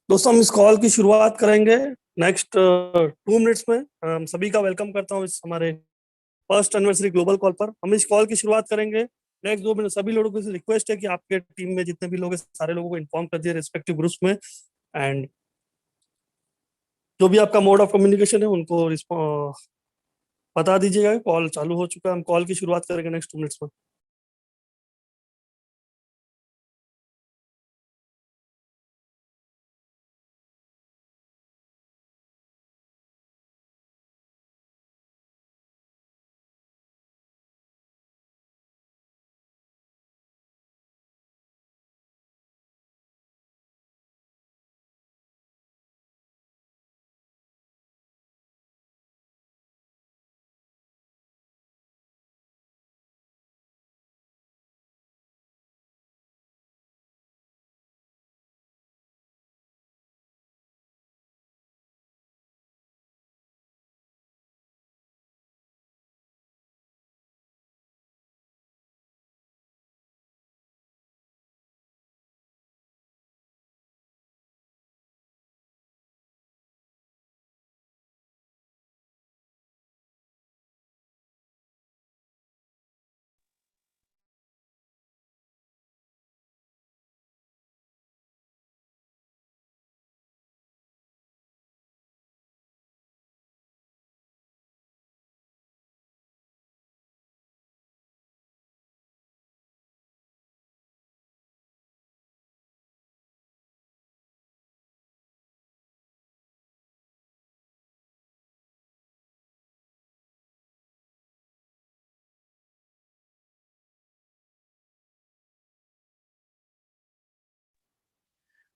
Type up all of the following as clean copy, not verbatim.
दोस्तों, हम इस कॉल की शुरुआत करेंगे नेक्स्ट 2 मिनट्स में। हम सभी का वेलकम करता हूँ इस हमारे फर्स्ट एनिवर्सरी ग्लोबल कॉल पर। हम इस कॉल की शुरुआत करेंगे नेक्स्ट 2 मिनट। सभी लोगों से रिक्वेस्ट है कि आपके टीम में जितने भी लोग हैं सारे लोगों को इन्फॉर्म कर दिए रिस्पेक्टिव ग्रुप्स में। एंड जो भी आपका मोड ऑफ कम्युनिकेशन है उनको बता दीजिएगा। कॉल चालू हो चुका है, हम कॉल की शुरुआत करेंगे नेक्स्ट 2 मिनट्स में।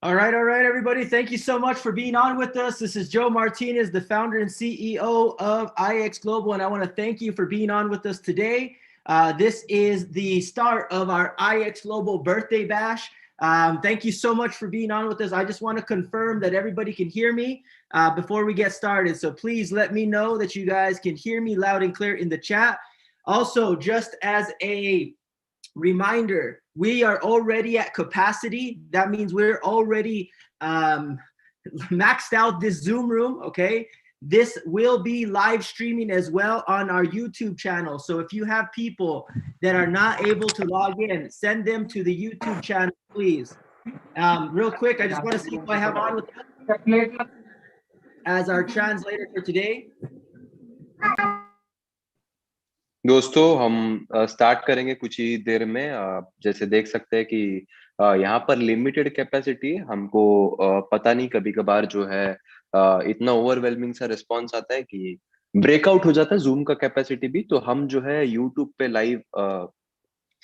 All right, everybody. Thank you so much for being on with us. This is Joe Martinez, the founder and CEO of IX Global, and I want to thank you for being on with us today. This is the start of our IX Global birthday bash. Thank you so much for being on with us. I just want to confirm that everybody can hear me before we get started. So please let me know that you guys can hear me loud and clear in the chat. Also, just as a reminder, we are already at capacity. That means we're already maxed out this Zoom room, okay? This will be live streaming as well on our YouTube channel. So if you have people that are not able to log in, send them to the YouTube channel, please. Real quick, I just want to see who I have on with as our translator for today. दोस्तों, हम start करेंगे कुछ ही देर में। जैसे देख सकते हैं कि यहाँ पर लिमिटेड कैपेसिटी। हमको पता नहीं, कभी कभार जो है इतना ओवरवेलमिंग सा रिस्पॉन्स आता है कि ब्रेकआउट हो जाता है जूम का कैपेसिटी भी। तो हम जो है यूट्यूब पे लाइव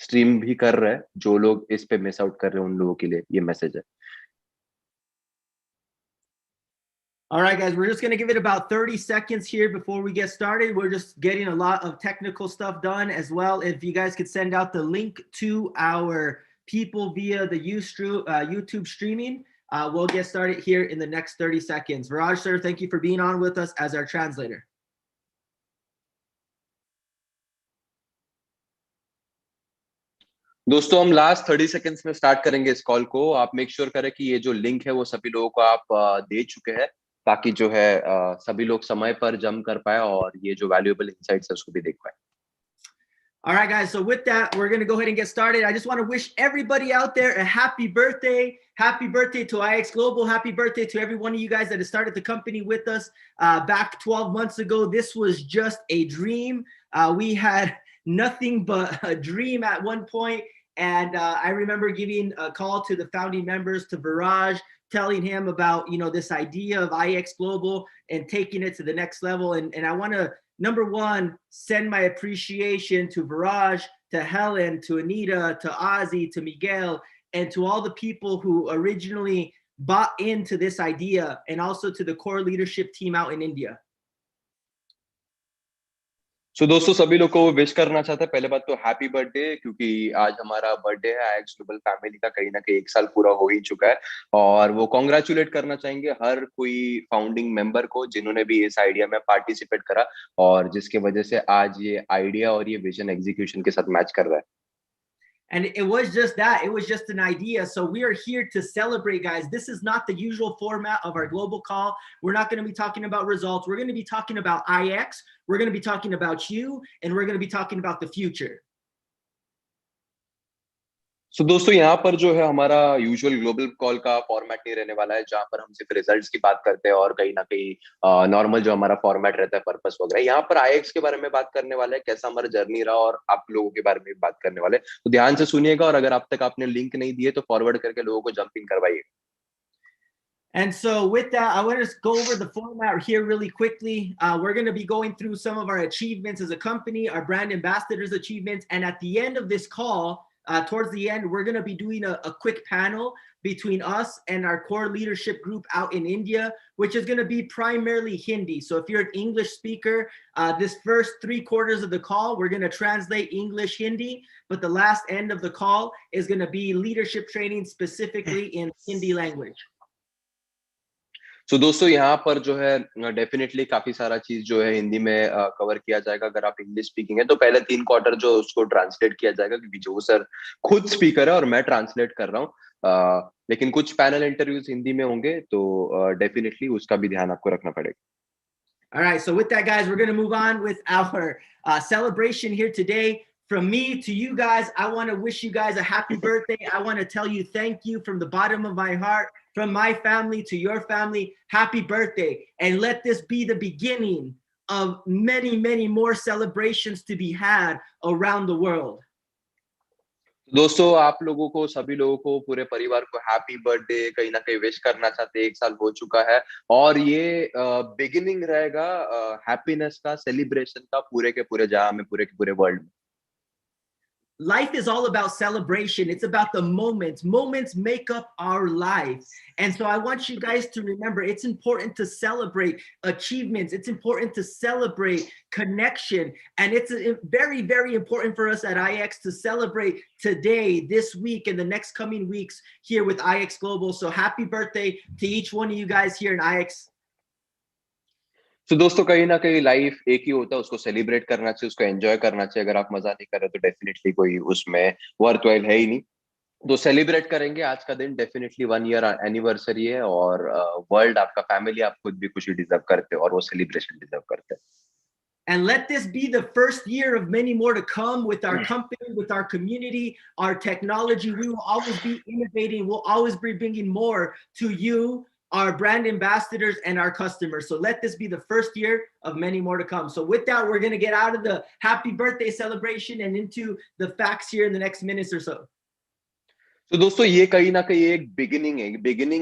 स्ट्रीम भी कर रहे हैं। जो लोग इस पे मिस आउट कर रहे हैं उन लोगों के लिए ये मैसेज है। All right, guys, we're just going to give it about 30 seconds here before we get started. We're just getting a lot of technical stuff done as well. If you guys could send out the link to our people via the YouTube streaming, we'll get started here in the next 30 seconds. Viraj, sir, thank you for being on with us as our translator. दोस्तों, हम last 30 seconds में start करेंगे इस call को। आप make sure करें कि ये जो लिंक है वो सभी लोगों को आप दे चुके हैं, ताकि जो है सभी लोग समय पर जम कर पाए और ये जो वैल्यूएबल इनसाइट्स है उसको भी देख पाए। All right, guys. So with that, we're going to go ahead and get started. I just want to wish everybody out there a happy birthday. Happy birthday to IX Global. Happy birthday to every one of you guys that has started the company with us back 12 months ago. This was just a dream. We had nothing but a dream at one point. And I remember giving a call to the founding members, to Viraj, telling him about, this idea of IX Global and taking it to the next level. And I want to, number one, send my appreciation to Viraj, to Helen, to Anita, to Ozzy, to Miguel, and to all the people who originally bought into this idea, and also to the core leadership team out in India. सो दोस्तों, सभी लोग को wish करना चाहता है। पहले बात तो हैप्पी बर्थडे, क्योंकि आज हमारा बर्थडे है। आईएक्स ग्लोबल फैमिली का कहीं ना कहीं 1 साल पूरा हो ही चुका है। और वो कॉन्ग्रेचुलेट करना चाहेंगे हर कोई फाउंडिंग मेंबर को जिन्होंने भी इस आइडिया में पार्टिसिपेट करा, और जिसके वजह से आज ये आइडिया और ये विजन एग्जीक्यूशन के साथ मैच कर रहा है। And it was just that. It was just an idea. So we are here to celebrate, guys. This is not the usual format of our global call. We're not going to be talking about results. We're going to be talking about IX. We're going to be talking about you, and we're going to be talking about the future. सो दोस्तों यहाँ पर जो है हमारा usual global call का format नहीं रहने वाला है, जहाँ पर हम सिर्फ रिजल्ट्स की बात करते हैं और कहीं ना कहीं नॉर्मल जो हमारा फॉर्मेट रहता है पर्पस वगैरह, यहाँ पर आईएक्स के बारे में बात करने वाले हैं, कैसा हमारा जर्नी रहा और आप लोगों के बारे में भी बात करने वाले हैं। तो ध्यान से सुनिएगा, और अगर अब तक आपने लिंक नहीं दिए तो फॉरवर्ड करके लोगों को जंप इन करवाइए। And so with that, I want to go over the format here really quickly. We're going to be going through some of our achievements as a company, our brand ambassadors achievements. And at the end of this call, towards the end, we're going to be doing a quick panel between us and our core leadership group out in India, which is going to be primarily Hindi. So if you're an English speaker, this first 3/4 of the call, we're going to translate English, Hindi, but the last end of the call is going to be leadership training specifically in Hindi language. तो दोस्तों यहाँ पर जो है definitely काफी सारा चीज जो है हिंदी में कवर किया जाएगा। अगर आप इंग्लिश स्पीकिंग है तो पहले 3 क्वार्टर जो उसको ट्रांसलेट किया जाएगा, क्योंकि जो सर खुद स्पीकर है और मैं ट्रांसलेट कर रहा हूँ, लेकिन कुछ पैनल इंटरव्यूज हिंदी में होंगे, तो डेफिनेटली उसका भी ध्यान आपको रखना पड़ेगा। All right, so with that, guys, we're going to move on with our celebration here today. From me to you guys, I want to wish you guys a happy birthday. I want to tell you thank you from the bottom of my heart. From my family to your family, happy birthday. And let this be the beginning of many, many more celebrations to be had around the world. दोस्तों आप लोगों को, सभी लोगों को, पूरे परिवार को हैप्पी बर्थडे कहीं ना कहीं विश करना चाहते हैं। 1 साल हो चुका है और ये बिगिनिंग रहेगा हैप्पीनेस का, सेलिब्रेशन का, पूरे के पूरे जहां में, पूरे के पूरे वर्ल्ड में। Life is all about celebration. It's about the moments. Moments make up our life. And so I want you guys to remember, it's important to celebrate achievements. It's important to celebrate connection. And it's very, very important for us at IX to celebrate today, this week, and the next coming weeks here with IX Global. So happy birthday to each one of you guys here in IX. तो दोस्तों कहीं ना कहीं life एक ही होता है, उसको celebrate करना चाहिए, उसको एंजॉय करना चाहिए। अगर आप मजा नहीं कर रहे तो डेफिनेटली कोई उसमें वर्थवाइल है ही नहीं। तो सेलिब्रेट करेंगे आज का दिन, डेफिनेटली 1 ईयर एनिवर्सरी है, और वर्ल्ड, आपका फैमिली, आप खुद भी खुशी डिजर्व करते हो और वो सेलिब्रेशन डिजर्व करते हैं। And let this be the first year of many more to come with our company, with our community, our technology. We will always be innovating. We'll always be bringing more to you, our brand ambassadors, and our customers. So let this be the first year of many more to come. So with that, we're going to get out of the happy birthday celebration and into the facts here in the next minutes or so. तो दोस्तों ये कहीं ना कहीं एक beginning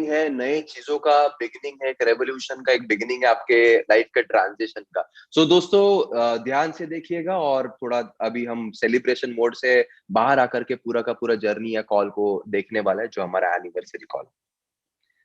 है नए चीजों का, बिगिनिंग है एक रेवोल्यूशन का, एक बिगिनिंग है आपके लाइफ के ट्रांजिशन का। सो दोस्तों ध्यान से देखिएगा, और थोड़ा अभी हम सेलिब्रेशन मोड से बाहर आकर के पूरा का पूरा जर्नी या कॉल को देखने वाला है, जो हमारा anniversary call.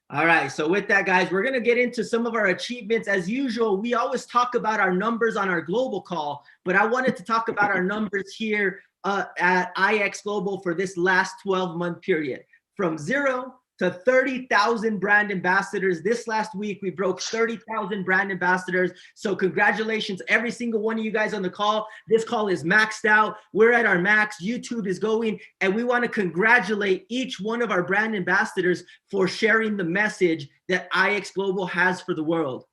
All right, so with that, guys, we're going to get into some of our achievements. As usual, we always talk about our numbers on our global call, but I wanted to talk about our numbers here at IX Global for this last 12-month period. From 0 to 30,000 brand ambassadors. This last week, we broke 30,000 brand ambassadors. So congratulations, every single one of you guys on the call. This call is maxed out. We're at our max. YouTube is going. And we want to congratulate each one of our brand ambassadors for sharing the message that IX Global has for the world.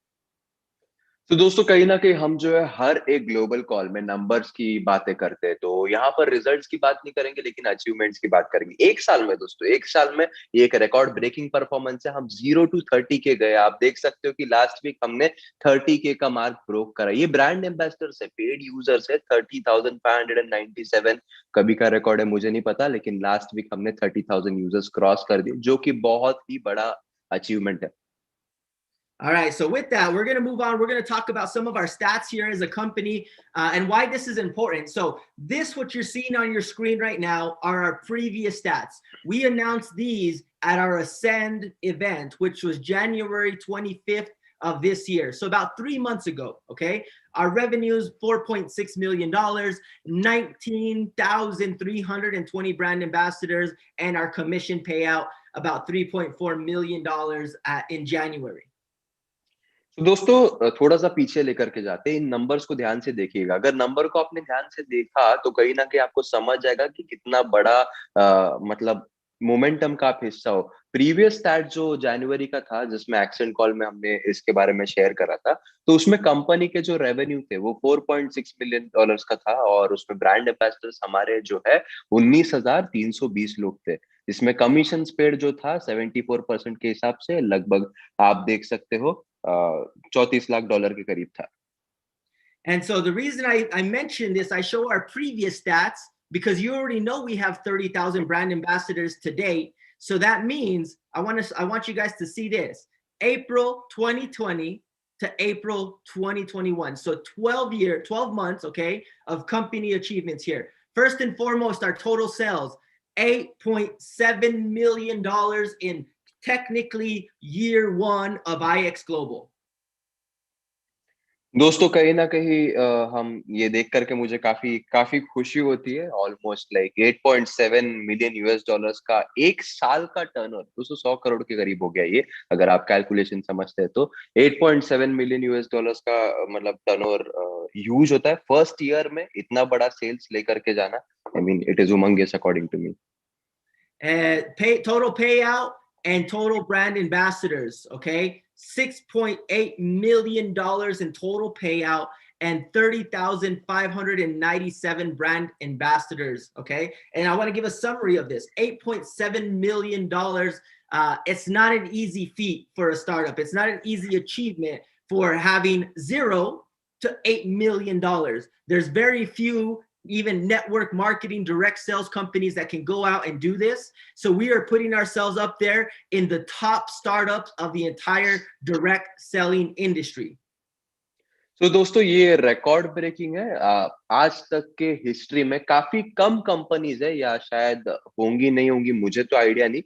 तो दोस्तों कहीं ना कहीं हम जो है हर एक global call में नंबर्स की बातें करते हैं, तो यहाँ पर रिजल्ट्स की बात नहीं करेंगे, लेकिन अचीवमेंट्स की बात करेंगे। 1 साल में दोस्तों, 1 साल में ये एक रिकॉर्ड ब्रेकिंग परफॉर्मेंस है। हम 0 to 30 के गए। आप देख सकते हो कि लास्ट वीक हमने 30 के का मार्क ब्रोक करा। ये ब्रांड एम्बेसडर्स है, पेड यूजर्स है 30,597। कभी का रिकॉर्ड है मुझे नहीं पता, लेकिन लास्ट वीक हमने 30,000 यूजर्स क्रॉस कर दिए, जो कि बहुत ही बड़ा अचीवमेंट है। All right, so with that, we're going to move on. We're going to talk about some of our stats here as a company and why this is important. So this, what you're seeing on your screen right now, are our previous stats. We announced these at our Ascend event, which was January 25th of this year. So about 3 months ago, okay? Our revenues, $4.6 million, 19,320 brand ambassadors, and our commission payout, about $3.4 million in January. तो दोस्तों थोड़ा सा पीछे लेकर के जाते हैं, इन numbers को ध्यान से देखिएगा। अगर नंबर को आपने ध्यान से देखा तो कहीं ना कहीं आपको समझ जाएगा कि कितना बड़ा मतलब मोमेंटम का आप हिस्सा हो। प्रीवियस स्टैट जो जनवरी का था, जिसमें एक्सेंट कॉल में हमने इसके बारे में शेयर करा था, तो उसमें कंपनी के जो रेवेन्यू थे वो $4.6 मिलियन का था, और उसमें ब्रांड एम्बेसडर्स हमारे जो है 19,320 लोग थे, जिसमें कमीशन पेड जो था 74% के हिसाब से लगभग आप देख सकते हो $34 लाख के करीब था। And so the reason I mentioned this, I show our previous stats because you already know we have 30,000 brand ambassadors to date. So that means I want you guys to see this. April 2020 to April 2021. So 12 months, okay, of company achievements here. First and foremost, our total sales, $8.7 million in technically year one of IX Global. दोस्तों कहीं ना कहीं हम ये देख करके मुझे काफी काफी खुशी होती है। ऑलमोस्ट लाइक $8.7 मिलियन का एक साल का टर्नओवर, दोस्तों 100 करोड़ के करीब हो गया ये, अगर आप कैलकुलेशन समझते हैं तो। $8.7 मिलियन का मतलब टर्नओवर ह्यूज होता है। फर्स्ट ईयर में इतना बड़ा सेल्स लेकर के जाना, I mean it is humongous according to me. Total payout and total brand ambassadors, okay? $6.8 million in total payout and 30,597 brand ambassadors, okay? And I want to give a summary of this. $8.7 million. It's not an easy feat for a startup. It's not an easy achievement for having $0 to $8 million. There's very few even network marketing direct sales companies that can go out and do this. So we are putting ourselves up there in the top startups of the entire direct selling industry. तो दोस्तों ये record breaking है। आज तक के history में काफी कम companies है, या शायद होंगी नहीं होंगी, मुझे तो आइडिया नहीं,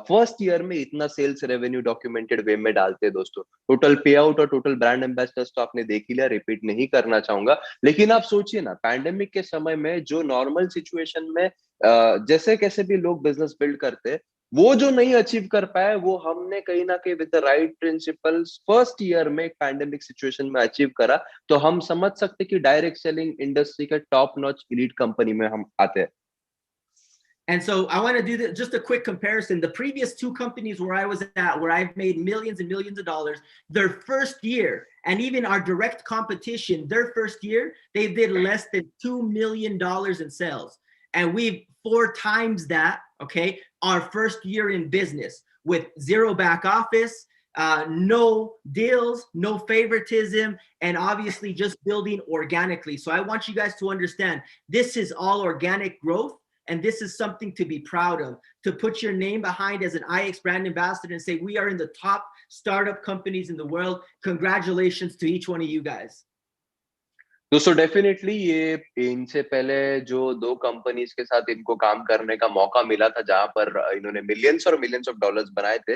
फर्स्ट ईयर में इतना सेल्स रेवेन्यू डॉक्यूमेंटेड वे में डालते हैं। दोस्तों टोटल पे आउट और टोटल ब्रांड एम्बेसडर्स तो आपने देख ही लिया, रिपीट नहीं करना चाहूंगा। लेकिन आप सोचिए ना, पैंडेमिक के समय में जो नॉर्मल सिचुएशन में जैसे कैसे भी लोग बिजनेस बिल्ड करते हैं, वो जो नहीं अचीव कर पाए, वो हमने कहीं ना कहीं with the right principles first year में एक पैंडेमिक सिचुएशन में अचीव करा। तो हम समझ सकते कि डायरेक्ट सेलिंग इंडस्ट्री के टॉप नॉच एलीट कंपनी में हम आते हैं। And so I want to do just a quick comparison. The previous two companies where I was at, where I've made millions and millions of dollars, their first year, and even our direct competition, their first year, they did less than $2 million in sales. And we've 4 times that, okay, our first year in business with zero back office, no deals, no favoritism, and obviously just building organically. So I want you guys to understand, this is all organic growth. And this is something to be proud of, to put your name behind as an IX brand ambassador and say, we are in the top startup companies in the world. Congratulations to each one of you guys. दोस्तों definitely ये इनसे पहले जो 2 companies के साथ इनको काम करने का मौका मिला था, जहां पर इन्होंने मिलियंस और मिलियंस ऑफ डॉलर्स बनाए थे,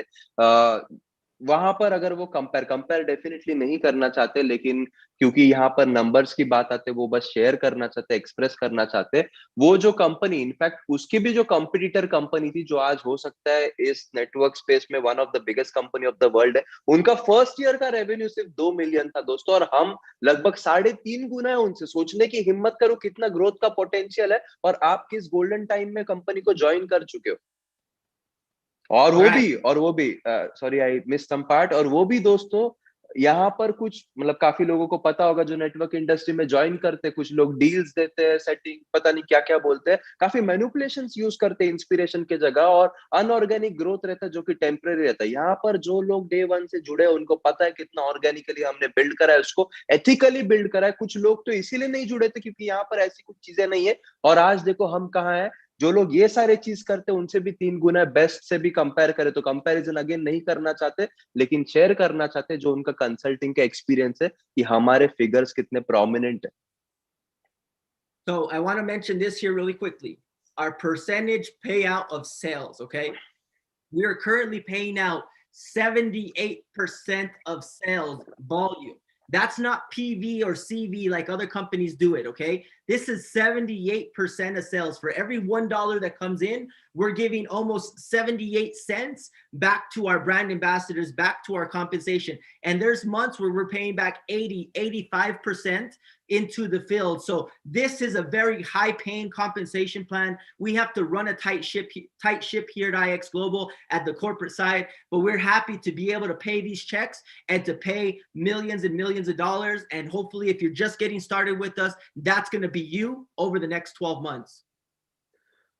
वहां पर अगर वो कंपेयर डेफिनेटली नहीं करना चाहते, लेकिन क्योंकि यहाँ पर नंबर्स की बात आते, वो बस शेयर करना चाहते, एक्सप्रेस करना चाहते। वो जो कंपनी, इनफैक्ट उसकी भी जो कंपटीटर कंपनी थी, जो आज हो सकता है इस नेटवर्क स्पेस में one of the biggest company of the world है, उनका फर्स्ट ईयर का रेवेन्यू सिर्फ 2 मिलियन था दोस्तों, और हम लगभग 3.5 गुना है उनसे। सोचने की हिम्मत करो कितना ग्रोथ का पोटेंशियल है, और आप किस गोल्डन टाइम में कंपनी को ज्वाइन कर चुके हो। और वो भी sorry I miss some part, और वो भी दोस्तों यहाँ पर कुछ मतलब काफी लोगों को पता होगा जो नेटवर्क इंडस्ट्री में ज्वाइन करते हैं, कुछ लोग डील्स देते हैं, सेटिंग पता नहीं क्या क्या बोलते हैं, काफी मैनिपुलेशंस यूज करते हैं इंस्पिरेशन के जगह, और अनऑर्गेनिक ग्रोथ रहता है जो कि टेम्परेरी रहता है। यहाँ पर जो लोग डे 1 से जुड़े हैं, उनको पता है कितना ऑर्गेनिकली हमने बिल्ड करा है, उसको एथिकली बिल्ड करा है। कुछ लोग तो इसीलिए नहीं जुड़े थे क्योंकि यहाँ पर ऐसी कुछ चीजें नहीं है, और आज देखो हम कहाँ हैं। जो लोग ये सारे चीज करते हैं उनसे भी 3 गुना बेस्ट से भी कंपेयर करें तो कंपैरिजन अगेन नहीं करना चाहते, लेकिन शेयर करना चाहते जो उनका कंसल्टिंग का एक्सपीरियंस है कि हमारे फिगर्स कितने प्रोमिनेंट है। So I want to mention this here really quickly. Our percentage payout of sales, okay? We are currently paying out 78% of sales volume. That's not PV or CV like other companies do it, okay? This is 78% of sales. For every $1 that comes in, we're giving almost 78 cents back to our brand ambassadors, back to our compensation. And there's months where we're paying back 80, 85% into the field. So this is a very high paying compensation plan. We have to run a tight ship here at IX Global at the corporate side, but we're happy to be able to pay these checks and to pay millions and millions of dollars. And hopefully if you're just getting started with us, that's going to be you over the next 12 months.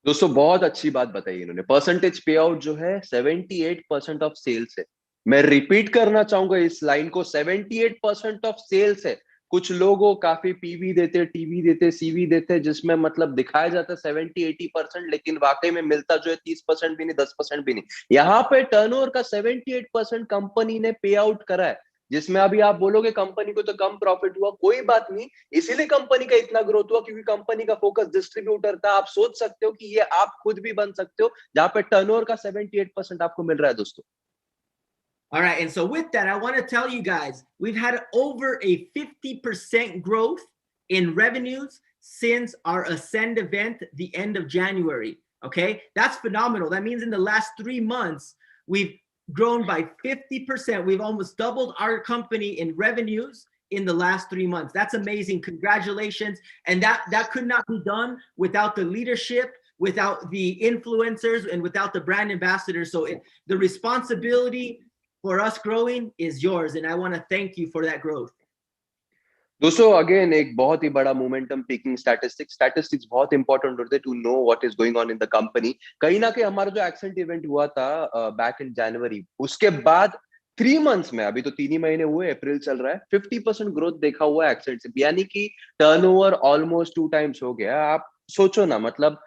दोस्तों बहुत अच्छी बात बताई इन्होंने। Percentage पे out जो है 78% of sales है। मैं रिपीट करना चाहूंगा इस लाइन को, 78% ऑफ सेल्स है। कुछ लोगों काफी पीवी देते, टीवी देते, सीवी देते, जिसमें मतलब दिखाया जाता है 70-80%, लेकिन वाकई में मिलता जो है 30% भी नहीं, 10% भी नहीं। यहाँ पे टर्नओवर का 78% कंपनी ने पे आउट करा है, जिसमें अभी आप बोलोगे कंपनी को तो कम प्रॉफिट हुआ, कोई बात नहीं, इसीलिए कंपनी का इतना ग्रोथ हुआ क्योंकि कंपनी का फोकस डिस्ट्रीब्यूटर था। आप सोच सकते हो कि ये आप खुद भी बन सकते हो जहां पे टर्नओवर का 78% आपको मिल रहा है दोस्तों। All right, and so with that, I want to tell you guys, we've had over a 50% growth in revenues since our Ascend event, the end of January. Okay, that's phenomenal. That means in the last 3 months, we've grown by 50%. We've almost doubled our company in revenues in the last 3 months. That's amazing. Congratulations. And that could not be done without the leadership, without the influencers, and without the brand ambassadors. So the responsibility for us growing is yours, and I want to thank you for that growth. दोस्तों again एक बहुत ही बड़ा momentum picking statistics बहुत important होते हैं to know what is going on in the company. कहीं ना कहीं हमारा जो एक्सेंट इवेंट हुआ था बैक इन जनवरी, उसके बाद 3 मंथ्स में, अभी तो 3 ही महीने हुए, अप्रैल चल रहा है, 50% ग्रोथ देखा हुआ है एक्सेंट से, यानी कि टर्नओवर ऑलमोस्ट 2 टाइम्स हो गया। आप सोचो ना, मतलब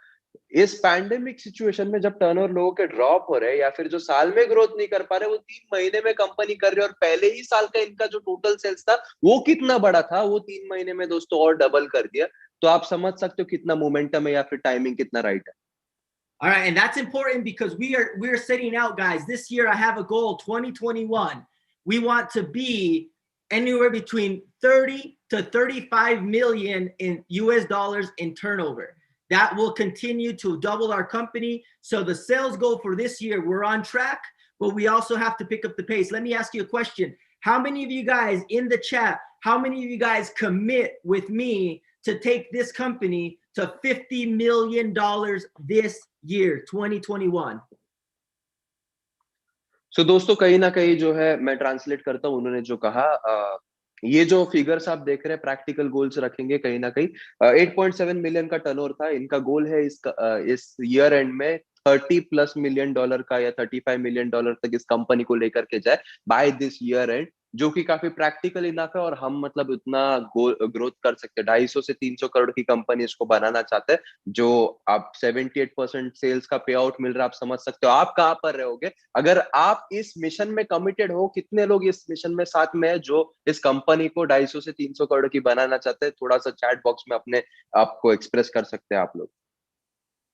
इस पैंडेमिक सिचुएशन में जब टर्नओवर लोगों के ड्रॉप हो रहे हैं या फिर जो साल में ग्रोथ नहीं कर पा रहे, वो 3 महीने में कंपनी कर रही है, और पहले ही साल का इनका जो टोटल सेल्स था वो कितना बड़ा था, वो 3 महीने में दोस्तों और डबल कर दिया। तो आप समझ सकते हो कितना मोमेंटम है या फिर टाइमिंग कितना राइट है। All right, and that's important because we're setting out, guys. This year I have a goal, 2021. We want to be anywhere between 30 to 35 million in US dollars in turnover. That will continue to double our company. So the sales goal for this year, we're on track, but we also have to pick up the pace. Let me ask you a question. How many of you guys in the chat, how many of you guys commit with me to take this company to $50 million this year, 2021? सो दोस्तों कहीं ना कहीं जो है, मैं translate करता हूँ, उन्होंने जो कहा, ये जो फिगर्स आप देख रहे हैं प्रैक्टिकल गोल्स रखेंगे कहीं ना कहीं। 8.7 मिलियन का टर्नओवर था, इनका गोल है इस ईयर एंड में $30+ मिलियन का या $35 मिलियन तक इस कंपनी को लेकर के जाए बाय दिस ईयर एंड, जो कि काफी प्रैक्टिकल इनफ है। और हम मतलब उतना ग्रोथ कर सकते हैं, 250 से 300 करोड़ की कंपनी इसको बनाना चाहते हैं। जो आप 78% सेल्स का पे आउट मिल रहा है, आप समझ सकते हो आप कहां पर रहोगे अगर आप इस मिशन में कमिटेड हो। कितने लोग इस मिशन में साथ में है जो इस कंपनी को 250 से 300 करोड़ की बनाना चाहते हैं? थोड़ा सा चैट बॉक्स में अपने आपको एक्सप्रेस कर सकते हैं आप लोग।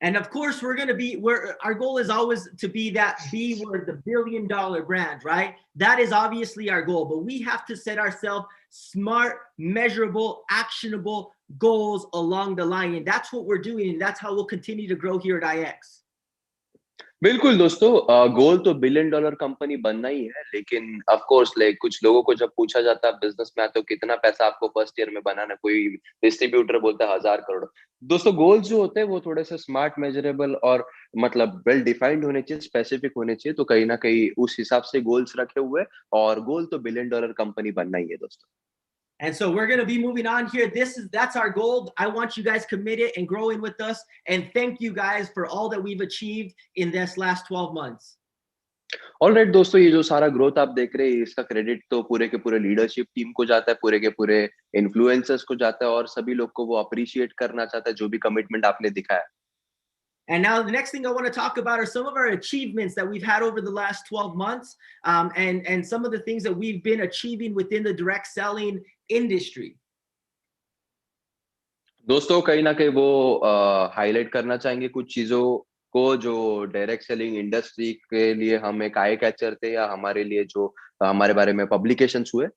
And of course, we're going to be where our goal is always to be that B word, the $1 billion brand, right? That is obviously our goal, but we have to set ourselves smart, measurable, actionable goals along the line. And that's what we're doing. And that's how we'll continue to grow here at IX. बिल्कुल दोस्तों, गोल तो $1 billion company बनना ही है, लेकिन of course like कुछ लोगों को जब पूछा जाता है बिजनेस में आते हो कितना पैसा आपको फर्स्ट ईयर में बनाना, कोई डिस्ट्रीब्यूटर बोलता है 1000 करोड़। दोस्तों गोल्स जो होते हैं वो थोड़े से स्मार्ट, मेजरेबल और मतलब वेल डिफाइंड होने चाहिए, स्पेसिफिक होने चाहिए। तो कहीं ना कहीं उस हिसाब से गोल्स रखे हुए, और गोल तो $1 बिलियन कंपनी बनना ही है दोस्तों। And so we're going to be moving on here. That's our goal. I want you guys committed and growing with us. And thank you guys for all that we've achieved in this last 12 months. Alright दोस्तों, ये जो सारा growth आप देख रहे हैं, इसका credit तो पूरे के पूरे लीडरशिप टीम को जाता है, पूरे के पूरे इन्फ्लुएंसर्स को जाता है, और सभी लोग को वो अप्रिशिएट करना चाहता है जो भी कमिटमेंट आपने दिखाया। And now the next thing I want to talk about are some of our achievements that we've had over the last 12 months, and some of the things that we've been achieving within the direct selling industry. दोस्तों कहीं ना कहीं वो highlight करना चाहेंगे कुछ चीजों को जो डायरेक्ट सेलिंग इंडस्ट्री के लिए हम एक आई कैचर थे, या हमारे लिए जो हमारे बारे में पब्लिकेशंस हुए।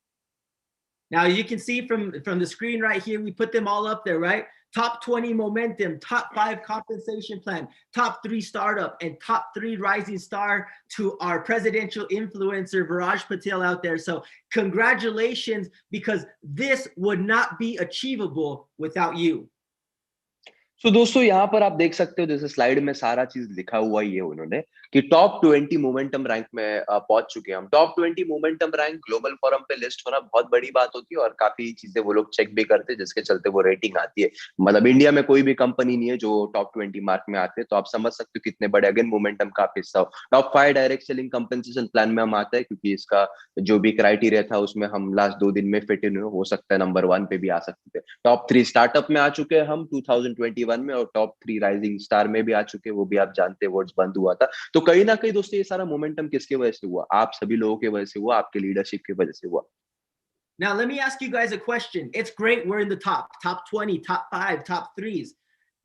Now you can see from the screen right here, we put them all up there, right? Top 20 momentum, top 5 compensation plan, top 3 startup, and top 3 rising star to our presidential influencer, Viraj Patel out there. So congratulations, because this would not be achievable without you. तो दोस्तों यहाँ पर आप देख सकते हो जैसे slide में सारा चीज लिखा हुआ ही है उन्होंने कि टॉप 20 मोमेंटम रैंक में पहुंच चुके हैं हम। Top 20 momentum rank global forum पे लिस्ट होना बहुत बड़ी बात होती है और काफी चीजें वो लोग चेक भी करते हैं जिसके चलते वो रेटिंग आती है। मतलब इंडिया में कोई भी कंपनी नहीं है जो टॉप 20 मार्क में आते हैं, तो आप समझ सकते हो कितने बड़े अगेन मोमेंटम का हिस्सा हो। Top 5 direct selling compensation plan में हम आते हैं क्योंकि इसका जो भी क्राइटेरिया था उसमें हम लास्ट 2 दिन में फिट इन हो सकता है नंबर 1 पे भी आ सकते थे। टॉप 3 स्टार्टअप में आ चुके हैं हम 2021 में, और टॉप 3 राइजिंग स्टार में भी आ चुके हैं, वो भी आप जानते हैं वर्ड्स बंद हुआ था। तो कहीं ना कहीं दोस्तों ये सारा मोमेंटम किसकी वजह से हुआ? आप सभी लोगों की वजह से हुआ, आपके लीडरशिप की वजह से हुआ। Now, let me ask you guys a question. It's great we're in the top 20, top 5, top 3s.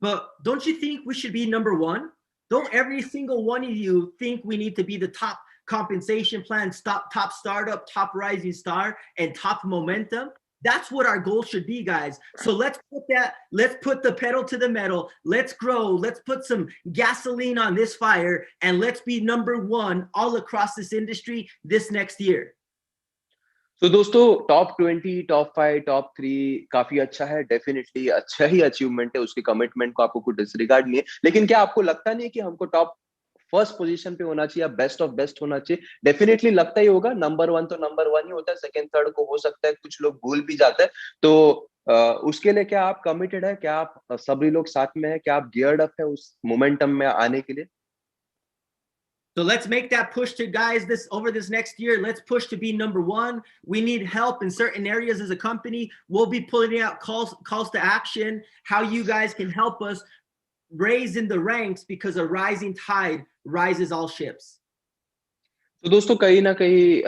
But don't you think we should be number 1? Don't every single one of you think we need to be the top compensation plan, top startup, top rising star, and top momentum? That's what our goal should be, guys. So let's put the pedal to the metal. Let's grow. Let's put some gasoline on this fire, and let's be number 1 all across this industry this next year. तो दोस्तों top 20, top 5, top 3 काफी अच्छा है, definitely अच्छा ही achievement है, उसके commitment को आपको कुछ डिसरिगार्ड नहीं है। लेकिन क्या आपको लगता नहीं है कि हमको टॉप फर्स्ट पोजीशन पे होना चाहिए, बेस्ट ऑफ बेस्ट होना चाहिए? डेफिनेटली लगता ही होगा। नंबर 1 तो नंबर 1 ही होता है, सेकंड थर्ड को हो सकता है कुछ लोग भूल भी जाते हैं। तो उसके लिए क्या आप कमिटेड है? क्या आप सभी लोग साथ में है? क्या आप गियर्ड अप है उस मोमेंटम में आने के लिए? So let's make that push to guys over this next year. Let's push to be number 1. We need help in certain areas as a company. We'll be putting out calls to action, how you guys can help us raise in the ranks, because a rising tide rises all ships. तो दोस्तों कहीं ना कहीं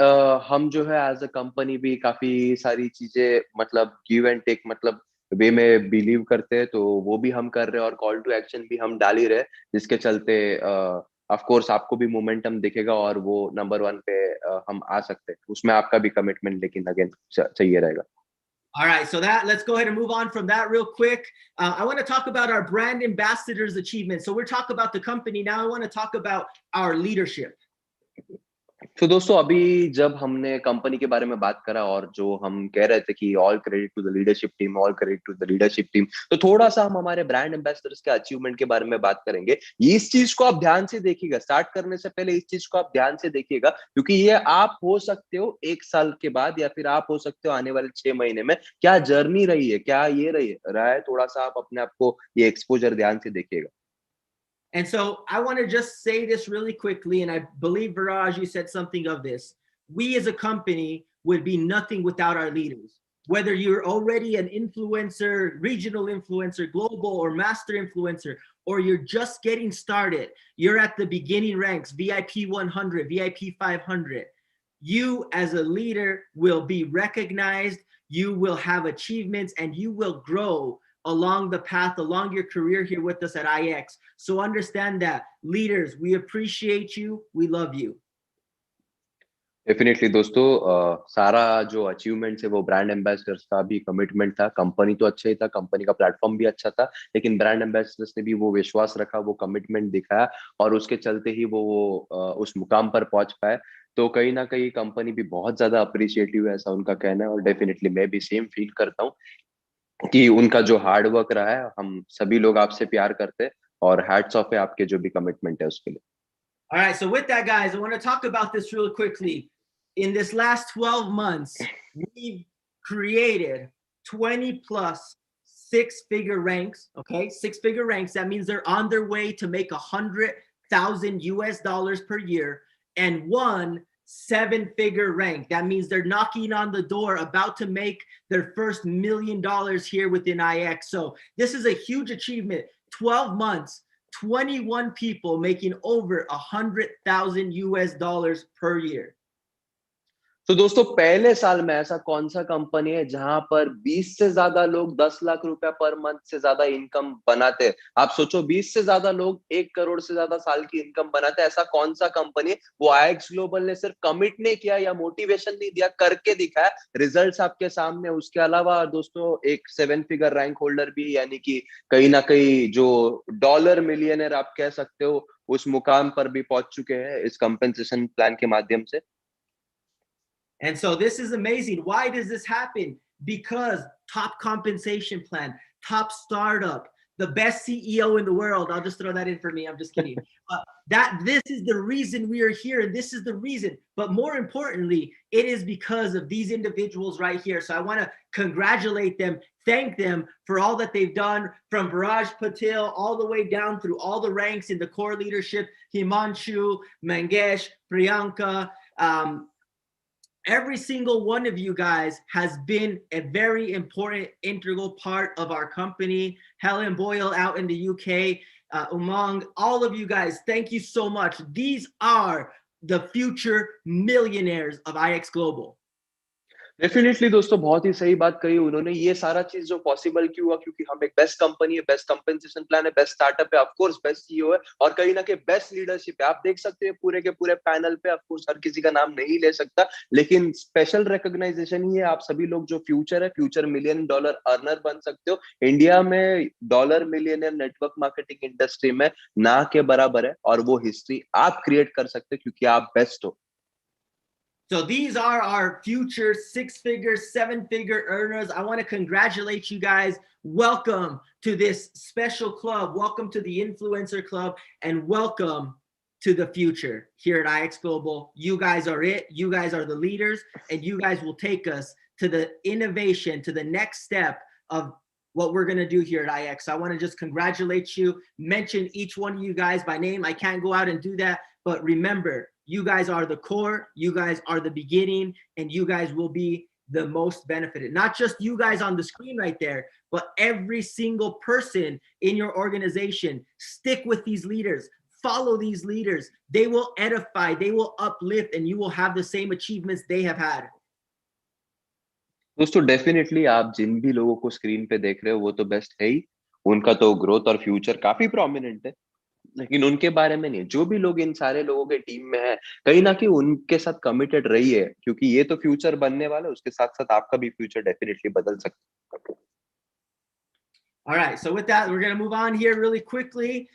हम जो है as a company भी काफी सारी चीजें मतलब गिव एंड टेक मतलब वे में बिलीव करते हैं, तो वो भी हम कर रहे हैं और कॉल टू एक्शन भी हम डाल ही रहे, जिसके चलते ऑफ कोर्स आपको भी मोमेंटम दिखेगा और वो नंबर 1 पे हम आ सकते हैं। उसमें आपका भी कमिटमेंट लेकिन अगेन चाहिए रहेगा। All right, so let's go ahead and move on from that real quick. I want to talk about our brand ambassadors achievement. So we're talking about the company. Now I want to talk about our leadership. तो दोस्तों अभी जब हमने company के बारे में बात करा और जो हम कह रहे थे कि all credit to the leadership team, all credit to the leadership team, तो थोड़ा सा हम हमारे ब्रांड एम्बेसडर्स के अचीवमेंट के बारे में बात करेंगे। इस चीज को आप ध्यान से देखिएगा, स्टार्ट करने से पहले इस चीज को आप ध्यान से देखिएगा, क्योंकि ये आप हो सकते हो 1 साल के बाद या फिर आप हो सकते हो आने वाले 6 महीने में। क्या जर्नी रही है, क्या ये रहा है, थोड़ा सा आप अपने आप को ये एक्सपोजर ध्यान से देखिएगा। And so I want to just say this really quickly, and I believe, Viraj, you said something of this. We as a company would be nothing without our leaders. Whether you're already an influencer, regional influencer, global or master influencer, or you're just getting started, you're at the beginning ranks, VIP 100, VIP 500. You as a leader will be recognized, you will have achievements, and you will grow along the path, along your career here with us at IX. So understand that, leaders, we appreciate you, we love you. Definitely दोस्तों सारा जो achievement है वो brand ambassadors का भी commitment था। Company तो अच्छा ही था, कंपनी का प्लेटफॉर्म भी अच्छा था, लेकिन ब्रांड एम्बेसडर्स ने भी वो विश्वास रखा, वो कमिटमेंट दिखाया और उसके चलते ही वो उस मुकाम पर पहुंच पाए। तो कहीं ना कहीं कंपनी भी बहुत ज्यादा अप्रिशिएटिव है, ऐसा उनका कहना है, और डेफिनेटली मैं भी सेम फील करता हूँ कि उनका जो हार्ड वर्क रहा है, हम सभी लोग आपसे प्यार करते हैं और हैट्स ऑफ है आपके जो भी कमिटमेंट है उसके लिए। All right, so with that, guys, I want to talk about this real quickly. In this last 12 months, we've created 20 plus 6-figure ranks. Okay, 6-figure ranks. That means they're on their way to make $100,000 per year, and 1 7-figure rank. That means they're knocking on the door, about to make their first $1 million here within IX. So this is a huge achievement. 12 months, 21 people making over $100,000 per year. तो दोस्तों पहले साल में ऐसा कौन सा company है जहां पर 20 से ज्यादा लोग 10 लाख रुपया पर मंथ से ज्यादा इनकम बनाते हैं? आप सोचो 20 से ज्यादा लोग 1 करोड़ से ज्यादा साल की इनकम बनाते हैं, ऐसा कौन सा कंपनी है? वो आईएक्स ग्लोबल ने सिर्फ कमिट नहीं किया या मोटिवेशन नहीं दिया, करके दिखाया, रिजल्ट्स आपके सामने। उसके अलावा दोस्तों एक 7 फिगर रैंक होल्डर भी, यानी कि कहीं ना कहीं जो डॉलर मिलियनर आप कह सकते हो, उस मुकाम पर भी पहुंच चुके हैं इस कंपेंसेशन प्लान के माध्यम से। And so this is amazing. Why does this happen? Because top compensation plan, top startup, the best CEO in the world. I'll just throw that in for me. I'm just kidding. This is the reason we are here, and this is the reason. But more importantly, it is because of these individuals right here. So I want to congratulate them, thank them for all that they've done, from Viraj Patel all the way down through all the ranks in the core leadership, Himanshu, Mangesh, Priyanka. Every single one of you guys has been a very important integral part of our company. Helen Boyle out in the UK, Umang, all of you guys, thank you so much. These are the future millionaires of IX Global. Definitely दोस्तों, बहुत ही सही बात कही उन्होंने। ये सारा चीज जो पॉसिबल क्यों हुआ, क्योंकि हम एक बेस्ट कंपनी है, बेस्ट कंपेंसेशन प्लान है, बेस्ट स्टार्टअप है, ऑफ कोर्स बेस्ट सीईओ है, और कहीं ना कहीं बेस्ट लीडरशिप है। आप देख सकते हैं पूरे के पूरे पैनल पे, ऑफ कोर्स हर किसी का नाम नहीं ले सकता, लेकिन स्पेशल रिकॉग्नाइजेशन ही है आप सभी लोग जो फ्यूचर है, फ्यूचर मिलियन डॉलर अर्नर बन सकते हो। इंडिया में dollar millionaire network marketing industry में ना के बराबर है, और वो हिस्ट्री आप क्रिएट कर सकते हो क्योंकि आप बेस्ट हो। So these are our future 6-figure, 7-figure earners. I want to congratulate you guys. Welcome to this special club. Welcome to the Influencer Club, and welcome to the future here at IX Global. You guys are it. You guys are the leaders, and you guys will take us to the innovation, to the next step of what we're going to do here at IX. I want to just congratulate you, mention each one of you guys by name. I can't go out and do that, but remember, you guys are the core, you guys are the beginning, and you guys will be the most benefited. Not just you guys on the screen right there, but every single person in your organization. Stick with these leaders, follow these leaders. They will edify, they will uplift, and you will have the same achievements they have had. दोस्तों definitely आप जिन भी लोगों को screen पे देख रहे हो वो तो बेस्ट है ही, उनका तो ग्रोथ और फ्यूचर काफी प्रोमिनेंट है, लेकिन उनके बारे में नहीं। जो भी लोग इन सारे लोगों के टीम में है, कहीं ना कहीं उनके साथ कमिटेड रही है, क्योंकि ये तो फ्यूचर बनने वाला है, उसके साथ साथ आपका भी फ्यूचर डेफिनेटली बदल सकता है। All right, so with that, we're going to move on here really quickly.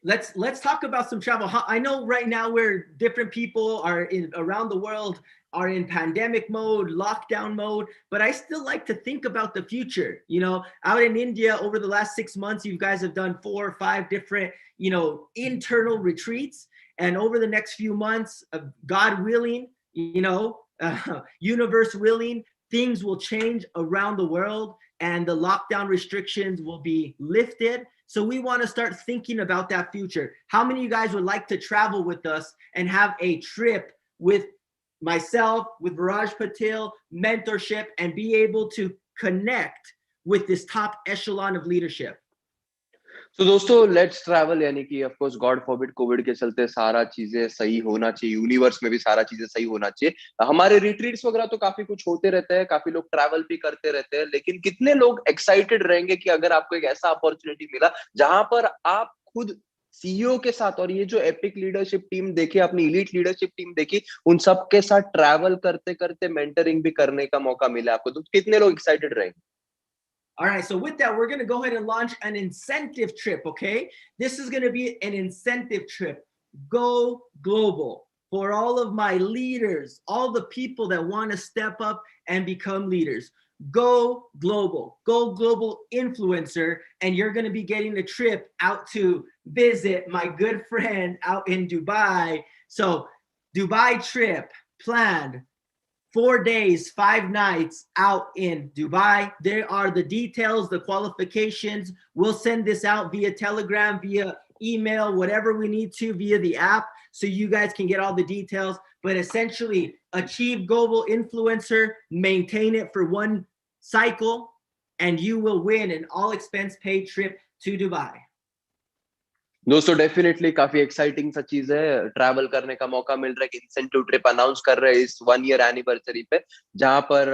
Let's talk about some travel. I know right now where different people are in around the world are in pandemic mode, lockdown mode, but I still like to think about the future. You know, out in India over the last 6 months, you guys have done 4 or 5 different, internal retreats. And over the next few months, God willing, universe willing, things will change around the world and the lockdown restrictions will be lifted. So we want to start thinking about that future. How many of you guys would like to travel with us and have a trip with myself, with Viraj Patel, mentorship, and be able to connect with this top echelon of leadership? तो दोस्तों let's travel, यानी कि of course God forbid Covid के चलते सारा चीजें सही होना चाहिए, यूनिवर्स में भी सारा चीजें सही होना चाहिए। हमारे रिट्रीट्स वगैरह तो काफी कुछ होते रहते हैं, काफी लोग ट्रैवल भी करते रहते हैं, लेकिन कितने लोग एक्साइटेड रहेंगे कि अगर आपको एक ऐसा अपॉर्चुनिटी मिला जहां पर आप खुद सीईओ के साथ, और ये जो एपिक लीडरशिप टीम देखी, अपनी इलीट लीडरशिप टीम देखी, उन सब के साथ ट्रैवल करते करते मेंटरिंग भी करने का मौका मिला आपको, तो कितने लोग एक्साइटेड रहेंगे? All right, so with that, we're going to go ahead and launch an incentive trip, okay? This is going to be an incentive trip. Go global for all of my leaders, all the people that want to step up and become leaders. Go global influencer, and you're going to be getting a trip out to visit my good friend out in Dubai. So Dubai trip planned. 4 days, 5 nights out in Dubai. There are the details, the qualifications. We'll send this out via Telegram, via email, whatever we need to, via the app, so you guys can get all the details. But essentially, achieve global influencer, maintain it for 1 cycle, and you will win an all expense paid trip to Dubai. दोस्तों definitely काफी exciting सा चीज है, travel करने का मौका मिल रहा है कि इंसेंटिव ट्रिप अनाउंस कर रहे हैं इस 1 ईयर एनिवर्सरी पे, जहां पर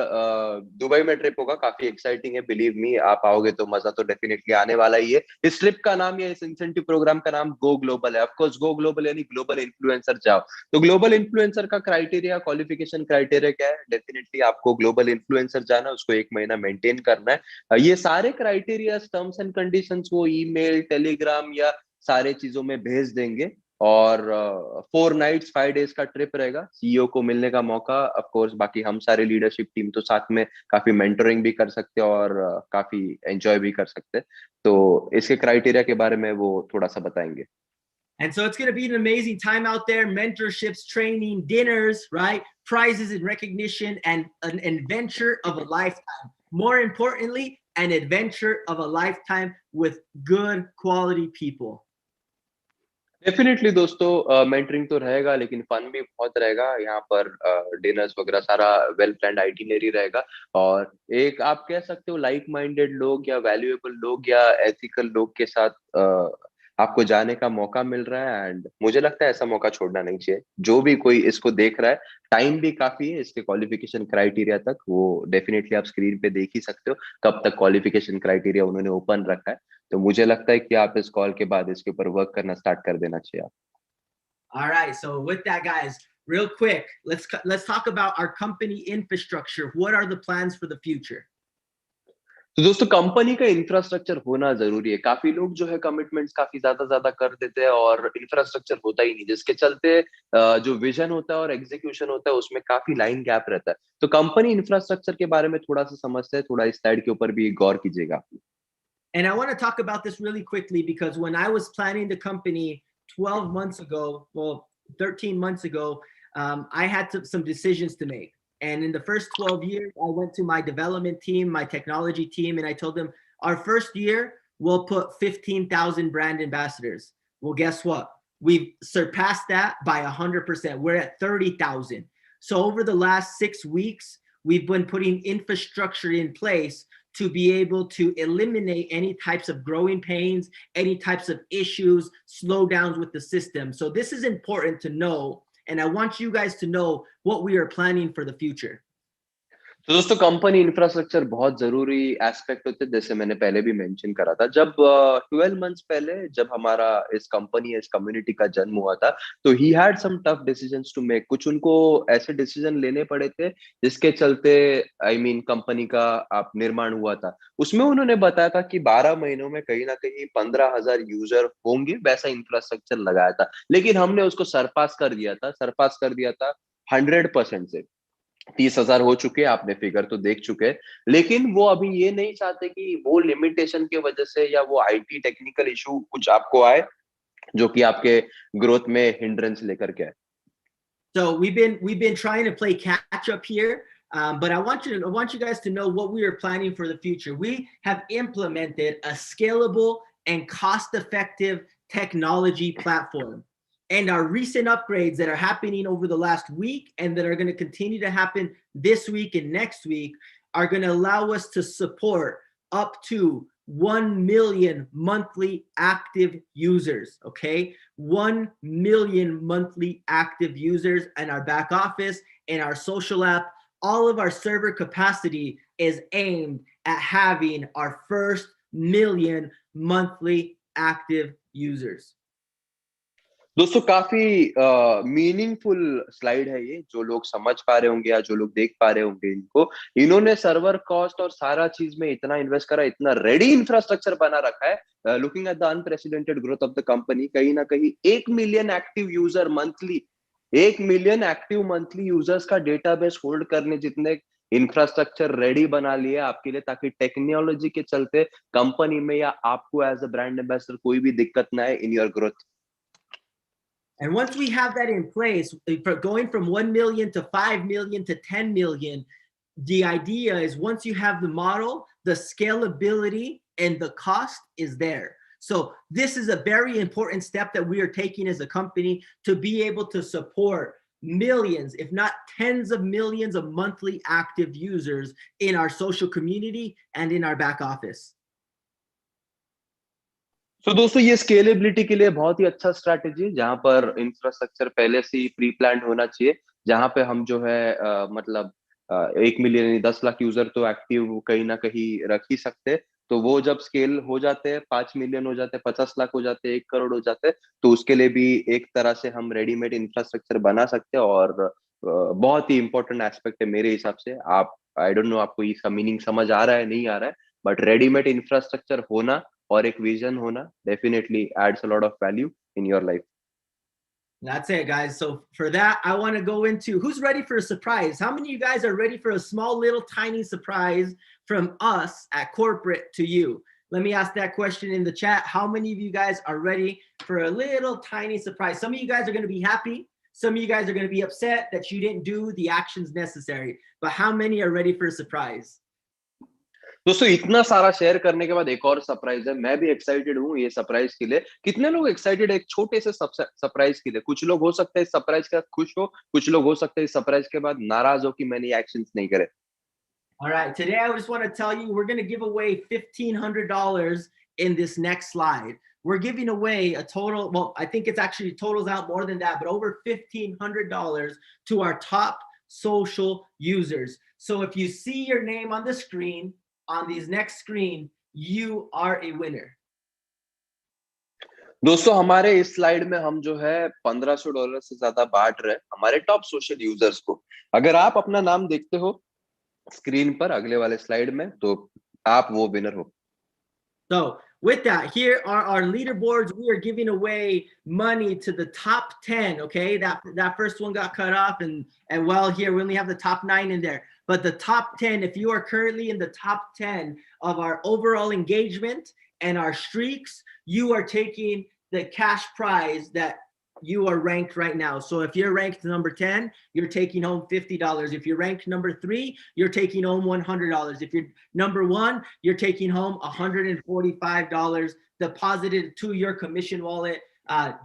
दुबई में ट्रिप होगा। काफी एक्साइटिंग है, बिलीव मी, आप आओगे तो मजा तो डेफिनेटली आने वाला ही है। इस ट्रिप का नाम या इस इंसेंटिव प्रोग्राम का नाम गो ग्लोबल है। ऑफकोर्स गो ग्लोबल यानी ग्लोबल इन्फ्लुएंसर जाओ। तो ग्लोबल इन्फ्लुएंसर का क्राइटेरिया, क्वालिफिकेशन क्राइटेरिया क्या है? डेफिनेटली आपको ग्लोबल इन्फ्लुएंसर जाना, उसको 1 महीना मेंटेन करना है। ये सारे क्राइटेरिया, टर्म्स एंड कंडीशंस वो ईमेल, टेलीग्राम या सारे चीजों में भेज देंगे। और 4 नाइट्स 5 डेज का ट्रिप रहेगा। सीईओ को मिलने का मौका, ऑफ कोर्स बाकी हम सारे लीडरशिप टीम तो साथ में काफी मेंटरिंग भी कर सकते हैं और काफी एंजॉय भी कर सकते हैं। तो इसके क्राइटेरिया के बारे में वो थोड़ा सा बताएंगे। And so it's going to be an amazing time out there, mentorships, training, dinners, right? Prizes and recognition, and an adventure of a lifetime. More importantly, an adventure of a lifetime with good quality people. Definitely दोस्तों, mentoring तो रहेगा लेकिन fun भी बहुत रहेगा यहाँ पर। Dinners वगैरह सारा वेल प्लान्ड आइटिनरी रहेगा। और एक आप कह सकते हो लाइक माइंडेड लोग या वैल्यूएबल लोग या एथिकल लोग के साथ आपको जाने का मौका मिल रहा है। एंड मुझे लगता है ऐसा मौका छोड़ना नहीं चाहिए। जो भी कोई इसको देख रहा है, टाइम भी काफी है इसके क्वालिफिकेशन क्राइटेरिया तक, वो डेफिनेटली आप स्क्रीन पे देख ही सकते हो कब तक क्वालिफिकेशन क्राइटेरिया उन्होंने ओपन रखा है। तो मुझे लगता है कि आप इस कॉल के बाद इसके ऊपर वर्क करना स्टार्ट कर देना चाहिए। All right. So with that, guys, real quick, let's talk about our company infrastructure. What are the plans for the future? तो दोस्तों, कंपनी का इंफ्रास्ट्रक्चर होना जरूरी है। काफी लोग जो है कमिटमेंट्स काफी ज्यादा कर देते हैं और इंफ्रास्ट्रक्चर होता ही नहीं, जिसके चलते जो विजन होता है और एग्जीक्यूशन होता है उसमें काफी लाइन गैप रहता है। तो कंपनी इंफ्रास्ट्रक्चर के बारे में थोड़ा सा समझते हैं, थोड़ा इस स्लाइड के ऊपर भी गौर कीजिएगा। And I want to talk about this really quickly because when I was planning the company 12 months ago, well, 13 months ago, I had some decisions to make. And in the first 12 years, I went to my development team, my technology team, and I told them, our first year, we'll put 15,000 brand ambassadors. Well, guess what? We've surpassed that by 100%. We're at 30,000. So over the last 6 weeks, we've been putting infrastructure in place to be able to eliminate any types of growing pains, any types of issues, slowdowns with the system. So this is important to know, and I want you guys to know what we are planning for the future. तो दोस्तों, company infrastructure बहुत जरूरी aspect होते हैं, जैसे मैंने पहले भी मेंशन करा था। जब 12 मंथ्स पहले जब हमारा इस कंपनी इस कम्युनिटी का जन्म हुआ था, तो he had some tough decisions to make. कुछ उनको ऐसे डिसीजन लेने पड़े थे जिसके चलते कंपनी का आप निर्माण हुआ था। उसमें उन्होंने बताया था कि 12 महीनों में कहीं ना कहीं 15,000 यूजर होंगे, वैसा इंफ्रास्ट्रक्चर लगाया था। लेकिन हमने उसको सरपास कर दिया था 100% से। 30,000 हो चुके हैं, आपने फिगर तो देख चुके हैं। लेकिन वो अभी ये नहीं चाहते कि वो लिमिटेशन की वजह से या वो आईटी टेक्निकल इशू कुछ आपको आए जो कि आपके ग्रोथ में हिंड्रेंस लेकर के आए। So we've been trying to play catch up here, but I want you guys to know what we are planning for the future. We have implemented a scalable and cost-effective technology platform. And our recent upgrades that are happening over the last week and that are going to continue to happen this week and next week are going to allow us to support up to 1 million monthly active users. Okay, 1 million monthly active users in our back office, in our social app. All of our server capacity is aimed at having our first million monthly active users. दोस्तों, काफी meaningful slide है ये। जो लोग समझ पा रहे होंगे या जो लोग देख पा रहे होंगे इनको, इन्होंने सर्वर कॉस्ट और सारा चीज में इतना इन्वेस्ट करा, इतना रेडी इंफ्रास्ट्रक्चर बना रखा है। Looking at the unprecedented growth of the company, कहीं ना कहीं 1 million active user monthly, 1 million active monthly users का डेटाबेस होल्ड करने जितने इंफ्रास्ट्रक्चर रेडी बना लिया आपके लिए, ताकि टेक्नोलॉजी के चलते कंपनी में या आपको एज अ ब्रांड एम्बेसडर कोई भी दिक्कत ना आए in your growth. And once we have that in place, going from 1 million to 5 million to 10 million, the idea is once you have the model, the scalability and the cost is there. So this is a very important step that we are taking as a company to be able to support millions, if not tens of millions of monthly active users in our social community and in our back office. तो दोस्तों ये scalability के लिए बहुत ही अच्छा strategy है, जहां पर इंफ्रास्ट्रक्चर पहले से ही प्री प्लान होना चाहिए, जहां पे हम जो है मतलब 1 मिलियन 10 लाख यूजर तो एक्टिव कहीं ना कहीं रख ही सकते हैं। तो वो जब स्केल हो जाते हैं, 5 मिलियन हो जाते हैं, 50 लाख हो जाते हैं, 1 करोड़ हो जाते हैं, तो उसके लिए भी एक तरह से हम रेडीमेड इंफ्रास्ट्रक्चर बना सकते हैं। और बहुत ही इंपॉर्टेंट एस्पेक्ट है मेरे हिसाब से। आप, आई डोंट नो आपको इसका मीनिंग समझ आ रहा है नहीं आ रहा है, बट रेडीमेड इंफ्रास्ट्रक्चर होना और एक विजन होना definitely adds a lot of value in your life. That's it, guys. So for that, I want to go into who's ready for a surprise. How many of you guys are ready for a small, little, tiny surprise from us at corporate to you? Let me ask that question in the chat. How many of you guys are ready for a little, tiny surprise? Some of you guys are going to be happy. Some of you guys are going to be upset that you didn't do the actions necessary. But how many are ready for a surprise? दोस्तों इतना सारा share करने के बाद एक और surprise है। मैं भी एक्साइटेड हूँ ये सरप्राइज के लिए। कितने लोग एक्साइटेड है एक छोटे से सरप्राइज के लिए? कुछ लोग हो सकते हैं इस सरप्राइज के बाद खुश हो, कुछ लोग हो सकते हैं इस सरप्राइज के बाद नाराज हो कि मैंने ये एक्शंस नहीं करे। All right, today I just want to tell you we're going to give away $1,500 in this next slide. We're giving away a total, well, I think it's actually totals out more than that, but over $1,500 to our top social users. So if you see your name on the screen, on these next screen, you are a winner. दोस्तों हमारे इस slide में हम जो है $1500 से ज्यादा बांट रहे हैं हमारे टॉप सोशल यूजर्स को। अगर आप अपना नाम देखते हो स्क्रीन पर अगले वाले स्लाइड में, तो आप वो विनर हो। So with that, here are our leaderboards. We are giving away money to the top 10. Okay, that first one got cut off, and well, here we only have the top 9 in there. But the top 10, if you are currently in the top 10 of our overall engagement and our streaks, you are taking the cash prize that you are ranked right now. So if you're ranked number 10, you're taking home $50. If you're ranked number 3, you're taking home $100. If you're number 1, you're taking home $145 deposited to your commission wallet.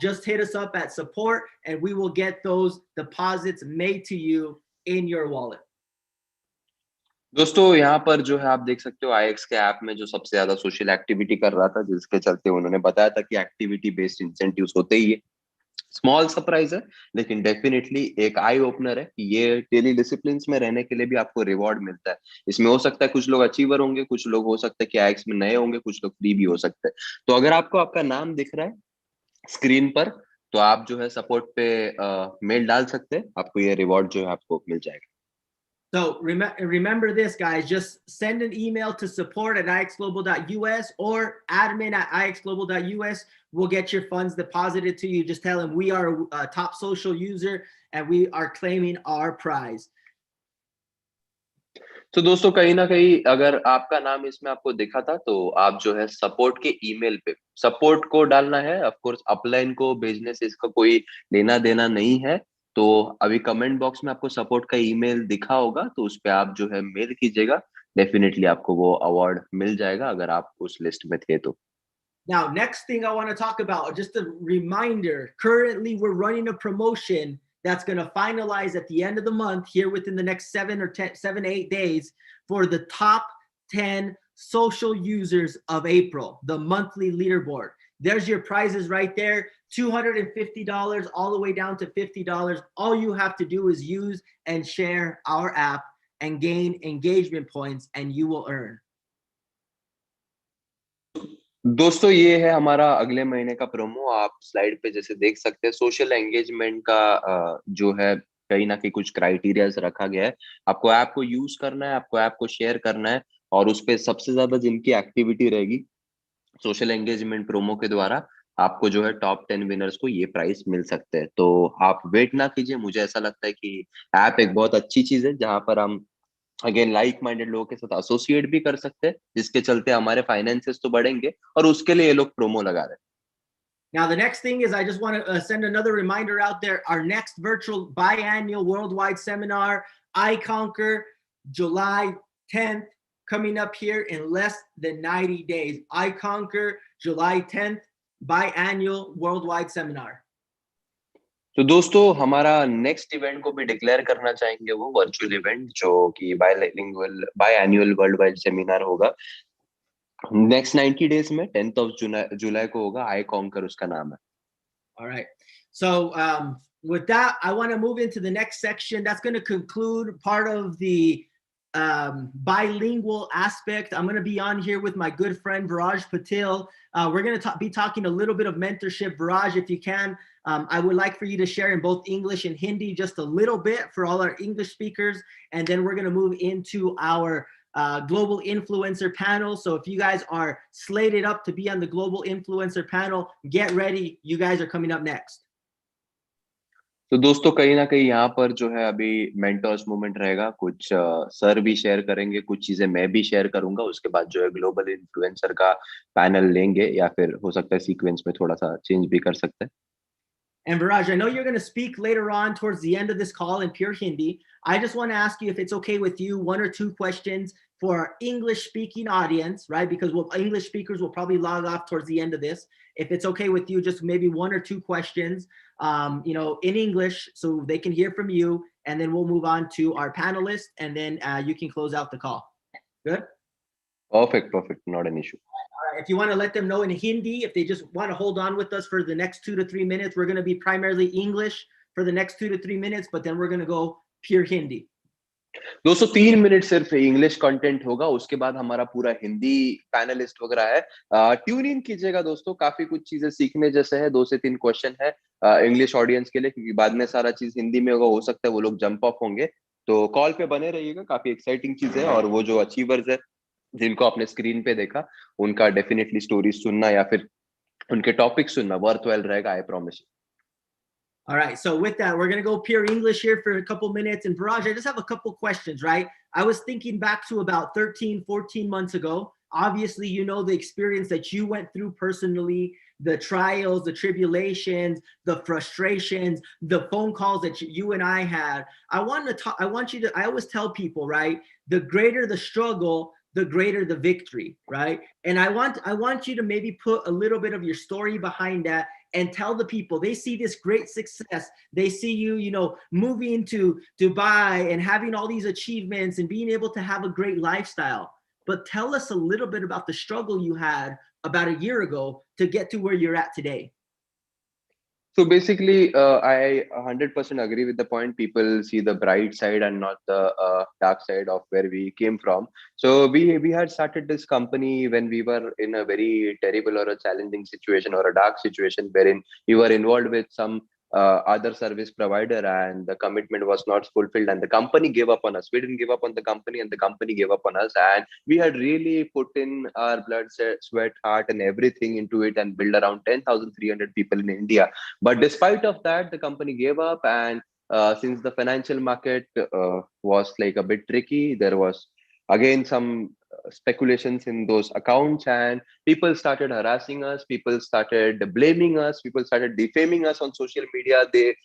Just hit us up at support and we will get those deposits made to you in your wallet. दोस्तों यहाँ पर जो है आप देख सकते हो आईएक्स के ऐप में जो सबसे ज्यादा सोशल एक्टिविटी कर रहा था, जिसके चलते उन्होंने बताया था कि एक्टिविटी बेस्ड इंसेंटिव्स होते ही है। स्मॉल सरप्राइज है लेकिन डेफिनेटली एक आई ओपनर है कि ये डेली डिसिप्लिन में रहने के लिए भी आपको रिवॉर्ड मिलता है। इसमें हो सकता है कुछ लोग अचीवर होंगे, कुछ लोग हो सकता है कि आईएक्स में नए होंगे, कुछ लोग फ्री भी हो सकते हैं। तो अगर आपको आपका नाम दिख रहा है स्क्रीन पर, तो आप जो है सपोर्ट पे मेल डाल सकते हैं, आपको ये रिवॉर्ड जो है आपको मिल जाएगा। So remember this, guys. Just send an email to support@ixglobal.us or admin@ixglobal.us. We'll get your funds deposited to you. Just tell them we are a top social user and we are claiming our prize. तो दोस्तों कहीं ना कहीं अगर आपका नाम इसमें आपको दिखा था, तो आप जो है सपोर्ट के ईमेल पे सपोर्ट को डालना है। ऑफ कोर्स अपलाइन को भेजने से इसका कोई लेना देना नहीं है। तो अभी कमेंट बॉक्स में आपको सपोर्ट का ईमेल दिखा होगा, तो उस पे आप जो है मेल कीजिएगा। डेफिनेटली आपको वो अवार्ड मिल जाएगा अगर आप उस लिस्ट में थे तो। Now, next thing I want to talk about, just a reminder, currently we're running a promotion that's going to finalize at the end of the month here within the next 7 to 8 days for the top 10 social users of April, the monthly leaderboard. There's your prizes right there, $250 all the way down to $50. All you have to do is use and share our app and gain engagement points and you will earn. दोस्तों ये है हमारा अगले महीने का promo. आप slide पे जैसे देख सकते हैं सोशल एंगेजमेंट का जो है कहीं ना कहीं कुछ क्राइटेरियाज रखा गया है। आपको ऐप को यूज करना है, आपको ऐप को शेयर करना है, और उस पे सबसे ज्यादा जिनकी एक्टिविटी रहेगी सोशल एंगेजमेंट प्रोमो के द्वारा आपको जो है टॉप 10 विनर्स को ये प्राइस मिल सकते हैं। तो आप वेट ना कीजिए। मुझे ऐसा लगता है कि ऐप एक बहुत अच्छी चीज है जहां पर हम अगेन लाइक माइंडेड लोगों के साथ एसोसिएट भी कर सकते हैं, जिसके चलते हमारे फाइनेंसेस तो बढ़ेंगे, और उसके लिए ये लोग प्रोमो लगा रहे हैं। Now, the next thing is I just want to send another reminder out there. Our next virtual biannual worldwide seminar, iConquer, July 10th, coming up here in less than 90 days. iConquer, July 10th, biannual worldwide seminar. तो दोस्तों हमारा next event को भी declare करना चाहेंगे, वो virtual event जो कि by annual world wide seminar होगा। नेक्स्ट 90 डेज में 10th of जुलाई को होगा. आई कॉन्कर उसका नाम है. All right. So with that, I want to move into the next section. That's going to conclude part of the bilingual aspect. I'm going to be on here with my good friend Viraj Patil. We're going to be talking a little bit of mentorship. Viraj, if you can, I would like for you to share in both English and Hindi just a little bit for all our English speakers. And then we're going to move into our global influencer panel. So if you guys are slated up to be on the global influencer panel, get ready. You guys are coming up next. तो दोस्तों कहीं ना कहीं यहाँ पर जो है अभी मेंटर्स मूवमेंट रहेगा. कुछ सर भी शेयर करेंगे, कुछ चीजें मैं भी शेयर करूंगा. उसके बाद जो है ग्लोबल इन्फ्लुएंसर का पैनल लेंगे, या फिर हो सकता है सीक्वेंस में थोड़ा सा चेंज भी कर सकते हैं. And Viraj, I know you're going to speak later on towards the end of this call in pure Hindi. I just want to ask you if it's okay with you, 1 or 2 questions for our English speaking audience, right? Because English speakers will probably log off towards the end of this. If it's okay with you, just maybe 1 or 2 questions, in English so they can hear from you. And then we'll move on to our panelists, and then you can close out the call. Good? Perfect. Not an issue. If you want to let them know in Hindi, if they just want to hold on with us for the next 2 to 3 minutes, we're going to be primarily English for the next 2 to 3 minutes, but then we're going to go pure Hindi. दोस्तों 3 minute सिर्फ English content होगा, उसके बाद हमारा पूरा Hindi panelist वगैरह है. Tune in कीजिएगा दोस्तों, काफी कुछ चीजें सीखने जैसे है. 2 से 3 क्वेश्चन है इंग्लिश ऑडियंस के लिए, क्योंकि बाद में सारा चीज हिंदी में होगा. हो सकता है वो लोग जंप ऑफ होंगे, तो कॉल पे बने रहिएगा. काफी एक्साइटिंग चीज है. और वो जो अचीवर्स है जिनको आपने स्क्रीन पे देखा, उनका डेफिनेटली स्टोरी सुनना या फिर उनके टॉपिक सुनना वर्थवेल रहेगा. I promise. All right. So with that, we're going to go pure English here for a couple minutes. And Viraj, I just have a couple questions, right? I was thinking back to about 13, 14 months ago. Obviously, you know the experience that you went through personally, the trials, the tribulations, the frustrations, the phone calls that you and I had. I always tell people, right? The greater the struggle, the greater the victory, right? And I want you to maybe put a little bit of your story behind that and tell the people. They see this great success. They see you, moving to Dubai and having all these achievements and being able to have a great lifestyle. But tell us a little bit about the struggle you had about a year ago to get to where you're at today. So basically, I 100% agree with the point. People see the bright side and not the dark side of where we came from. So we had started this company when we were in a very terrible or a challenging situation or a dark situation, wherein we were involved with some other service provider, and the commitment was not fulfilled, and the company gave up on us. We didn't give up on the company, and the company gave up on us. And we had really put in our blood, sweat, heart, and everything into it, and build around 10,300 people in India. But despite of that, the company gave up. And since the financial market was like a bit tricky, there was again some speculations in those accounts, and people started harassing us, people started blaming us, people started defaming us on social media. They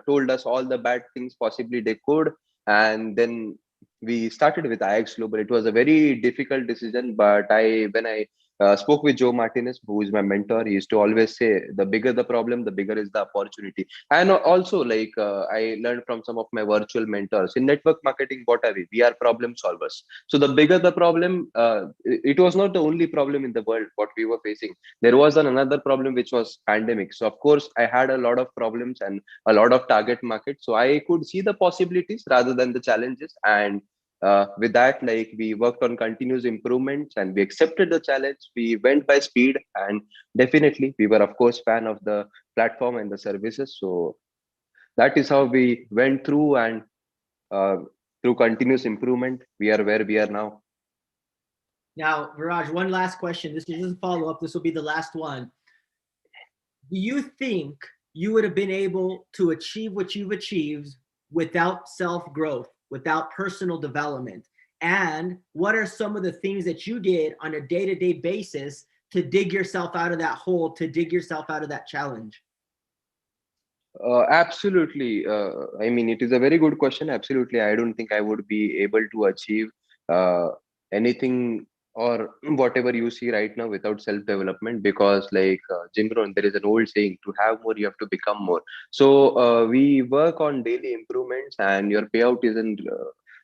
told us all the bad things possibly they could. And then we started with IX Global. It was a very difficult decision, but when I spoke with Joe Martinez, who is my mentor, he used to always say, the bigger the problem, the bigger is the opportunity. And also, I learned from some of my virtual mentors in network marketing, what are we? We are problem solvers. So the bigger the problem, it was not the only problem in the world what we were facing. There was another problem, which was pandemic. So of course, I had a lot of problems and a lot of target market. So I could see the possibilities rather than the challenges. And with that, we worked on continuous improvements, and we accepted the challenge. We went by speed, and definitely we were, of course, fan of the platform and the services. So that is how we went through, and through continuous improvement, we are where we are now. Now, Viraj, one last question. This is a follow-up. This will be the last one. Do you think you would have been able to achieve what you've achieved without self-growth, without personal development? And what are some of the things that you did on a day-to-day basis to dig yourself out of that hole, to dig yourself out of that challenge? Absolutely. I mean, it is a very good question. Absolutely. I don't think I would be able to achieve anything or whatever you see right now without self-development, because Jim Rohn, there is an old saying, to have more, you have to become more. So we work on daily improvements, and your payout isn't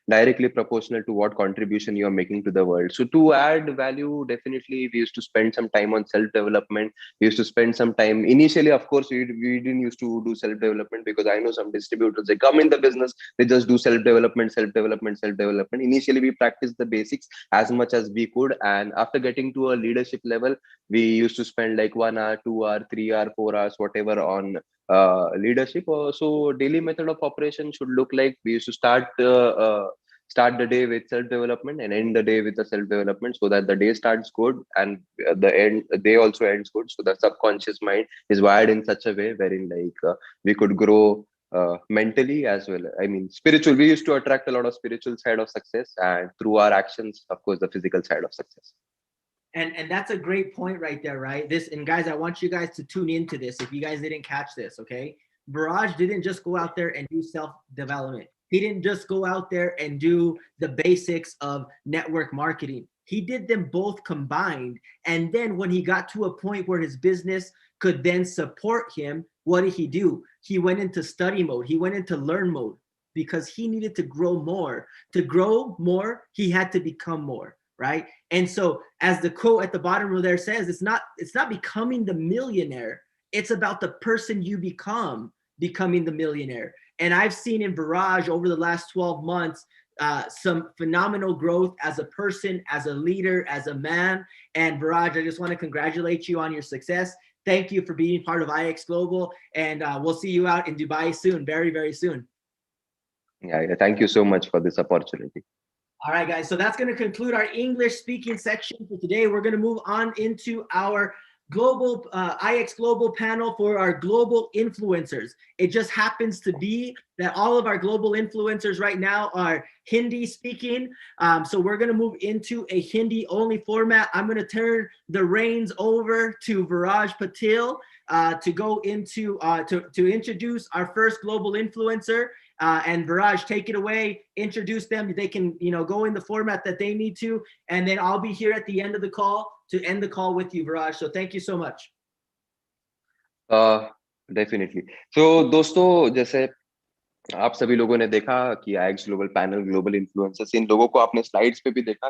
directly proportional to what contribution you are making to the world. So to add value, definitely we used to spend some time on self development. We used to spend some time initially, of course, we didn't used to do self development, because I know some distributors, they come in the business, they just do self development. Initially we practiced the basics as much as we could, and after getting to a leadership level, we used to spend like 1 hour, 2 hour, 3 hour, 4 hours, whatever, on leadership. So daily method of operation should look like, we used to start the day with self development and end the day with the self development, so that the day starts good and the day also ends good. So the subconscious mind is wired in such a way wherein we could grow mentally as well. I mean, spiritual, we used to attract a lot of spiritual side of success, and through our actions, of course, the physical side of success. And that's a great point right there, right? This, and guys, I want you guys to tune into this if you guys didn't catch this, okay? Viraj didn't just go out there and do self-development. He didn't just go out there and do the basics of network marketing. He did them both combined. And then when he got to a point where his business could then support him, what did he do? He went into study mode. He went into learn mode, because he needed to grow more. To grow more, he had to become more, right? And so, as the quote at the bottom of there says, it's not becoming the millionaire. It's about the person you becoming the millionaire. And I've seen in Viraj over the last 12 months, some phenomenal growth as a person, as a leader, as a man. And Viraj, I just want to congratulate you on your success. Thank you for being part of IX Global. And we'll see you out in Dubai soon, very, very soon. Yeah, thank you so much for this opportunity. All right, guys. So that's going to conclude our English speaking section for today. We're going to move on into our global IX Global panel for our global influencers. It just happens to be that all of our global influencers right now are Hindi speaking. So we're going to move into a Hindi only format. I'm going to turn the reins over to Viraj Patil to go into to introduce our first global influencer. And Viraj, take it away, introduce them. They can, go in the format that they need to, and then I'll be here at the end of the call to end the call with you, Viraj. So thank you so much. Definitely. So दोस्तों, जैसे आप सभी लोगों ने देखा कि IX global panel global influencers, इन लोगों को आपने स्लाइड्स पे भी देखा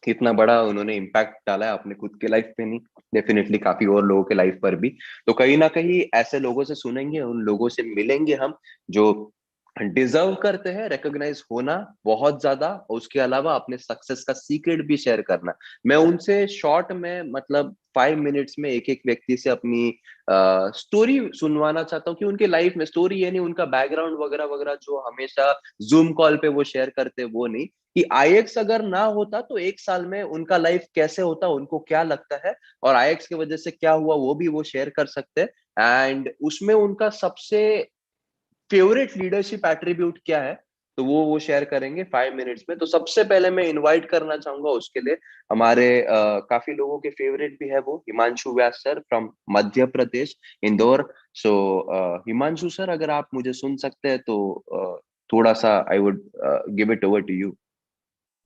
कितना बड़ा उन्होंने इम्पैक्ट डाला है अपने खुद के लाइफ पे, नहीं डेफिनेटली काफी और लोगों के लाइफ पर भी। तो कहीं ना कहीं ऐसे लोगों से सुनेंगे, उन लोगों से मिलेंगे हम जो डिजर्व करते हैं रिकॉग्नाइज होना बहुत ज्यादा, और उसके अलावा अपने सक्सेस का सीक्रेट भी शेयर करना। मैं उनसे शॉर्ट में, मतलब 5 मिनट्स में एक एक व्यक्ति से अपनी स्टोरी सुनवाना चाहता हूँ कि उनके लाइफ में स्टोरी, यानी उनका बैकग्राउंड वगैरह वगैरह जो हमेशा जूम कॉल पे वो शेयर करते, वो नहीं कि IX अगर ना होता तो 1 साल में उनका लाइफ कैसे होता, उनको क्या लगता है, और IX की वजह से क्या हुआ वो भी वो शेयर कर सकते हैं। एंड उसमें उनका सबसे फेवरेट लीडरशिप एट्रीब्यूट क्या है, तो वो शेयर करेंगे 5 मिनट्स में। तो सबसे पहले मैं इनवाइट करना चाहूंगा उसके लिए हमारे काफी लोगों के फेवरेट भी है वो, Himanshu Vyas sir from Madhya Pradesh, Indore. So Himanshu sir, अगर आप मुझे सुन सकते हैं तो थोड़ा सा I would give it over to you.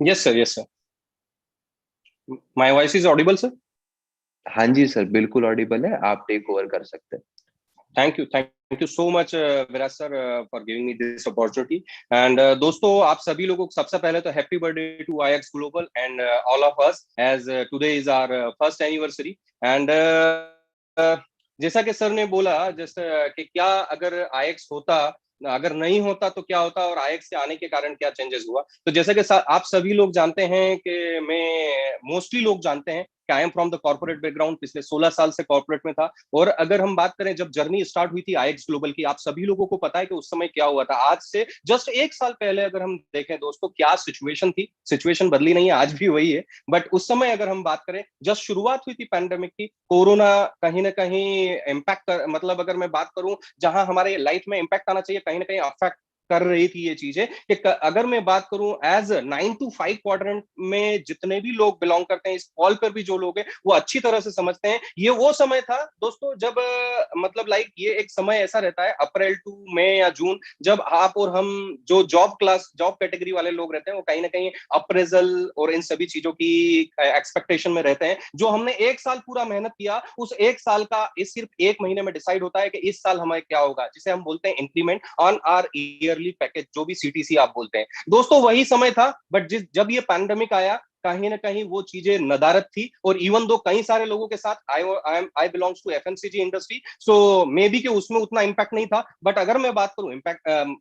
Yes sir. My voice is audible sir? हाँ जी सर, बिल्कुल ऑडिबल है, आप टेक ओवर कर सकते हैं। Thank you so much, Viraj sir, for giving me this opportunity. And दोस्तों, आप सभी लोगों को सबसे पहले तो happy birthday to IX Global and all of us, as today is our first anniversary. And जैसा कि सर ने बोला, जैसे कि क्या अगर IX होता, अगर नहीं होता तो क्या होता, और IX से आने के कारण क्या चेंजेस हुआ। तो जैसा कि आप सभी लोग जानते हैं कि मोस्टली लोग जानते हैं कि I am from the corporate background, पिछले 16 साल से कॉर्पोरेट में था। और अगर हम बात करें जब जर्नी स्टार्ट हुई थी IX ग्लोबल की, आप सभी लोगों को पता है कि उस समय क्या हुआ था। आज से जस्ट 1 साल पहले अगर हम देखें दोस्तों, क्या सिचुएशन थी, सिचुएशन बदली नहीं है, आज भी वही है। बट उस समय अगर हम बात करें, जस्ट शुरुआत हुई थी पैंडेमिक की, कोरोना कहीं ना कहीं इम्पैक्ट मतलब अगर मैं बात करूं जहां हमारे लाइफ में इम्पैक्ट आना चाहिए, कहीं ना कहीं अफेक्ट कर रही थी ये चीजें। कि अगर मैं बात करूं एज 9 to 5 क्वाड्रेंट में जितने भी लोग बिलोंग करते हैं, इस कॉल पर भी जो लोग हैं वो अच्छी तरह से समझते हैं, ये वो समय था दोस्तों जब मतलब लाइक ये एक समय ऐसा रहता है अप्रैल टू मई या जून, जब आप और हम जो जॉब कैटेगरी वाले लोग रहते हैं वो कहीं ना कहीं अप्रेजल और इन सभी चीजों की एक्सपेक्टेशन में रहते हैं। जो हमने 1 साल पूरा मेहनत किया, उस 1 साल का इस सिर्फ 1 महीने में डिसाइड होता है कि इस साल हमें क्या होगा, जिसे हम बोलते हैं increment on our yearly yearly package, जो भी सीटीसी आप बोलते हैं दोस्तों, वही समय था। बट जब ये पैंडेमिक आया, कहीं ना कहीं वो चीजें नदारत थी। और इवन दो कई सारे लोगों के साथ, I belongs to FMCG industry, so maybe कि उसमें उतना इम्पैक्ट नहीं था। बट अगर मैं बात करूं इम्पैक्ट,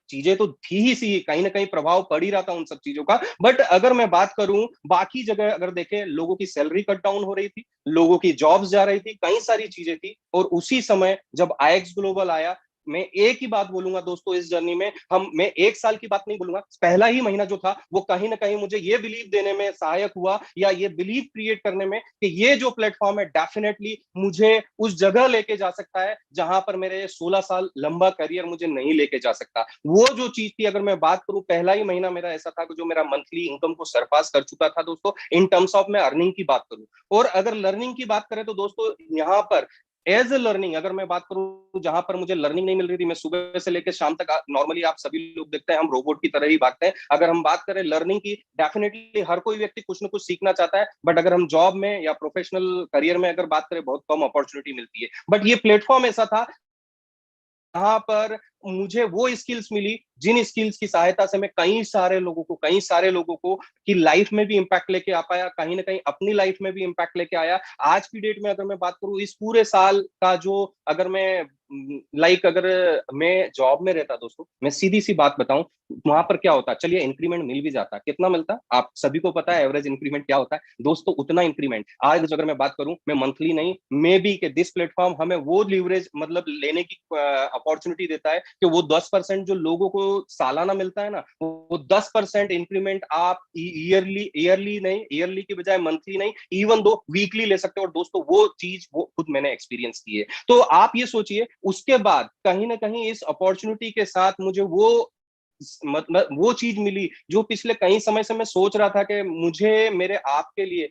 चीजें तो थी ही सी, कहीं ना कहीं प्रभाव पड़ ही रहा था उन सब चीजों का। बट अगर मैं बात करूं बाकी जगह, अगर देखें, लोगों की सैलरी कट डाउन हो रही थी, लोगों की जॉब्स जा रही थी, कई सारी चीजें थी। और उसी समय जब आईएक्स ग्लोबल आया, मैं एक ही बात बोलूंगा दोस्तों, इस जर्नी में मैं एक साल की बात नहीं बोलूंगा, पहला ही महीना जो था वो कहीं ना कहीं मुझे ये बिलीव देने में सहायक हुआ, या ये बिलीव क्रिएट करने में, कि ये जो प्लेटफॉर्म है डेफिनेटली मुझे उस जगह लेके जा सकता है जहां पर मेरे 16 साल लंबा करियर मुझे नहीं लेके जा सकता। वो जो चीज थी, अगर मैं बात करूं, पहला ही महीना मेरा ऐसा था कि जो मेरा मंथली इनकम को सरपास कर चुका था दोस्तों, इन टर्म्स ऑफ मैं अर्निंग की बात करूं। और अगर लर्निंग की बात करें तो दोस्तों, यहाँ पर एज ए लर्निंग अगर मैं बात करूं, जहां पर मुझे लर्निंग नहीं मिल रही थी, मैं सुबह से लेकर शाम तक, नॉर्मली आप सभी लोग देखते हैं हम रोबोट की तरह ही भागते हैं। अगर हम बात करें लर्निंग की, डेफिनेटली हर कोई व्यक्ति कुछ ना कुछ सीखना चाहता है। बट अगर हम जॉब में या प्रोफेशनल करियर में अगर बात करें, बहुत कम अपॉर्चुनिटी मिलती है। बट ये प्लेटफॉर्म ऐसा था जहां पर मुझे वो स्किल्स मिली, जिन स्किल्स की सहायता से मैं कई सारे लोगों को की लाइफ में भी इंपैक्ट लेके आ पाया, कहीं ना कहीं अपनी लाइफ में भी इंपैक्ट लेके आया। आज की डेट में अगर मैं बात करूं, इस पूरे साल का जो, अगर मैं अगर मैं जॉब में रहता दोस्तों, मैं सीधी सी बात बताऊं, वहां पर क्या होता, चलिए इंक्रीमेंट मिल भी जाता, कितना मिलता आप सभी को पता है, एवरेज इंक्रीमेंट क्या होता है दोस्तों, उतना इंक्रीमेंट। आज अगर मैं बात करूं, मैं मंथली नहीं, मे बी के दिस प्लेटफॉर्म हमें वो लीवरेज मतलब लेने की अपॉर्चुनिटी देता है कि वो 10% जो लोगों को सालाना मिलता है ना, वो 10% इंक्रीमेंट आप ईयरली नहीं, ईयरली की बजाय मंथली नहीं, इवन दो वीकली ले सकते हो। और दोस्तों वो चीज वो खुद मैंने एक्सपीरियंस की है। तो आप ये सोचिए, उसके बाद कहीं ना कहीं इस अपॉर्चुनिटी के साथ मुझे वो मतलब वो चीज मिली जो पिछले कई समय से मैं सोच रहा था कि मुझे मेरे आप के लिए,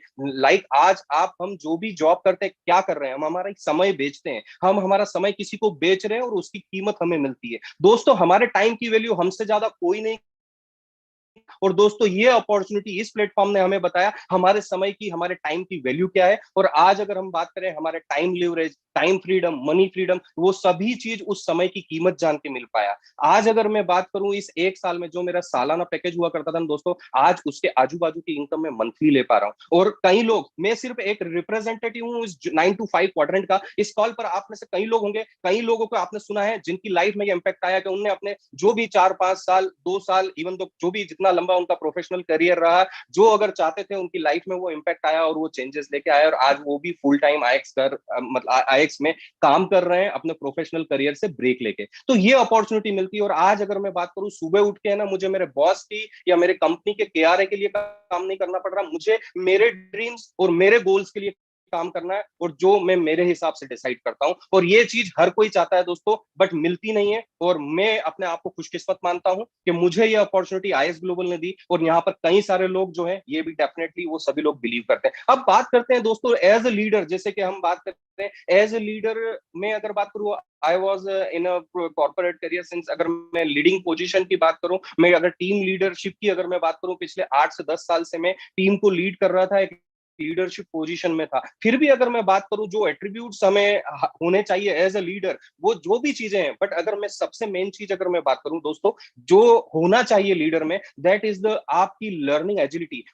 आज हम जो भी जॉब करते हैं, क्या कर रहे हैं, हम हमारा समय बेचते हैं, हम हमारा समय किसी को बेच रहे हैं और उसकी कीमत हमें मिलती है। दोस्तों हमारे टाइम की वैल्यू हमसे ज्यादा कोई नहीं। और दोस्तों ये अपॉर्चुनिटी इस प्लेटफॉर्म ने हमें बताया हमारे समय की, हमारे टाइम की वैल्यू क्या है। और आज अगर हम बात करें, हमारे time leverage, time freedom, money freedom, वो सभी चीज उस समय की कीमत जान के मिल पाया। आज अगर मैं बात करूं, इस एक साल में जो मेरा सालाना पैकेज हुआ करता था ना दोस्तों, आज उसके आजू बाजू की इनकम में मंथली ले पा रहा हूं। और कई लोग, मैं सिर्फ एक रिप्रेजेंटेटिव हूं इस 9 to 5 क्वाड्रेंट का। इस कॉल पर आप में से कई लोग होंगे, कई लोगों को आपने सुना है जिनकी लाइफ में ये इंपैक्ट आया कि उन्होंने अपने जो भी 4-5 साल, 2 साल, इवन तो जो भी जितना लंबा उनका प्रोफेशनल करियर रहा, जो अगर चाहते थे उनकी लाइफ में वो इंपैक्ट आया और वो चेंजेस लेके आया। और आज वो भी फुल टाइम आईएक्स में काम कर रहे हैं, अपने प्रोफेशनल करियर से ब्रेक लेके। तो ये अपॉर्चुनिटी मिलती है। और आज अगर मैं बात करूं, सुबह उठ के ना मुझे मेरे बॉस की या मेरे कंपनी के केआरए के लिए काम नहीं करना पड़ रहा, मुझे मेरे ड्रीम्स और मेरे गोल्स के लिए काम करना है, और जो मैं मेरे हिसाब से डिसाइड करता हूं। और ये चीज हर कोई चाहता है दोस्तों, बट मिलती नहीं है। और मैं अपने आप को खुशकिस्मत मानता हूं कि मुझे ये अपॉर्चुनिटी आईएक्स ग्लोबल ने दी। और यहाँ पर कई सारे लोग जो है, ये भी डेफिनेटली वो सभी लोग बिलीव करते हैं। अब बात करते हैं दोस्तों एज ए लीडर, जैसे कि हम बात करते हैं एज ए लीडर में अगर बात करूं, I was in a corporate career since, अगर मैं लीडिंग पोजीशन की बात करूं, मैं अगर टीम लीडरशिप की अगर मैं बात करूं, पिछले 8 से 10 साल से मैं टीम को लीड कर रहा था, एक लीडरशिप पोजीशन में था। फिर भी अगर मैं बात करूं, जो एट्रीब्यूट्स हमें होने चाहिए एज अ लीडर, वो जो भी चीजें हैं, बट अगर मैं सबसे मेन चीज अगर मैं बात करूं दोस्तों, जो होना चाहिए लीडर में, दैट इज द आपकी लर्निंग एजिलिटी।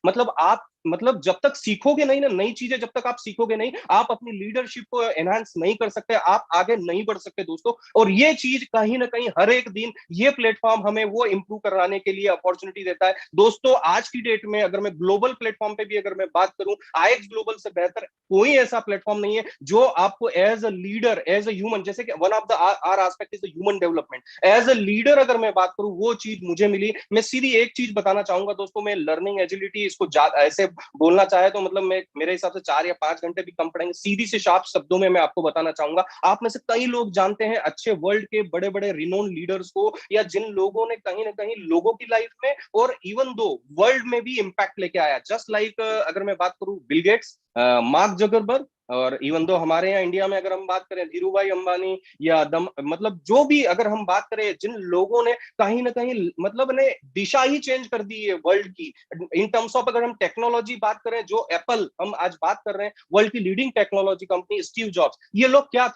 मतलब जब तक सीखोगे नहीं ना, नई चीजें जब तक आप सीखोगे नहीं, आप अपनी लीडरशिप को एनहांस नहीं कर सकते, आप आगे नहीं बढ़ सकते दोस्तों। और ये चीज कहीं ना कहीं हर एक दिन ये प्लेटफॉर्म हमें वो इंप्रूव कराने के लिए अपॉर्चुनिटी देता है दोस्तों। आज की डेट में अगर मैं ग्लोबल प्लेटफॉर्म पे भी अगर मैं बात करूं, आईएक्स ग्लोबल से बेहतर कोई ऐसा प्लेटफॉर्म नहीं है जो आपको as a leader, as a human, जैसे कि one of the our aspect is the human development, as a leader अगर मैं बात करूं, वो चीज मुझे मिली। मैं सीधी एक चीज बताना चाहूंगा दोस्तों, मैं लर्निंग एजिलिटी इसको ऐसे बोलना चाहे तो मतलब मैं मेरे हिसाब से 4 या 5 घंटे भी कम पड़ेंगे। सीधी से शार्प शब्दों में मैं आपको बताना चाहूंगा, आप में से कई लोग जानते हैं अच्छे वर्ल्ड के बड़े बड़े रिनोन लीडर्स को, या जिन लोगों ने कहीं ना कहीं लोगों की लाइफ में और इवन दो वर्ल्ड में भी इंपैक्ट लेके आया। जस्ट लाइक अगर मैं बात करूं, बिल गेट्स, मार्क जगरबर्ग, और इवन दो हमारे यहाँ इंडिया में अगर हम बात करें, धीरू भाई अंबानी, या मतलब जो भी अगर हम बात करें, जिन लोगों ने कहीं ना कहीं मतलब ने दिशा ही चेंज कर दी है वर्ल्ड की। इन टर्म्स ऑफ अगर हम टेक्नोलॉजी बात करें, जो एप्पल हम आज बात कर रहे हैं, वर्ल्ड की leading technology company, Steve jobs, ये लोग क्या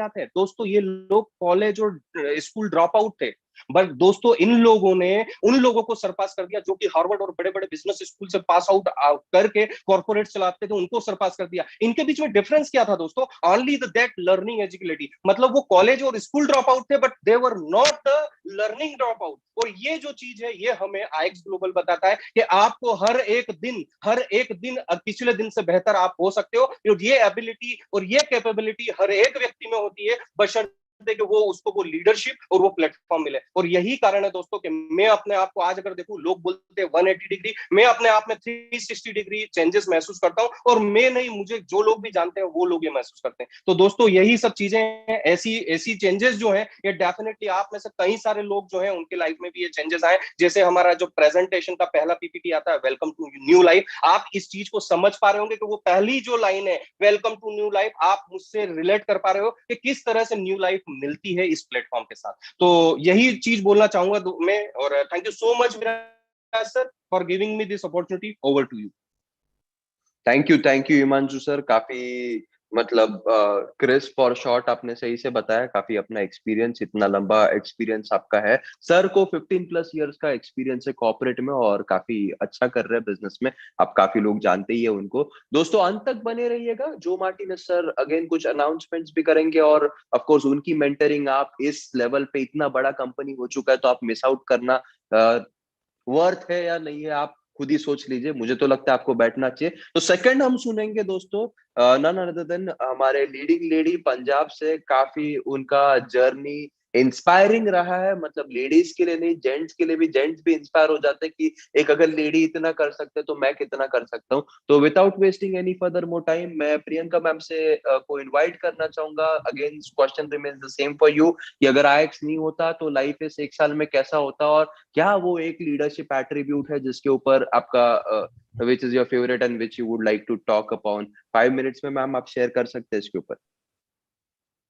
थे दोस्तों? ये लोग कॉलेज और स्कूल ड्रॉप आउट थे। बट दोस्तों इन लोगों ने उन लोगों को सरपास कर दिया जो कि हार्वर्ड और बड़े बड़े बिजनेस स्कूल से पास आउट करके कॉर्पोरेट चलाते थे, उनको सरपास कर दिया। इनके बीच में डिफरेंस क्या था दोस्तों? ओनली दैट लर्निंग एजिलिटी, मतलब वो कॉलेज और स्कूल ड्रॉप आउट थे, but they were not learning drop out. और ये जो चीज है ये हमें आईएक्स ग्लोबल बताता है कि आपको हर एक दिन पिछले दिन से बेहतर आप हो सकते हो। ये एबिलिटी और ये कैपेबिलिटी हर एक व्यक्ति में होती है, बशर्ते कि वो उसको वो लीडरशिप और वो प्लेटफॉर्म मिले। और यही कारण है दोस्तों कि मैं अपने आप को आज अगर देखूं, लोग बोलते हैं 180 डिग्री, मैं अपने आप में 360 डिग्री चेंजेस महसूस करता हूं। और मैं नहीं, मुझे जो लोग भी जानते हैं वो लोग ये महसूस करते हैं। तो दोस्तों यही सब चीजें हैं, ऐसी चेंजेस जो है ये डेफिनेटली आप में से कई सारे लोग जो है उनके लाइफ में भी ये चेंजेस आए। जैसे हमारा जो प्रेजेंटेशन का पहला पीपीटी आता है, वेलकम टू न्यू लाइफ, आप इस चीज को समझ पा रहे होंगे कि वो पहली जो लाइन है वेलकम टू न्यू लाइफ, आप मुझसे रिलेट कर पा रहे हो कि किस तरह से न्यू लाइफ मिलती है इस प्लेटफॉर्म के साथ। तो यही चीज बोलना चाहूंगा मैं। और thank you so much Viraj sir for giving me this opportunity. Over to you. Thank you Himanshu sir, काफी मतलब क्रिस्प और शॉर्ट आपने सही से बताया। काफी अपना एक्सपीरियंस, इतना लंबा एक्सपीरियंस आपका है। सर को 15+ इयर्स का एक्सपीरियंस है कॉर्पोरेट में और काफी अच्छा कर रहे हैं बिजनेस में। आप काफी लोग जानते ही है उनको। दोस्तों अंत तक बने रहिएगा। जो मार्टिनेज सर अगेन कुछ अनाउंसमेंट्स भी करेंगे और ऑफ कोर्स उनकी मेंटरिंग, आप इस लेवल पे इतना बड़ा कंपनी हो चुका है तो आप मिस आउट करना वर्थ है या नहीं है, आप खुद ही सोच लीजिए। मुझे तो लगता है आपको बैठना चाहिए। तो सेकंड हम सुनेंगे दोस्तों नन अदर देन हमारे लीडिंग लेडी पंजाब से। काफी उनका जर्नी इंस्पायरिंग रहा है, मतलब लेडीज के लिए नहीं, जेंट्स के लिए भी। जेंट्स भी इंस्पायर हो जाते हैं कि एक अगर लेडी इतना कर सकते तो मैं कितना कर सकता हूँ। तो without wasting any further more time, मैं प्रियंका मैम से को इनवाइट करना चाहूंगा। Again question remains the same for you कि अगर आईएक्स नहीं होता तो लाइफ इस 1 साल में कैसा होता, और क्या वो एक लीडरशिप एट्रीब्यूट है जिसके ऊपर आपका which is your favourite and which you would like to talk upon. 5 minutes में मैम आप शेयर कर सकते हैं इसके ऊपर।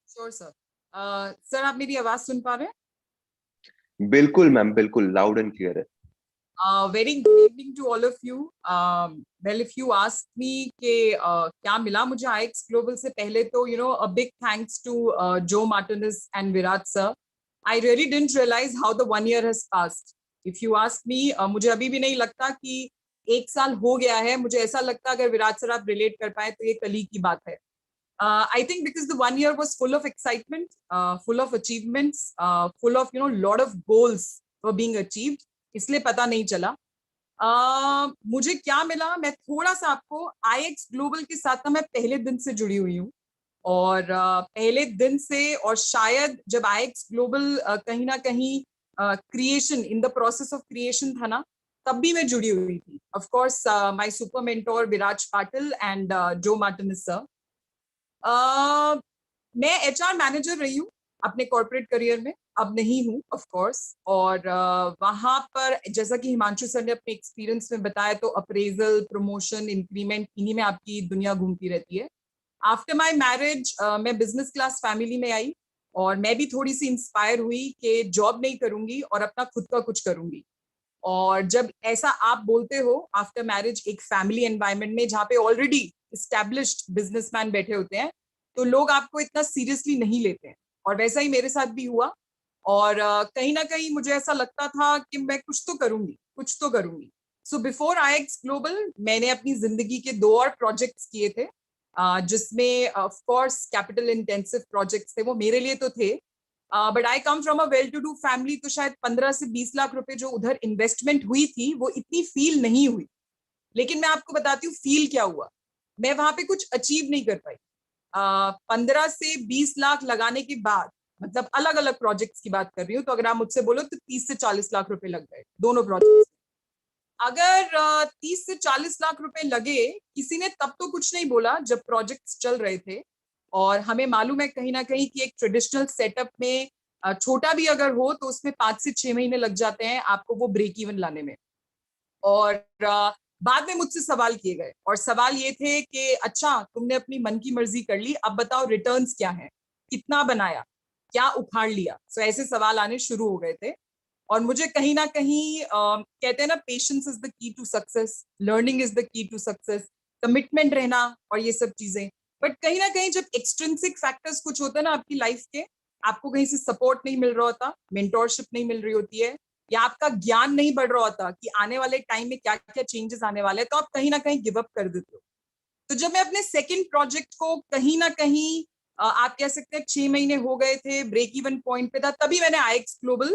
Sure sir. सर आप मेरी आवाज सुन पा रहे हैं? बिल्कुल मैम, बिल्कुल लाउड एंड क्लियर है। Very good evening to all of you. Well if you ask me कि क्या मिला मुझे आईएक्स ग्लोबल से, पहले तो a big thanks to Joe Martinez and Viraj sir. I really didn't realise how the 1 year has passed. If you ask me, मुझे अभी भी नहीं लगता कि 1 साल हो गया है। मुझे ऐसा लगता अगर विराज सर आप रिलेट कर पाए तो ये कल ही की बात है। I think because the 1 year was full of excitement, full of achievements, full of lot of goals were being achieved. इसलिए पता नहीं चला। मुझे क्या मिला, मैं थोड़ा सा आपको आईएक्स ग्लोबल के साथ ना मैं पहले दिन से जुड़ी हुई हूँ। और पहले दिन से, और शायद जब आईएक्स ग्लोबल कहीं ना कहीं creation, in the process of creation था ना, तब भी मैं जुड़ी हुई थी। Of course my super mentor Viraj Patil and जो मार्टिनेज सर। मैं एचआर मैनेजर रही हूँ अपने कॉर्पोरेट करियर में, अब नहीं हूँ ऑफ कोर्स। और वहां पर जैसा कि हिमांशु सर ने अपने एक्सपीरियंस में बताया, तो अप्रेजल, प्रमोशन, इंक्रीमेंट, इन्हीं में आपकी दुनिया घूमती रहती है। आफ्टर माय मैरिज मैं बिजनेस क्लास फैमिली में आई और मैं भी थोड़ी सी इंस्पायर हुई कि जॉब नहीं करूंगी और अपना खुद का कुछ करूंगी। और जब ऐसा आप बोलते हो आफ्टर मैरिज एक फैमिली एनवायरनमेंट में जहाँ पे ऑलरेडी एस्टैब्लिश्ड बिजनेसमैन बैठे होते हैं, तो लोग आपको इतना सीरियसली नहीं लेते हैं। और वैसा ही मेरे साथ भी हुआ। और कहीं ना कहीं मुझे ऐसा लगता था कि मैं कुछ तो करूंगी, कुछ तो करूंगी। सो बिफोर आईएक्स ग्लोबल मैंने अपनी जिंदगी के 2 और प्रोजेक्ट्स किए थे, जिसमें of course capital intensive projects थे, वो मेरे लिए तो थे। But I come from a well to do family, तो शायद 15 से 20 लाख रुपए जो उधर इन्वेस्टमेंट हुई थी वो इतनी फील नहीं हुई। लेकिन मैं आपको बताती हूँ फील क्या हुआ। मैं वहां पे कुछ अचीव नहीं कर पाई। 15 से 20 लाख लगाने के बाद, मतलब अलग अलग प्रोजेक्ट्स की बात कर रही हूँ, तो अगर आप मुझसे बोलो तो 30 से 40 लाख रुपए लग गए दोनों प्रोजेक्ट्स। अगर 30 से 40 लाख रुपए लगे, किसी ने तब तो कुछ नहीं बोला जब प्रोजेक्ट्स चल रहे थे। और हमें मालूम है कहीं ना कहीं कि एक ट्रेडिशनल सेटअप में छोटा भी अगर हो तो उसमें 5 से 6 महीने लग जाते हैं आपको वो ब्रेक इवन लाने में। और बाद में मुझसे सवाल किए गए, और सवाल ये थे कि अच्छा तुमने अपनी मन की मर्जी कर ली, अब बताओ रिटर्न्स क्या हैं, कितना बनाया, क्या उखाड़ लिया। सो ऐसे सवाल आने शुरू हो गए थे। और मुझे कहीं ना कहीं कहते हैं ना, patience is the key to success, learning is the key to success, commitment रहना और ये सब चीजें। बट कहीं ना कहीं जब एक्सट्रिंसिक फैक्टर्स कुछ होते हैं ना आपकी लाइफ के, आपको कहीं से सपोर्ट नहीं मिल रहा होता, मेंटोरशिप नहीं मिल रही होती है, या आपका ज्ञान नहीं बढ़ रहा होता कि आने वाले टाइम में क्या क्या चेंजेस आने वाले हैं, तो आप कहीं ना कहीं गिव अप कर देते हो। तो जब मैं अपने सेकंड प्रोजेक्ट को कहीं ना कहीं आप कह सकते हैं 6 महीने हो गए थे, ब्रेक इवन पॉइंट पे था, तभी मैंने IX ग्लोबल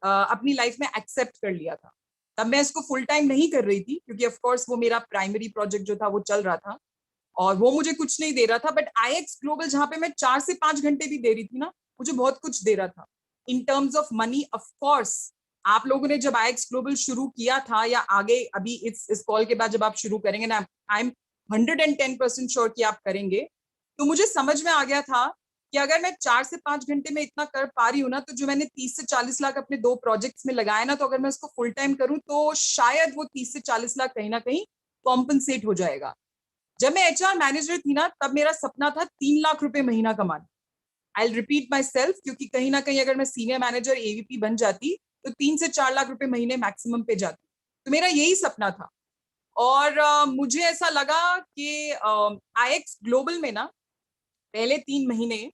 अपनी लाइफ में एक्सेप्ट कर लिया था। तब मैं इसको फुल टाइम नहीं कर रही थी, क्योंकि ऑफ कोर्स वो मेरा प्राइमरी प्रोजेक्ट जो था वो चल रहा था और वो मुझे कुछ नहीं दे रहा था। बट IX ग्लोबल जहां पे मैं 4 से 5 घंटे भी दे रही थी ना, मुझे बहुत कुछ दे रहा था in terms of money. Of course आप लोगों ने जब IX ग्लोबल शुरू किया था, या आगे अभी इस कॉल के बाद जब आप शुरू करेंगे ना, आई एम 110% श्योर कि आप करेंगे, तो मुझे समझ में आ गया था कि अगर मैं 4 से 5 घंटे में इतना कर पा रही हूँ ना, तो जो मैंने 30 से 40 लाख अपने 2 प्रोजेक्ट्स में लगाए ना, तो अगर मैं इसको फुल टाइम करूँ तो शायद वो 30 से 40 लाख कहीं ना कहीं कॉम्पनसेट हो जाएगा। जब मैं HR मैनेजर थी ना, तब मेरा सपना था 3 लाख रुपए महीना कमाना। I will repeat my self, क्योंकि कहीं ना कहीं अगर मैं सीनियर मैनेजर AVP बन जाती तो 3 से 4 लाख रुपए महीने मैक्सिमम पे जाती। तो मेरा यही सपना था। और मुझे ऐसा लगा कि IX ग्लोबल में ना पहले 3 महीने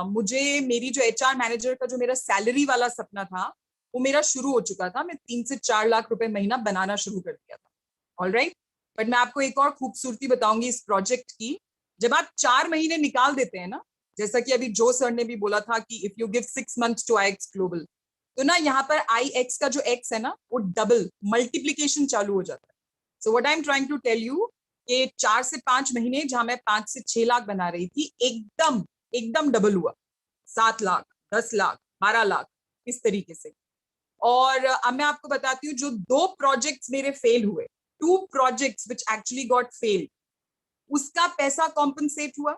मुझे मेरी जो HR मैनेजर का जो मेरा सैलरी वाला सपना था वो मेरा शुरू हो चुका था। मैं 3 से 4 लाख रुपए महीना बनाना शुरू कर दिया था। ऑलराइट, बट मैं आपको एक और खूबसूरती बताऊंगी इस प्रोजेक्ट की। जब आप 4 महीने निकाल देते हैं ना, जैसा कि अभी जो सर ने भी बोला था कि if you give 6 months to IX Global, तो ना यहाँ पर IX का जो X है ना, वो डबल मल्टीप्लीकेशन चालू हो जाता है। So what I am trying to tell you कि 4 से 5 महीने जहां मैं 5 से 6 लाख बना रही थी, एकदम एकदम डबल हुआ, 7 लाख, 10 लाख, 12 लाख, इस तरीके से। और अब मैं आपको बताती हूँ, जो 2 प्रोजेक्ट्स मेरे फेल हुए, 2 projects which actually got failed, उसका पैसा कॉम्पनसेट हुआ।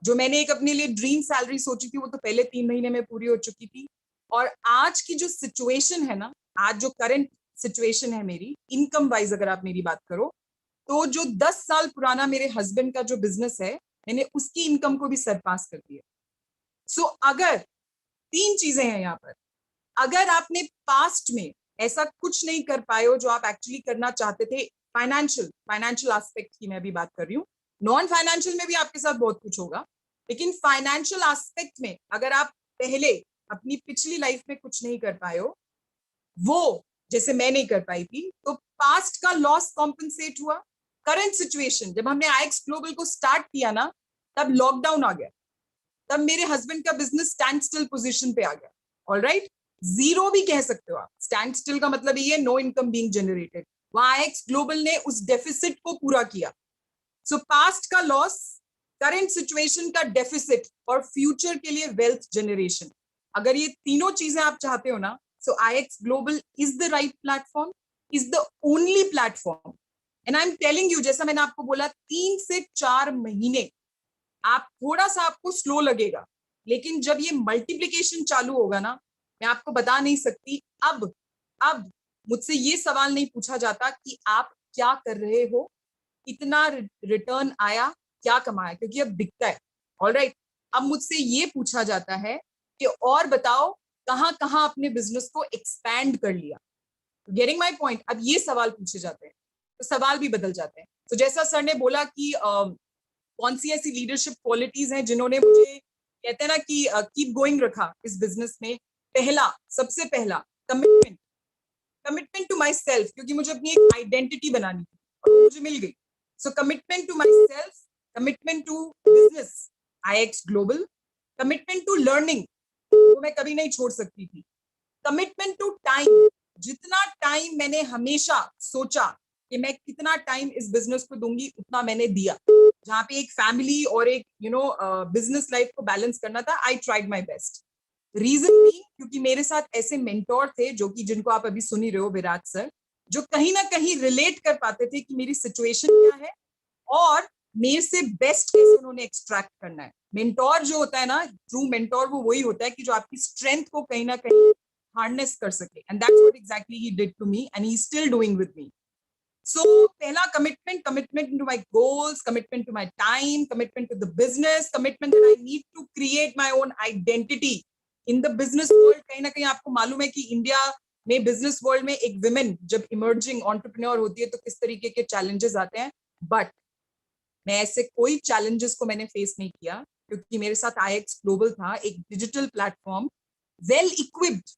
जो मैंने एक अपने लिए ड्रीम सैलरी सोची थी, वो तो पहले 3 महीने में पूरी हो चुकी थी। और आज की जो सिचुएशन है ना, आज जो करंट सिचुएशन है मेरी, इनकम वाइज अगर आप मेरी बात करो, तो जो 10 साल पुराना मेरे हस्बैंड का जो बिजनेस है, मैंने उसकी इनकम को भी सरपास कर दिया। सो अगर 3 चीजें हैं यहाँ पर, अगर आपने पास्ट में ऐसा कुछ नहीं कर पाए हो जो आप एक्चुअली करना चाहते थे, फाइनेंशियल एस्पेक्ट की मैं भी बात कर रही हूँ, नॉन फाइनेंशियल में भी आपके साथ बहुत कुछ होगा, लेकिन फाइनेंशियल एस्पेक्ट में अगर आप पहले अपनी पिछली लाइफ में कुछ नहीं कर पाए हो, वो जैसे मैं नहीं कर पाई थी, तो पास्ट का लॉस कॉम्पनसेट हुआ। करंट सिचुएशन, जब हमने IX ग्लोबल को स्टार्ट किया ना, तब लॉकडाउन आ गया, तब मेरे हस्बैंड का बिजनेस स्टैंड स्टिल पोजीशन पे आ गया। ऑलराइट, जीरो भी कह सकते हो आप। स्टैंड स्टिल का मतलब ये नो इनकम बीइंग जनरेटेड। वहां IX ग्लोबल ने उस डेफिसिट को पूरा किया। सो पास्ट का लॉस, करंट सिचुएशन का डेफिसिट, और फ्यूचर के लिए वेल्थ जनरेशन, अगर ये तीनों चीजें आप चाहते हो ना, सो IX global is the right platform, is the only platform. And I am telling you, जैसा मैंने आपको बोला, 3 से 4 महीने आप थोड़ा सा आपको स्लो लगेगा, लेकिन जब ये मल्टीप्लिकेशन चालू होगा ना, मैं आपको बता नहीं सकती। अब मुझसे ये सवाल नहीं पूछा जाता कि आप क्या कर रहे हो, इतना रिटर्न आया, क्या कमाया, क्योंकि अब दिखता है। ऑलराइट, अब मुझसे ये पूछा जाता है कि और बताओ कहाँ कहाँ अपने बिजनेस को एक्सपैंड कर लिया। Getting my point? अब ये सवाल पूछे जाते हैं, तो सवाल भी बदल जाते हैं। तो जैसा सर ने बोला कि कौन सी ऐसी लीडरशिप क्वालिटीज हैं जिन्होंने मुझे, कहते हैं ना कि कीप गोइंग रखा इस बिजनेस में। सबसे पहला कमिटमेंट टू माई सेल्फ, क्योंकि मुझे अपनी एक आइडेंटिटी बनानी थी और वो मुझे मिल गई। So commitment to myself, commitment to business IX global, commitment to learning, वो मैं कभी नहीं छोड़ सकती थी, कमिटमेंट टू टाइम, जितना टाइम मैंने हमेशा सोचा कि मैं कितना टाइम इस बिजनेस को दूंगी, उतना मैंने दिया। जहाँ पे एक फैमिली और एक बिजनेस लाइफ को बैलेंस करना था, I tried my best. Reason भी क्योंकि मेरे साथ ऐसे मेंटोर थे, जो कि जिनको आप अभी सुन ही रहे हो, विराट सर, जो कहीं ना कहीं रिलेट कर पाते थे कि मेरी सिचुएशन क्या है और मेरे से बेस्ट कैसे उन्होंने एक्सट्रैक्ट करना है। मेंटोर जो होता है ना, ट्रू मेंटोर वो वही होता है कि जो आपकी स्ट्रेंथ को कहीं ना कहीं हार्नेस कर सके, and that's what exactly he did to me and he is still doing with me. So, पहला commitment to my goals, commitment to my time, commitment to the business, commitment that I need to create my own identity in the business world। कहीं ना कहीं आपको मालूम है कि India में business world में एक विमेन जब इमर्जिंग एंटरप्रेन्योर होती है तो किस तरीके के चैलेंजेस आते हैं। बट मैं ऐसे कोई चैलेंजेस को मैंने फेस नहीं किया क्योंकि मेरे साथ IX ग्लोबल था, एक डिजिटल प्लेटफॉर्म, वेल इक्विप्ड,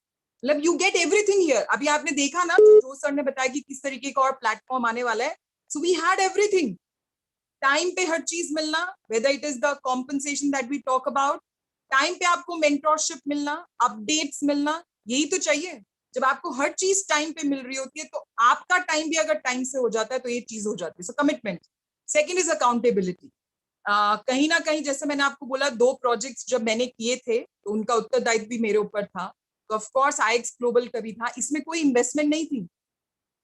मतलब यू गेट एवरीथिंग हियर। अभी आपने देखा ना जो सर ने बताया कि किस तरीके का और प्लेटफॉर्म आने वाला है, so we had everything. Time पे हर चीज मिलना, whether it is the compensation that we talk about, time पे आपको मेंटोरशिप मिलना, अपडेट्स मिलना, यही तो चाहिए। जब आपको हर चीज टाइम पे मिल रही होती है तो आपका टाइम भी अगर टाइम से हो जाता है तो ये चीज हो जाती है। सो कमिटमेंट। Second is accountability. कहीं ना कहीं जैसे मैंने आपको बोला, 2 प्रोजेक्ट्स जब मैंने किए थे तो उनका उत्तरदायित्व भी मेरे ऊपर था। तो ऑफ कोर्स IX ग्लोबल का भी था, इसमें कोई इन्वेस्टमेंट नहीं थी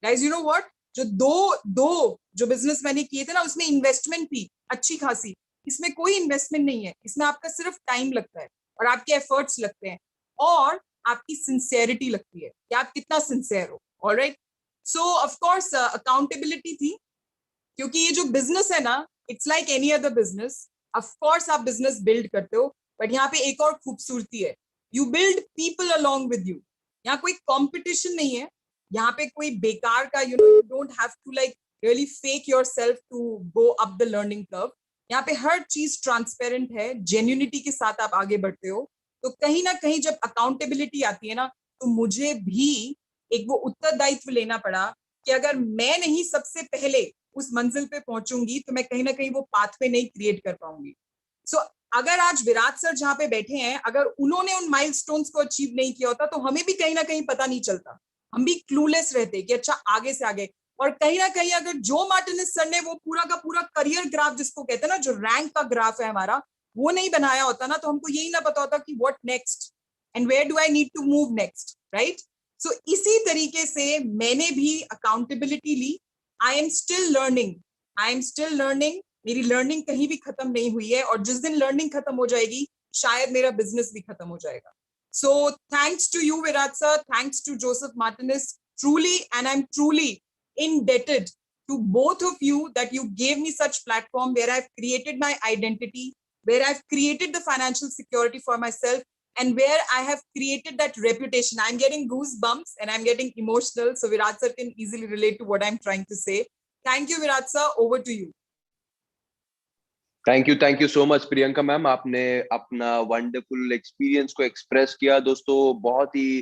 गाइज। यू नो व्हाट, जो दो जो बिजनेस मैंने किए थे ना, उसमें इन्वेस्टमेंट थी अच्छी खासी। इसमें कोई इन्वेस्टमेंट नहीं है, इसमें आपका सिर्फ टाइम लगता है और आपके एफर्ट्स लगते हैं और आपकी सिंसेरिटी लगती है कि आप कितना सिंसेयर हो। Alright, so of course accountability थी, क्योंकि ये जो बिजनेस है ना, it's like any other business. Of course आप बिजनेस बिल्ड करते हो, बट यहाँ पे एक और खूबसूरती है, you build people along with you. यहाँ कोई कंपटीशन नहीं है, यहाँ पे कोई बेकार का you don't have to like really fake yourself to go up the learning curve. यहाँ पे हर चीज ट्रांसपेरेंट है, जेन्युइनिटी के साथ आप आगे बढ़ते हो। तो कहीं ना कहीं जब अकाउंटेबिलिटी आती है ना, तो मुझे भी एक वो उत्तरदायित्व लेना पड़ा कि अगर मैं नहीं सबसे पहले उस मंजिल पे पहुंचूंगी तो मैं कहीं ना कहीं वो पाथवे नहीं क्रिएट कर पाऊंगी। सो अगर आज विराट सर जहाँ पे बैठे हैं, अगर उन्होंने उन माइलस्टोन्स को अचीव नहीं किया होता तो हमें भी कहीं ना कहीं पता नहीं चलता, हम भी क्लूलेस रहते कि अच्छा आगे से आगे। और कहीं ना कहीं अगर जो मार्टिनेज सर ने वो पूरा का पूरा करियर ग्राफ जिसको कहते हैं ना, जो रैंक का ग्राफ है हमारा, वो नहीं बनाया होता ना, तो हमको यही ना पता होता कि what next and where do I need to move next, right. So इसी तरीके से मैंने भी अकाउंटेबिलिटी ली। I am still learning, I am still learning. मेरी लर्निंग कहीं भी खत्म नहीं हुई है, और जिस दिन लर्निंग खत्म हो जाएगी शायद मेरा बिजनेस भी खत्म हो जाएगा। So thanks to you, Virat sir, thanks to Joseph Martinez, truly, and I'm truly indebted to both of you that you gave me such platform where I've created my identity, where I've created the financial security for myself, and where I have created that reputation. I'm getting goosebumps and I'm getting emotional. So Virat sir can easily relate to what I'm trying to say. Thank you, Virat sir. Over to you. Thank you so much Priyanka ma'am, आपने अपना wonderful experience को express किया। दोस्तों बहुत ही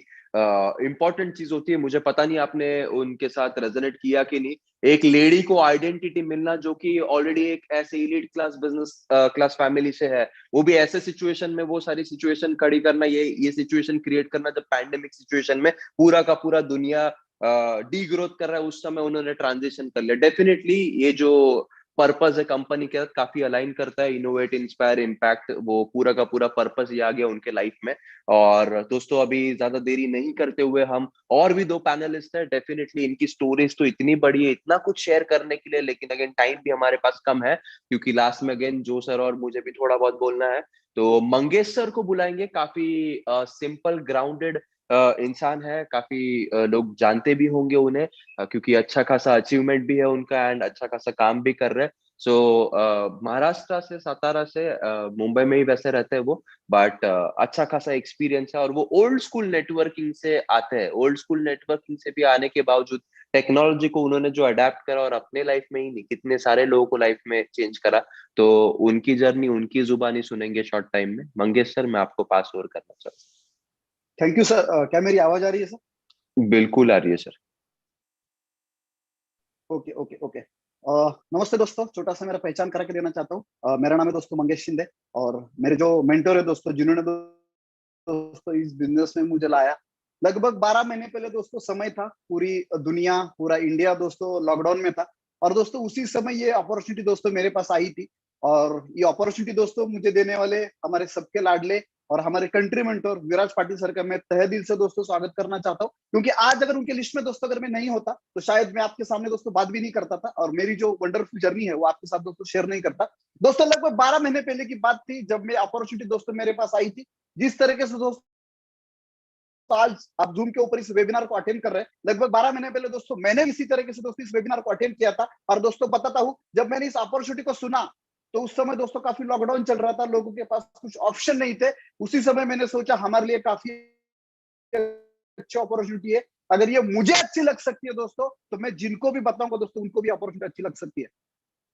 important चीज होती है, मुझे पता नहीं आपने उनके साथ रेजोनेट किया कि नहीं, एक लेडी को आइडेंटिटी मिलना जो कि ऑलरेडी एक ऐसे elite class business class family से है, वो भी ऐसे सिचुएशन में वो सारी सिचुएशन खड़ी करना, ये सिचुएशन क्रिएट करना जब पैंडेमिक सिचुएशन में पूरा का पूरा दुनिया डी ग्रोथ कर रहा है, उस समय उन्होंने ट्रांजिशन कर लिया। डेफिनेटली ये जो पर्पस है कंपनी के साथ काफी अलाइन करता है, इनोवेट, इंस्पायर, इम्पैक्ट, वो पूरा का पूरा पर्पस ये आ गया उनके लाइफ में। और दोस्तों अभी ज्यादा देरी नहीं करते हुए हम और भी 2 पैनलिस्ट है, डेफिनेटली इनकी स्टोरीज तो इतनी बड़ी है, इतना कुछ शेयर करने के लिए, लेकिन अगेन टाइम भी हमारे पास कम है, क्योंकि लास्ट में अगेन जो सर और मुझे भी थोड़ा बहुत बोलना है। तो मंगेश सर को बुलाएंगे, काफी सिंपल ग्राउंडेड इंसान है, काफी लोग जानते भी होंगे उन्हें, क्योंकि अच्छा खासा अचीवमेंट भी है उनका एंड अच्छा खासा काम भी कर रहे हैं। सो महाराष्ट्र से, सातारा से, मुंबई में ही वैसे रहते हैं वो, बट अच्छा खासा एक्सपीरियंस है और वो ओल्ड स्कूल नेटवर्किंग से आते हैं। ओल्ड स्कूल नेटवर्किंग से भी आने के बावजूद टेक्नोलॉजी को उन्होंने जो अडेप्ट करा, और अपने लाइफ में ही नहीं कितने सारे लोगों को लाइफ में चेंज करा, तो उनकी जर्नी उनकी जुबानी सुनेंगे शॉर्ट टाइम में। मंगेश सर, मैं आपको पास ओवर करना चाहता हूँ। Thank you sir. क्या मेरी आवाज आ रही है सर? बिल्कुल आ रही है सर। Okay okay okay. नमस्ते दोस्तों, छोटा सा मेरा पहचान करा के देना चाहता हूँ। मेरा नाम है दोस्तों मंगेश शिंदे, और मेरे जो मेंटर है दोस्तों, जिन्होंने दोस्तों इस बिजनेस में मुझे लाया, लगभग 12 महीने पहले दोस्तों समय था, पूरी दुनिया, पूरा इंडिया दोस्तों लॉकडाउन में था, और दोस्तों उसी समय ये अपॉर्चुनिटी दोस्तों मेरे पास आई थी। और ये अपॉर्चुनिटी दोस्तों मुझे देने वाले हमारे सबके लाडले और हमारे कंट्री मेंटर विराज पाटिल सर का मैं तहे दिल से दोस्तों स्वागत करना चाहता हूँ, क्योंकि आज अगर उनके लिस्ट में दोस्तों अगर मैं नहीं होता तो शायद मैं आपके सामने दोस्तों बात भी नहीं करता था, और मेरी जो वंडरफुल जर्नी है वो आपके साथ दोस्तों शेयर नहीं करता। दोस्तों लगभग 12 महीने पहले की बात थी जब मैं अपॉर्चुनिटी दोस्तों मेरे पास आई थी। जिस तरीके से दोस्तों आज आप जूम के ऊपर इस वेबिनार को अटेंड कर रहे हैं, लगभग 12 महीने पहले दोस्तों मैंने इसी तरीके से दोस्तों इस वेबिनार को अटेंड किया था। और दोस्तों बताता हूँ, जब मैंने इस अपॉर्चुनिटी को सुना तो उस समय दोस्तों काफी लॉकडाउन चल रहा था, लोगों के पास कुछ ऑप्शन नहीं थे। उसी समय मैंने सोचा हमारे लिए काफी अच्छी अपॉर्चुनिटी है, अगर ये मुझे अच्छी लग सकती है दोस्तों, तो मैं जिनको भी बताऊंगा दोस्तों उनको भी अपॉर्चुनिटी अच्छी लग सकती है।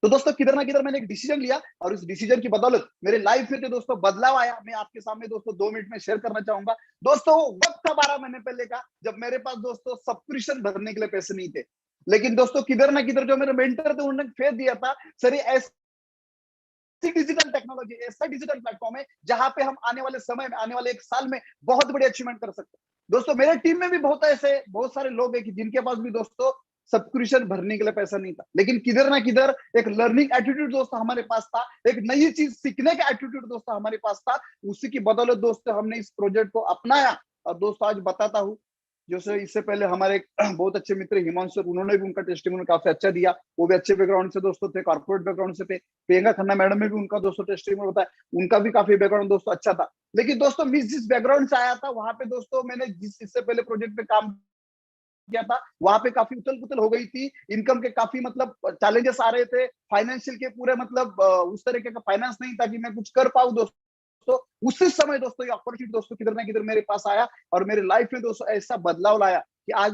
तो दोस्तों किधर ना किधर मैंने एक डिसीजन लिया और इस डिसीजन की बदौलत मेरे लाइफ में जो दोस्तों बदलाव आया, मैं आपके सामने दोस्तों 2 मिनट में शेयर करना चाहूंगा। दोस्तों वक्त था 12 महीने पहले का, जब मेरे पास दोस्तों सब्सक्रिप्शन भरने के लिए पैसे नहीं थे। लेकिन दोस्तों किधर ना किधर जो मेरे मेंटर थे उन्होंने फेथ दिया था, सर ये ऐसी डिजिटल टेक्नोलॉजी, ऐसा डिजिटल प्लेटफॉर्म है जहां पे हम आने वाले समय में, आने वाले 1 साल में बहुत बड़ी अचीवमेंट कर सकते हैं। दोस्तों मेरे टीम में भी बहुत सारे लोग हैं कि जिनके पास भी दोस्तों सब्सक्रिप्शन भरने के लिए पैसा नहीं था, लेकिन किधर ना किधर एक लर्निंग एटीट्यूड दोस्तों हमारे पास था, एक नई चीज सीखने का एटीट्यूड दोस्तों हमारे पास था। उसी की बदौलत दोस्तों हमने इस प्रोजेक्ट को अपनाया और दोस्तों आज बताता हूँ, जैसे इससे पहले हमारे बहुत अच्छे मित्र हिमांशु सर, उन्होंने भी उनका टेस्टिमोनियल काफी अच्छा दिया। वो भी अच्छे बैकग्राउंड से दोस्तों थे, कॉर्पोरेट बैकग्राउंड से थे। प्रियंका खन्ना मैडम में भी उनका दोस्तों टेस्टिमोनियल होता है, उनका भी काफी बैकग्राउंड दोस्तों अच्छा था। लेकिन दोस्तों मैं जिस बैकग्राउंड से आया था वहां पे दोस्तों मैंने जिस इससे पहले प्रोजेक्ट पे काम किया था वहां पे काफी उथल पुथल हो गई थी, इनकम के काफी मतलब चैलेंजेस आ रहे थे, फाइनेंशियल के पूरे मतलब उस तरीके का फाइनेंस नहीं था कि मैं कुछ कर पाऊं दोस्तों। तो उसी समय दोस्तों ये अपॉर्चुनिटी दोस्तों किधर ना किधर मेरे पास आया और मेरे लाइफ में दोस्तों ऐसा बदलाव लाया कि आज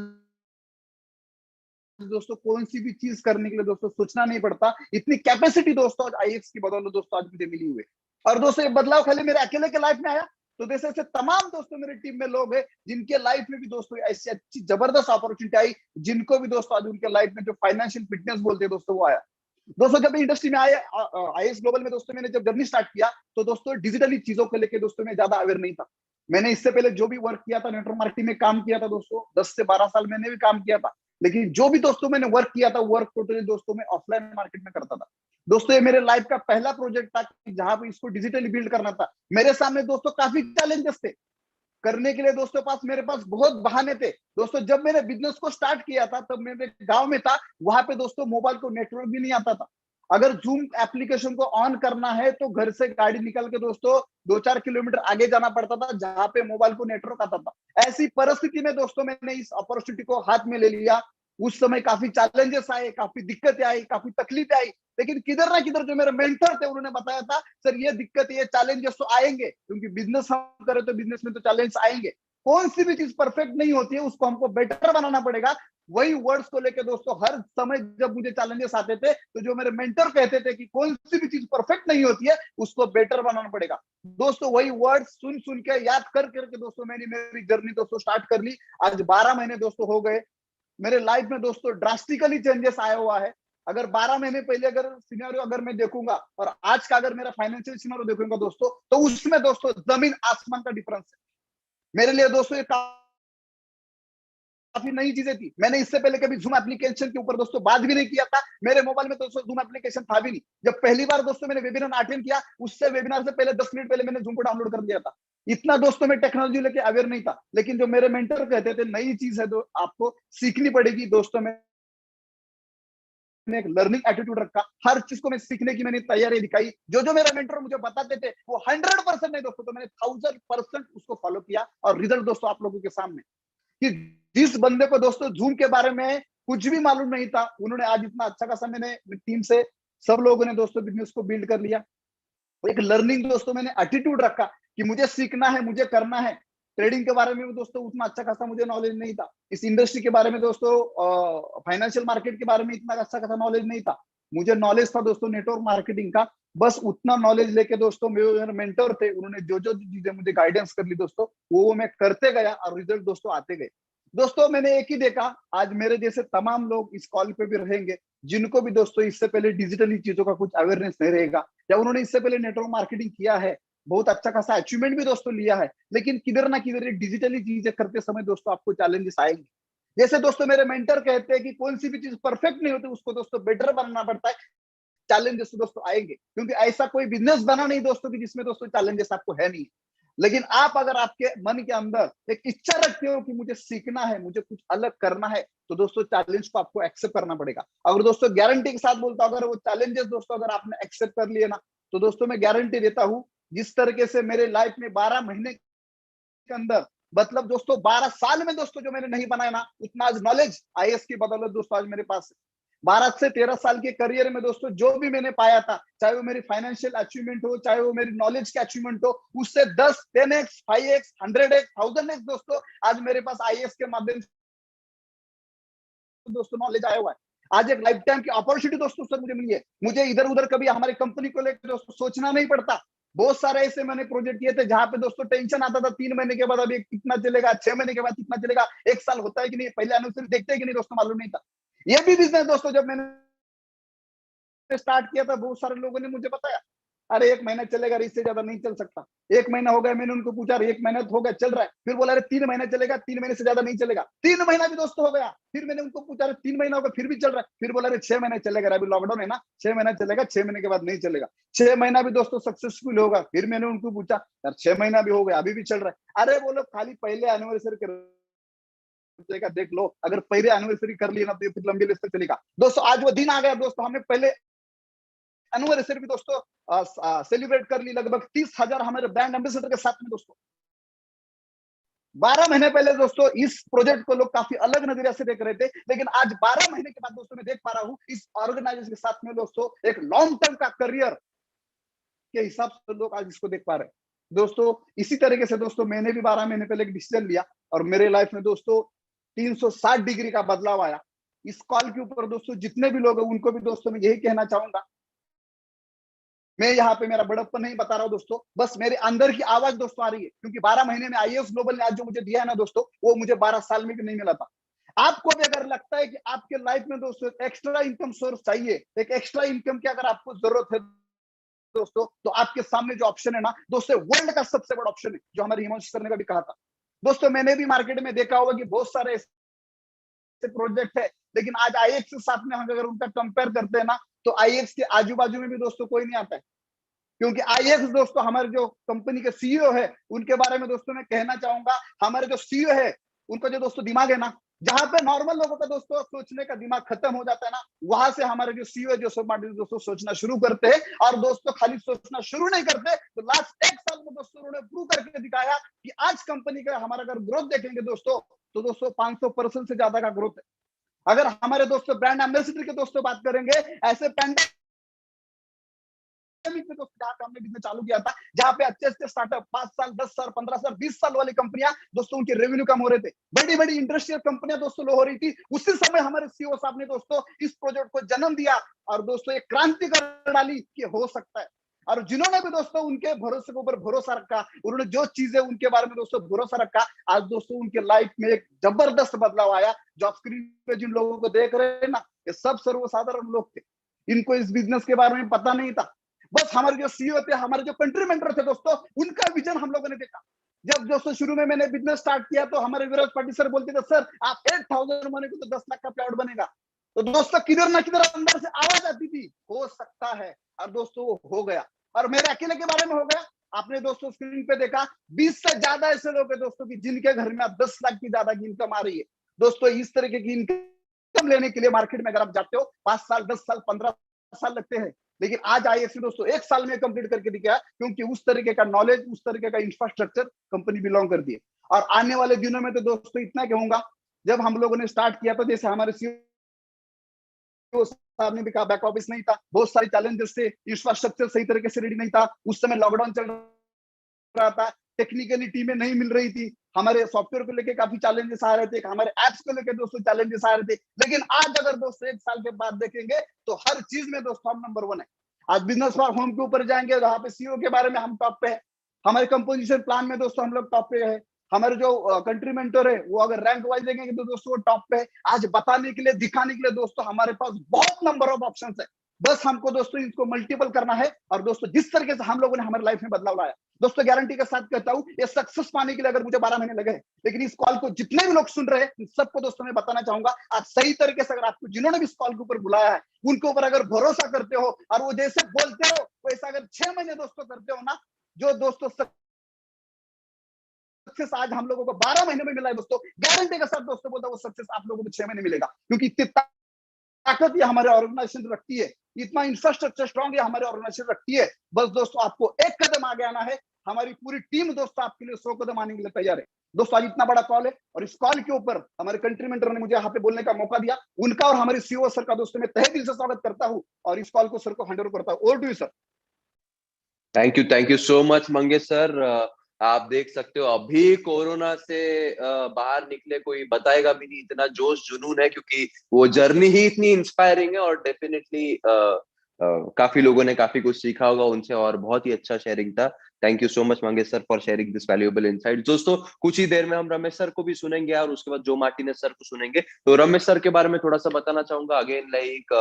दोस्तों कौन सी भी चीज करने के लिए दोस्तों सोचना नहीं पड़ता। इतनी कैपेसिटी दोस्तों आज आईएक्स की बदौलत दोस्तों आज मुझे मिली हुई है। और दोस्तों ये बदलाव खाली मेरे अकेले के लाइफ में आया, तो जैसे ऐसे तमाम दोस्तों मेरे टीम में लोग हैं जिनके लाइफ में भी दोस्तों ऐसी अच्छी जबरदस्त अपॉर्चुनिटी आई, जिनको भी दोस्तों आज उनके लाइफ में जो फाइनेंशियल फिटनेस बोलते हैं दोस्तों वो आया। दोस्तों जब इंडस्ट्री में आए आईएएस ग्लोबल में दोस्तों मैंने जब जर्नी स्टार्ट किया तो दोस्तों डिजिटली चीजों को लेकर दोस्तों मैं ज्यादा अवेयर नहीं था। मैंने इससे पहले जो भी वर्क किया था नेटवर्क मार्केटिंग में काम किया था दोस्तों, 10 से 12 साल मैंने भी काम किया था, लेकिन जो भी दोस्तों मैंने वर्क किया था वर्क टोटली दोस्तों मैं ऑफलाइन मार्केट में करता था। दोस्तों ये मेरे लाइफ का पहला प्रोजेक्ट था जहां पे इसको डिजिटली बिल्ड करना था। मेरे सामने दोस्तों काफी चैलेंजेस थे करने के लिए, दोस्तों मेरे पास बहुत बहाने थे। दोस्तों जब मैंने बिजनेस को स्टार्ट किया था तब मेरे गांव में था, वहां पे दोस्तों मोबाइल को नेटवर्क भी नहीं आता था। अगर जूम एप्लीकेशन को ऑन करना है तो घर से गाड़ी निकल के दोस्तों 2-4 किलोमीटर आगे जाना पड़ता था जहां पे मोबाइल को नेटवर्क आता था। ऐसी परिस्थिति में दोस्तों मैंने इस अपॉर्चुनिटी को हाथ में ले लिया। उस समय काफी चैलेंजेस आए, काफी दिक्कतें आई, काफी तकलीफें आई, लेकिन किधर ना किधर जो मेरे मेंटर थे उन्होंने बताया था सर ये दिक्कत, ये चैलेंजेस तो आएंगे, क्योंकि बिजनेस हम करें तो बिजनेस में तो चैलेंज आएंगे। कौन सी भी चीज परफेक्ट नहीं होती है, उसको हमको बेटर बनाना पड़ेगा। वही वर्ड्स को लेकर दोस्तों हर समय जब मुझे चैलेंजेस आते थे तो जो मेरे मेंटर कहते थे कि कौन सी भी चीज परफेक्ट नहीं होती है उसको बेटर बनाना पड़ेगा। दोस्तों वही वर्ड्स सुन सुन के याद कर करके दोस्तों मैंने मेरी जर्नी दोस्तों स्टार्ट कर ली। आज 12 महीने दोस्तों हो गए, मेरे लाइफ में दोस्तों ड्रास्टिकली चेंजेस आया हुआ है। अगर 12 महीने पहले अगर सिनेरियो अगर मैं देखूंगा और आज का अगर मेरा फाइनेंशियल सिनेरियो देखूंगा दोस्तों, तो उसमें दोस्तों जमीन आसमान का डिफरेंस है। मेरे लिए दोस्तों ये काफी नई चीजें थी। मैंने इससे पहले कभी जूम एप्लीकेशन के ऊपर दोस्तों बात भी नहीं किया था। मेरे मोबाइल में दोस्तों जूम एप्लीकेशन था भी नहीं। जब पहली बार दोस्तों मैंने वेबिनार अटेंड किया, उससे वेबिनार से पहले 10 मिनट पहले मैंने जूम को डाउनलोड कर दिया था। इतना दोस्तों मैं टेक्नोलॉजी लेके अवेयर नहीं था, लेकिन जो मेरे मेंटर कहते थे नई चीज है तो आपको सीखनी पड़ेगी। दोस्तों मैंने एक लर्निंग एटीट्यूड रखा, हर चीज को मैं सीखने की मैंने तैयारी दिखाई। जो मेरे मेंटर मुझे बताते थे वो 100% नहीं दोस्तों, तो मैंने 1000% उसको फॉलो किया और रिजल्ट दोस्तों आप लोगों के सामने कि जिस बंदे को दोस्तों जूम के बारे में कुछ भी मालूम नहीं था, उन्होंने आज इतना अच्छा खासा, मैंने टीम से सब लोगों ने दोस्तों बिजनेस को बिल्ड कर लिया। एक लर्निंग दोस्तों मैंने एटीट्यूड रखा कि मुझे सीखना है, मुझे करना है। ट्रेडिंग के बारे में भी दोस्तों उतना अच्छा खासा मुझे नॉलेज नहीं था, इस इंडस्ट्री के बारे में दोस्तों फाइनेंशियल मार्केट के बारे में इतना अच्छा खासा नॉलेज नहीं था। मुझे नॉलेज था दोस्तों नेटवर्क मार्केटिंग का। बस उतना नॉलेज लेके दोस्तों मेरे मेंटर थे, उन्होंने जो चीजें मुझे गाइडेंस कर ली दोस्तों, वो मैं करते गया और रिजल्ट दोस्तों आते गए। दोस्तों मैंने एक ही देखा, आज मेरे जैसे तमाम लोग इस कॉल पे भी रहेंगे जिनको भी दोस्तों इससे पहले डिजिटली चीजों का कुछ अवेयरनेस नहीं रहेगा, या उन्होंने इससे पहले नेटवर्क मार्केटिंग किया है, बहुत अच्छा खासा अचीवमेंट भी दोस्तों लिया है, लेकिन किधर ना किधर डिजिटली चीजें करते समय दोस्तों आपको चैलेंजेस आएंगे। जैसे दोस्तों मेरे मेंटर कहते हैं कि कौन सी भी चीज परफेक्ट नहीं होती, उसको दोस्तों बेटर बनाना पड़ता है। चैलेंजेस दोस्तों आएंगे, क्योंकि ऐसा कोई बिजनेस बना नहीं दोस्तों कि जिसमें दोस्तों चैलेंजेस आपको है नहीं। लेकिन आप अगर आपके मन के अंदर एक इच्छा रखते हो कि मुझे सीखना है, मुझे कुछ अलग करना है, तो दोस्तों चैलेंज को आपको एक्सेप्ट करना पड़ेगा। अगर दोस्तों गारंटी के साथ बोलता हूं, अगर वो चैलेंजेस दोस्तों अगर आपने एक्सेप्ट कर लिए ना, तो दोस्तों मैं गारंटी देता हूं, जिस तरीके से मेरे लाइफ में 12 महीने के अंदर, मतलब दोस्तों 12 साल में दोस्तों जो मैंने नहीं बनाया ना, उतना आज नॉलेज आईएएस की बदौलत दोस्तों आज मेरे पास है। 12 से 13 साल के करियर में दोस्तों जो भी मैंने पाया था, चाहे वो मेरी फाइनेंशियल अचीवमेंट हो, चाहे वो मेरी नॉलेज की अचीवमेंट हो, उससे 10, 10x, 5x, 100x, 1000x दोस्तों आज मेरे पास आईएएस के माध्यम से दोस्तों नॉलेज आया हुआ है। आज एक लाइफ टाइम की अपॉर्चुनिटी दोस्तों सर मुझे मिली है। मुझे इधर उधर कभी हमारी कंपनी को लेकर दोस्तों सोचना नहीं पड़ता। बहुत सारे ऐसे मैंने प्रोजेक्ट किए थे जहां पे दोस्तों टेंशन आता था 3 महीने के बाद अभी कितना चलेगा, 6 महीने के बाद कितना चलेगा, 1 साल होता है कि नहीं, पहले एनिवर्सरी देखते हैं कि नहीं दोस्तों, मालूम नहीं था। ये भी बिजनेस दोस्तों जब मैंने स्टार्ट किया था बहुत सारे लोगों ने मुझे बताया, अरे 1 महीना चलेगा, इससे ज्यादा नहीं चल सकता। 1 महीना हो गया, मैंने उनको पूछा 1 महीना हो गया चल रहा है, फिर बोला अरे 3 महीना चलेगा, 3 महीने से ज्यादा नहीं चलेगा। 3 महीना भी दोस्तों हो गया, फिर मैंने उनको पूछा अरे 3 महीना हो गया फिर भी चल रहा है, फिर बोला अरे 6 महीने चलेगा, अभी लॉकडाउन है ना, 6 महीना चलेगा, 6 महीने के बाद नहीं चलेगा। 6 महीना भी दोस्तों सक्सेसफुल होगा, फिर मैंने उनको पूछा यार 6 महीना भी हो गया अभी भी चल रहा है। अरे बोलो खाली पहले एनिवर्सरी देख लो, अगर पहले एनिवर्सरी कर ली ना तो फिर लंबी लिस्ट चलेगा। दोस्तों आज वो दिन आ गया दोस्तों, हमने पहले एनिवर्सरी भी दोस्तों सेलिब्रेट कर ली, लगभग 30,000 हमारे ब्रांड एम्बेसडर के साथ में दोस्तों। 12 महीने पहले दोस्तों इस प्रोजेक्ट को लोग काफी अलग नजरिए से देख रहे थे, लेकिन आज 12 महीने के बाद दोस्तों मैं देख पा रहा हूँ इस ऑर्गेनाइजेशन के साथ में दोस्तों एक लॉन्ग टर्म का करियर के हिसाब से लोग आज इसको देख पा रहे हैं दोस्तों। इसी तरीके से दोस्तों मैंने भी 12 महीने पहले एक डिसीजन लिया और मेरे लाइफ में दोस्तों 360 डिग्री का बदलाव आया। इस कॉल के ऊपर दोस्तों जितने भी लोग हैं उनको भी दोस्तों मैं यही कहना चाहूंगा, मैं यहाँ पे मेरा बड़प्पन नहीं बता रहा हूँ दोस्तों, बस मेरे अंदर की आवाज दोस्तों आ रही है, क्योंकि 12 महीने में आईएएस ग्लोबल ने आज जो मुझे दिया है ना दोस्तों, वो मुझे 12 साल में भी नहीं मिला था। आपको भी अगर लगता है कि आपके लाइफ में दोस्तों एक्स्ट्रा इनकम सोर्स चाहिए, एक एक्स्ट्रा इनकम की अगर आपको जरूरत है दोस्तों, तो आपके सामने जो ऑप्शन है ना दोस्तों, वर्ल्ड का सबसे बड़ा ऑप्शन है, जो हमारे हिमांशु सर ने भी कहा था दोस्तों। मैंने भी मार्केट में देखा होगा कि बहुत सारे ऐसे प्रोजेक्ट है, लेकिन आज आईएक्स के साथ में हम अगर उनका कंपेयर करते हैं ना, तो आईएक्स के आजू बाजू में भी दोस्तों कोई नहीं आता है, क्योंकि आईएक्स दोस्तों हमारे जो कंपनी के सीईओ है उनके बारे में दोस्तों मैं कहना चाहूंगा, हमारे जो सीईओ है उनका जो दोस्तों दिमाग है ना, जहां पे नॉर्मल लोगों का दोस्तों सोचने का दिमाग खत्म हो जाता है ना, वहां से हमारे जो सीईओ जोसेफ मार्टिन दोस्तों सोचना शुरू करते हैं। और दोस्तों खाली सोचना शुरू नहीं करते, तो लास्ट 1 साल में दोस्तों उन्होंने प्रूव करके दिखाया कि आज कंपनी का हमारा अगर ग्रोथ देखेंगे दोस्तों, तो दोस्तों 500% से ज्यादा का ग्रोथ है। अगर हमारे दोस्तों ब्रांड एम्बेसडर के दोस्तों बात करेंगे, ऐसे पैंडेमिक में दोस्तों जहाँ पे हमने बिजनेस चालू किया था, जहाँ पे अच्छे अच्छे स्टार्टअप 5 साल 10 साल 15 साल 20 साल वाली कंपनियां दोस्तों उनके रेवेन्यू कम हो रहे थे, बड़ी बड़ी इंडस्ट्रियल कंपनियां दोस्तों लो हो रही थी, उसी समय हमारे सीईओ साहब ने दोस्तों इस प्रोजेक्ट को जन्म दिया और दोस्तों एक क्रांति कर डाली कि हो सकता है। और जिन्होंने भी दोस्तों उनके भरोसे के ऊपर भरोसा रखा, उन्होंने जो चीजें उनके बारे में दोस्तों भरोसा रखा, आज दोस्तों उनके लाइफ में एक जबरदस्त बदलाव आया। जो आप स्क्रीन पे जिन लोगों को देख रहे हैं ना, ये सब सर्वसाधारण लोग थे, इनको इस बिजनेस के बारे में पता नहीं था। बस हमारे जो सीईओ थे, हमारे जो कंट्री मेंटर थे दोस्तों, उनका विजन हम लोगों ने देखा। जब दोस्तों शुरू में मैंने बिजनेस स्टार्ट किया तो हमारे विराज पाटिल सर बोलते थे, सर आप 8,000 मनी को तो 10 लाख का प्लॉट बनेगा। तो दोस्तों किधर ना किधर अंदर से आवाज आती थी, हो सकता है, और दोस्तों वो हो गया। और मेरे अकेले के बारे में हो गया। आपने दोस्तों स्क्रीन पे देखा 20 से ज्यादा ऐसे लोग हैं दोस्तों की जिनके घर में 10 लाख की ज्यादा की इनकम आ रही है। दोस्तों इस तरीके की इनकम लेने के लिए मार्केट में अगर आप जाते हो 5 साल 10 साल 15 साल लगते हैं, लेकिन आज आईएएस दोस्तों 1 साल में कंप्लीट करके दिखाया, क्योंकि उस तरीके का नॉलेज, उस तरीके का इंफ्रास्ट्रक्चर कंपनी बिलोंग करती है। और आने वाले दिनों में तो दोस्तों इतना कहूंगा, जब हम लोगों ने स्टार्ट किया था, जैसे हमारे सीईओ साहब ने भी कहा, बैक ऑफिस नहीं था, बहुत सारे चैलेंजेस थे, इंफ्रास्ट्रक्चर सही तरीके से रेडी नहीं था, उस समय लॉकडाउन चल रहा था, टेक्निकली टीमें नहीं मिल रही थी, हमारे सॉफ्टवेयर को लेके काफी चैलेंजेस आ रहे थे, हमारे एप्स को लेके दोस्तों चैलेंजेस आ रहे थे। लेकिन आज अगर दोस्तों 1 साल के बाद देखेंगे तो हर चीज में दोस्तों हम नंबर 1 है। आज बिजनेस फॉर होम के ऊपर जाएंगे, वहां पे सीईओ के बारे में हम टॉप पे है, हमारे कंपोजिशन प्लान में दोस्तों हम लोग टॉप पे है, हमारे जो कंट्री मेंटर है वो अगर रैंक वाइज देखेंगे तो दोस्तों वो टॉप पे है। आज बताने के लिए, दिखाने के लिए दोस्तों हमारे पास बहुत नंबर ऑफ ऑप्शंस है, बस हमको दोस्तों इसको मल्टीपल करना है। और दोस्तों जिस तरीके से हम लोगों ने हमारे लाइफ में बदलाव लाया, दोस्तों गारंटी के साथ कहता हूँ, ये सक्सेस पाने के लिए अगर मुझे 12 महीने लगे, लेकिन इस कॉल को जितने भी लोग सुन रहे हैं सबको दोस्तों मैं बताना चाहूंगा, आज सही तरीके से अगर आपको जिन्होंने भी इस कॉल के ऊपर बुलाया है उनके ऊपर अगर भरोसा करते हो और वो जैसे बोलते हो वैसा अगर 6 महीने दोस्तों करते हो ना, जो दोस्तों सक्सेस आज हम लोगों को 12 महीने में मिला है दोस्तों, गारंटी के साथ दोस्तों बोलता वो सक्सेस आप लोगों को 6 महीने मिलेगा, क्योंकि इतनी ताकत ये हमारे ऑर्गेनाइजेशन रखती है, इतना इंफ्रास्ट्रक्चर स्ट्रॉन्ग है हमारे ऑर्गेनाइजेशन रखती है। बस दोस्तों आपको एक कदम आगे आना है, हमारी पूरी टीम दोस्तों आपके लिए 100 कदम आने के लिए तैयार है। दोस्तों आज इतना बड़ा कॉल है और इस कॉल के ऊपर हमारे कंट्री मेंटर ने मुझे यहाँ पे बोलने का मौका दिया, उनका और हमारे सीईओ सर का दोस्तों मैं तहे दिल से स्वागत करता हूँ और इस कॉल को सर को हैंड ओवर करता हूँ। Over to you sir. Thank you so much Mangesh sir. आप देख सकते हो अभी कोरोना से बाहर निकले कोई बताएगा भी नहीं, इतना जोश जुनून है क्योंकि वो जर्नी ही इतनी इंस्पायरिंग है। और डेफिनेटली काफी लोगों ने काफी कुछ सीखा होगा उनसे और बहुत ही अच्छा शेयरिंग था। Thank you so much Mangesh sir for sharing this valuable insight. दोस्तों कुछ ही देर में हम रमेश सर को भी सुनेंगे और उसके बाद जो मार्टिनेज सर को सुनेंगे। तो रमेश सर के बारे में थोड़ा सा बताना चाहूंगा। अगेन लाइक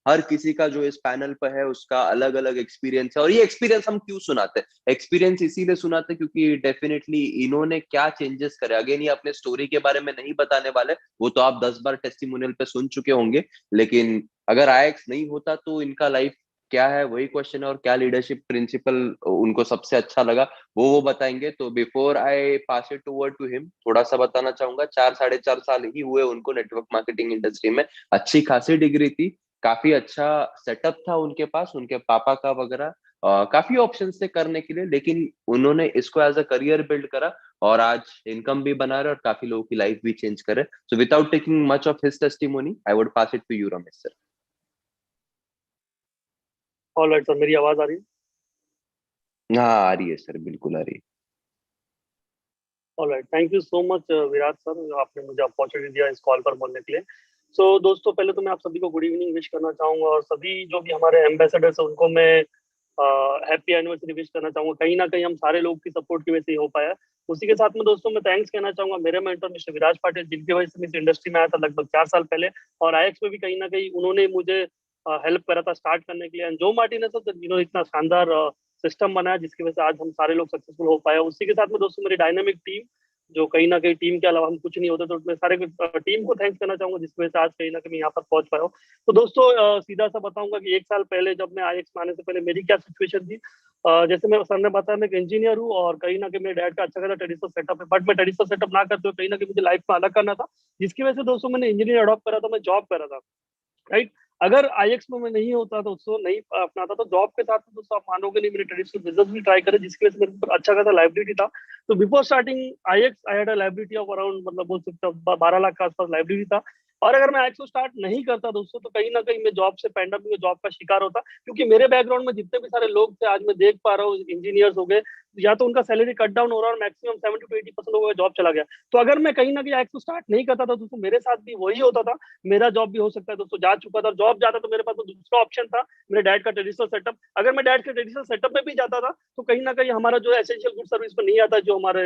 हर किसी का जो इस पैनल पर है उसका अलग अलग एक्सपीरियंस है, और ये एक्सपीरियंस हम क्यों सुनाते हैं? एक्सपीरियंस इसीलिए सुनाते हैं क्योंकि डेफिनेटली इन्होंने क्या चेंजेस करे। अगेन ये अपने स्टोरी के बारे में नहीं बताने वाले, वो तो आप 10 बार टेस्टिमोनियल पे सुन चुके होंगे। लेकिन अगर आईएक्स नहीं होता तो इनका लाइफ क्या है वही क्वेश्चन है, और क्या लीडरशिप प्रिंसिपल उनको सबसे अच्छा लगा वो बताएंगे। तो before I pass it over to him, थोड़ा सा बताना चाहूंगा 4 साढ़े 4 साल ही हुए उनको नेटवर्क मार्केटिंग इंडस्ट्री में। अच्छी खासी डिग्री थी, काफी अच्छा सेटअप था उनके पास, उनके पापा का वगैरह काफी ऑप्शंस थे करने के लिए, लेकिन उन्होंने इसको एज अ करियर बिल्ड करा और आज इनकम भी बना रहे और काफी लोगों की लाइफ भी चेंज करे। So without taking much of his testimony I would pass it to you Ramesh sir. Alright sir, मेरी आवाज आ रही है? हाँ आ रही है सर, बिल्कुल आ रही है। Alright, thank you so much Virat sir, आपने मुझे अपॉर्चुनिटी दिया इस कॉल पर बोलने के लिए। सो दोस्तों, पहले तो मैं आप सभी को गुड इवनिंग विश करना चाहूंगा, और सभी जो भी हमारे एम्बेसडर्स हैं उनको मैं हैप्पी एनिवर्सरी विश करना चाहूंगा। कहीं ना कहीं हम सारे लोग की सपोर्ट की वजह से ही हो पाया। उसी के साथ में दोस्तों मैं थैंक्स कहना चाहूंगा मेरे मेंटर मिस्टर विराज पाटिल, जिनकी वजह से मैं इस इंडस्ट्री में आया था लगभग 4 साल पहले, और आईएक्स में भी कहीं ना कहीं उन्होंने मुझे हेल्प करा था स्टार्ट करने के लिए। एंड जो मार्टिनेज सर जिन्होंने इतना शानदार सिस्टम बनाया जिसकी वजह से आज हम सारे लोग सक्सेसफुल हो पाए। उसी के साथ में दोस्तों मेरी डायनामिक टीम, जो कहीं ना कहीं टीम के अलावा हम कुछ नहीं होते, तो मैं सारे टीम को थैंक्स करना चाहूंगा जिसकी वजह से आज कहीं ना कहीं यहाँ पर पहुंच पाया हूँ। तो दोस्तों सीधा सा बताऊंगा कि 1 साल पहले जब मैं आईएक्स में आने से पहले मेरी क्या सिचुएशन थी। जैसे मैं सर ने बताया, मैं एक इंजीनियर हूँ और कहीं ना कहीं मेरे डैड का अच्छा खासा ट्रेडिशनल सेटअप है, बट मैं ट्रेडिशनल सेटअप ना करते हुए कहीं ना कहीं मुझे लाइफ में अलग करना था, जिसकी वजह से दोस्तों मैंने इंजीनियर अडॉप्ट करा था, मैं जॉब कर रहा था, राइट। अगर आईएक्स में मैं नहीं होता तो उसको नहीं अपनाता तो जॉब के साथ में दोस्तों आप मानोगे नहीं, मैंने ट्रेडिशनल बिजनेस भी ट्राई करे जिसकी वजह से मेरे ऊपर अच्छा खासा लाइबिलिटी था। तो before starting IX I had a liability of around, मतलब बोल सकते हो 12 लाख के आसपास लाइबिलिटी था। और अगर मैं आईएक्स को स्टार्ट नहीं करता दोस्तों, तो कहीं ना कहीं मैं जॉब से पैंडमिक में जॉब का शिकार होता, क्योंकि मेरे बैकग्राउंड में जितने भी सारे लोग थे आज मैं देख पा रहा हूँ इंजीनियर्स हो गए, या तो उनका सैलरी कट डाउन हो रहा है और मैक्सिमम 70 to 80% लोगों का जॉब चला गया। तो अगर मैं कहीं ना कहीं आईएक्स को स्टार्ट नहीं करता था दोस्तों, मेरे साथ भी वही होता था, मेरा जॉब भी हो सकता है दोस्तों जा चुका था। जॉब जाता तो मेरे पास तो दूसरा ऑप्शन था, मेरे डैड का ट्रेडिशनल सेटअप। अगर मैं डैड के ट्रेडिशनल सेटअप में भी जाता था तो कहीं ना कहीं हमारा जो एसेंशियल गुड सर्विस में नहीं आता, जो हमारे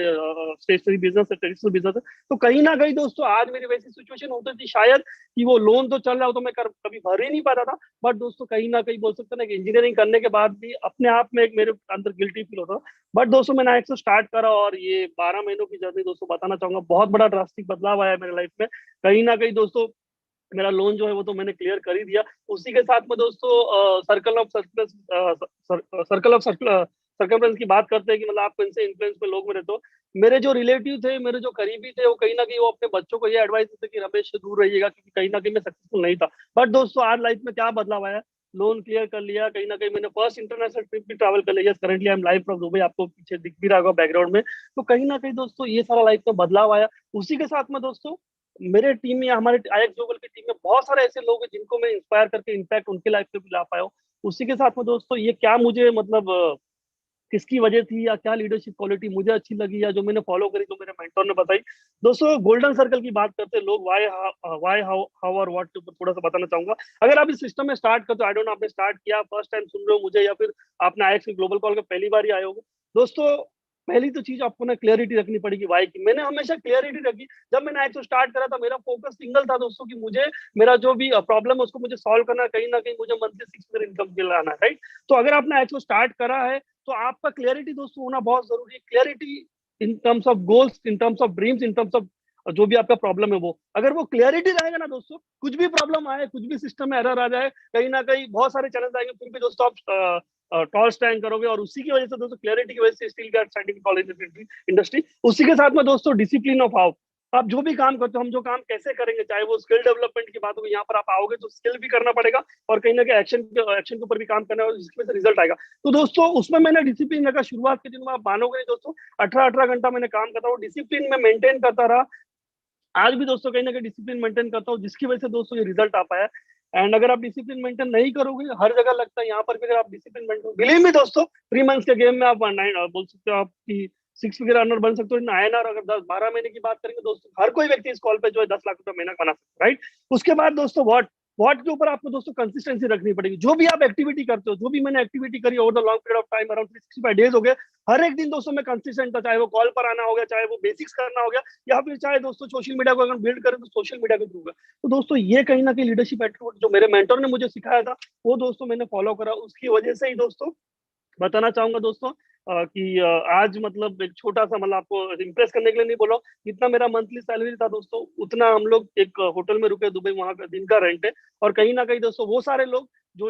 स्टेशनरी बिजनेस है, ट्रेडिशनल बिजनेस है, तो कहीं ना कहीं दोस्तों आज मेरी वैसी सिचुएशन होती थी शायद कि वो लोन तो चल रहा हो तो मैं कभी भर ही नहीं पाता था। बट दोस्तों कहीं ना कहीं बोल सकते ना कि इंजीनियरिंग करने के बाद भी अपने आप में एक मेरे अंदर गिल्टी फील होता था। बट दोस्तों मैंने आईएक्स स्टार्ट करा और ये 12 महीनों की जर्नी दोस्तों बताना चाहूंगा, बहुत बड़ा ड्रास्टिक बदलाव आया मेरे लाइफ में। कहीं ना कहीं दोस्तों मेरा लोन जो है वो तो मैंने क्लियर कर ही दिया। उसी के साथ में दोस्तों सर्कल ऑफ सर्कमफ्रेंस की बात करते हैं कि मतलब आप कौन से इन्फ्लुएंस में लोग में रहते हो। मेरे जो रिलेटिव थे, मेरे जो करीबी थे, वो कहीं ना कहीं वो अपने बच्चों को ये एडवाइस देते कि रमेश से दूर रहिएगा, क्योंकि कहीं ना कहीं मैं सक्सेसफुल नहीं था। बट दोस्तों आज लाइफ में क्या बदलाव आया, लोन क्लियर कर लिया, कहीं ना कहीं मैंने फर्स्ट इंटरनेशनल ट्रिप भी ट्रैवल कर लिया। Currently I am live from Dubai, आपको पीछे दिख भी रहा होगा बैकग्राउंड में। तो कहीं ना कहीं दोस्तों ये सारा लाइफ में बदलाव आया। उसी के साथ में दोस्तों मेरे टीम में, हमारे आईएक्स ग्लोबल की टीम में बहुत सारे ऐसे लोग हैं जिनको मैं इंस्पायर करके इम्पैक्ट उनके लाइफ में भी ला पाया हूँ। उसी के साथ में दोस्तों ये क्या मुझे मतलब किसकी वजह थी या क्या लीडरशिप क्वालिटी मुझे अच्छी लगी या जो मैंने फॉलो करी, जो मेरे मेंटर ने बताई। दोस्तों गोल्डन सर्कल की बात करते हैं लोग, वाई हाउ और व्हाट के ऊपर थोड़ा सा बताना चाहूंगा। अगर आप इस सिस्टम में स्टार्ट करते हो, आई डोंट नो आपने स्टार्ट किया, फर्स्ट टाइम सुन रहे हो मुझे, या फिर आपने आईएक्स ग्लोबल कॉल के पहली बार ही आए हो दोस्तों, पहली तो चीज आपको ना क्लियरिटी रखनी पड़ेगी वाई की। मैंने हमेशा क्लियरिटी रखी। जब मैंने आईएक्स स्टार्ट करा था मेरा फोकस सिंगल था दोस्तों कि मुझे मेरा जो भी प्रॉब्लम है उसको मुझे सॉल्व करना है, कहीं ना कहीं मुझे मंथली 6 फिगर इनकम दिलाना है, राइट। तो अगर आपने आईएक्स स्टार्ट करा है तो आपका क्लियरिटी दोस्तों होना बहुत जरूरी है। Clarity in terms of goals, in terms of dreams, in terms of जो भी आपका प्रॉब्लम है वो, अगर वो क्लियरिटी रहेगा ना दोस्तों, कुछ भी प्रॉब्लम आए, कुछ भी सिस्टम में एरर आ जाए, कहीं ना कहीं बहुत सारे चैलेंज आएंगे, फिर भी दोस्तों आप टॉल स्टैंड करोगे। और उसी की वजह से दोस्तों, क्लियरिटी की वजह से steel guard scientific college industry. उसी के साथ में दोस्तों डिसिप्लिन ऑफ हाउ आप जो भी काम करते हो, हम जो काम कैसे करेंगे, चाहे वो स्किल डेवलपमेंट की बात हो, यहाँ पर आप आओगे तो स्किल भी करना पड़ेगा और कहीं ना कहीं एक्शन के ऊपर भी काम करना है, जिसकी वजह से रिजल्ट आएगा। तो दोस्तों उसमें मैंने डिसिप्लिन रखा। शुरुआत के दिन में आप मानोगे नहीं दोस्तों, 18 घंटा मैंने काम करता हूँ, डिसिप्लिन में मेंटेन करता रहा। आज भी दोस्तों कहीं ना कहीं डिसिप्लिन मेंटेन करता हूँ, जिसकी वजह से दोस्तों ये रिजल्ट आ पाया। एंड अगर आप डिसिप्लिन मेंटेन नहीं करोगे, हर जगह लगता है यहाँ पर भी अगर आप डिसिप्लिन मेंटेन, बिलीव मी दोस्तों 3 मंथ्स के गेम में आप बोल सकते हो आपकी 6 फिगर अर्नर बन सकते हो इन INR। अगर 10-12 महीने की बात करेंगे दोस्तों, हर कोई व्यक्ति इस कॉल पे जो है 10 लाख रुपए महीना कमा सकता है, राइट। उसके बाद दोस्तों व्हाट के ऊपर आपको दोस्तों कंसिस्टेंसी रखनी पड़ेगी। जो भी आप एक्टिविटी करते हो, जो भी मैंने एक्टिविटी करी over the long period of time, around 365 days हो गए, हर एक दिन दोस्तों मैं कंसिस्टेंट था। चाहे वो कॉल पर आना हो गया, चाहे वो बेसिक्स करना हो गया, या फिर चाहे दोस्तों सोशल मीडिया को अगर बिल्ड करें तो सोशल मीडिया के थ्रू। तो दोस्तों ये कहीं ना कहीं लीडरशिप एटीट्यूड जो मेरे मेंटर ने मुझे सिखाया था, वो दोस्तों मैंने फॉलो करा। उसकी वजह से ही दोस्तों बताना चाहूंगा दोस्तों कि आज मतलब एक छोटा सा, मतलब आपको इम्प्रेस करने के लिए नहीं बोला, जितना मेरा मंथली सैलरी था दोस्तों, उतना हम लोग एक होटल में रुके दुबई, वहां का दिन का रेंट है। और कहीं ना कहीं दोस्तों वो सारे लोग जो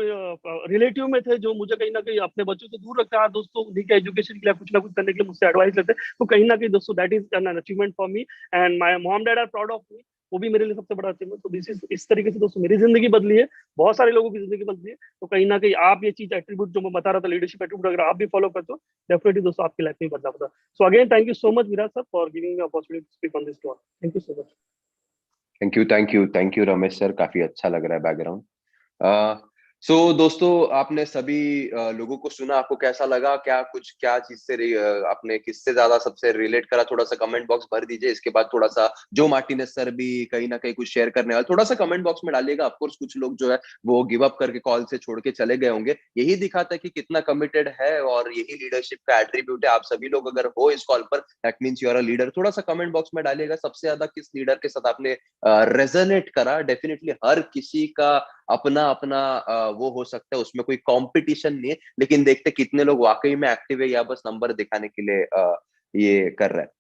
रिलेटिव में थे, जो मुझे कहीं ना कहीं अपने बच्चों से दूर रखता है दोस्तों, उन्हीं के एजुकेशन के लिए कुछ ना कुछ करने के लिए मुझसे एडवाइस लेते, तो कहीं ना कहीं दोस्तों that is an achievement for me and my mom dad are proud of me. वो भी मेरे लिए सबसे बड़ा अचीवमेंट। तो दिस इज, इस तरीके से दोस्तों मेरी जिंदगी बदली है, बहुत सारे लोगों की जिंदगी बदली है। तो कहीं ना कहीं आप ये चीज एट्रीब्यूट जो मैं बता रहा था, लीडरशिप एट्रीब्यूट, अगर आप भी फॉलो करते हो, डेफिनेटली दोस्तों आपकी लाइफ में बदलाव होता है। So again thank you so much Viraj sir for giving me opportunity to speak on this topic. Thank you so much. Thank you Ramesh sir, काफी अच्छा लग रहा है बैकग्राउंड। सो दोस्तों, आपने सभी लोगों को सुना, आपको कैसा लगा? क्या चीज से आपने किससे ज्यादा सबसे रिलेट करा? थोड़ा सा कमेंट बॉक्स भर दीजिए। इसके बाद थोड़ा सा जो मार्टिनेज सर भी कहीं ना कहीं कुछ शेयर करने वाले, थोड़ा सा कमेंट बॉक्स में डालिएगा। ऑफकोर्स कुछ लोग जो है वो गिव अप करके कॉल से छोड़ के चले गए होंगे। यही दिखाता है कि कितना कमिटेड है, और यही लीडरशिप का एट्रीब्यूट है। आप सभी लोग अगर हो इस कॉल पर, that means you are a leader. थोड़ा सा कमेंट बॉक्स में डालिएगा सबसे ज्यादा किस लीडर के साथ आपने रेजोनेट करा। डेफिनेटली हर किसी का अपना अपना वो हो सकता है, उसमें कोई कंपटीशन नहीं है, लेकिन देखते कितने लोग वाकई में एक्टिव है या बस नंबर दिखाने के लिए ये कर रहा है।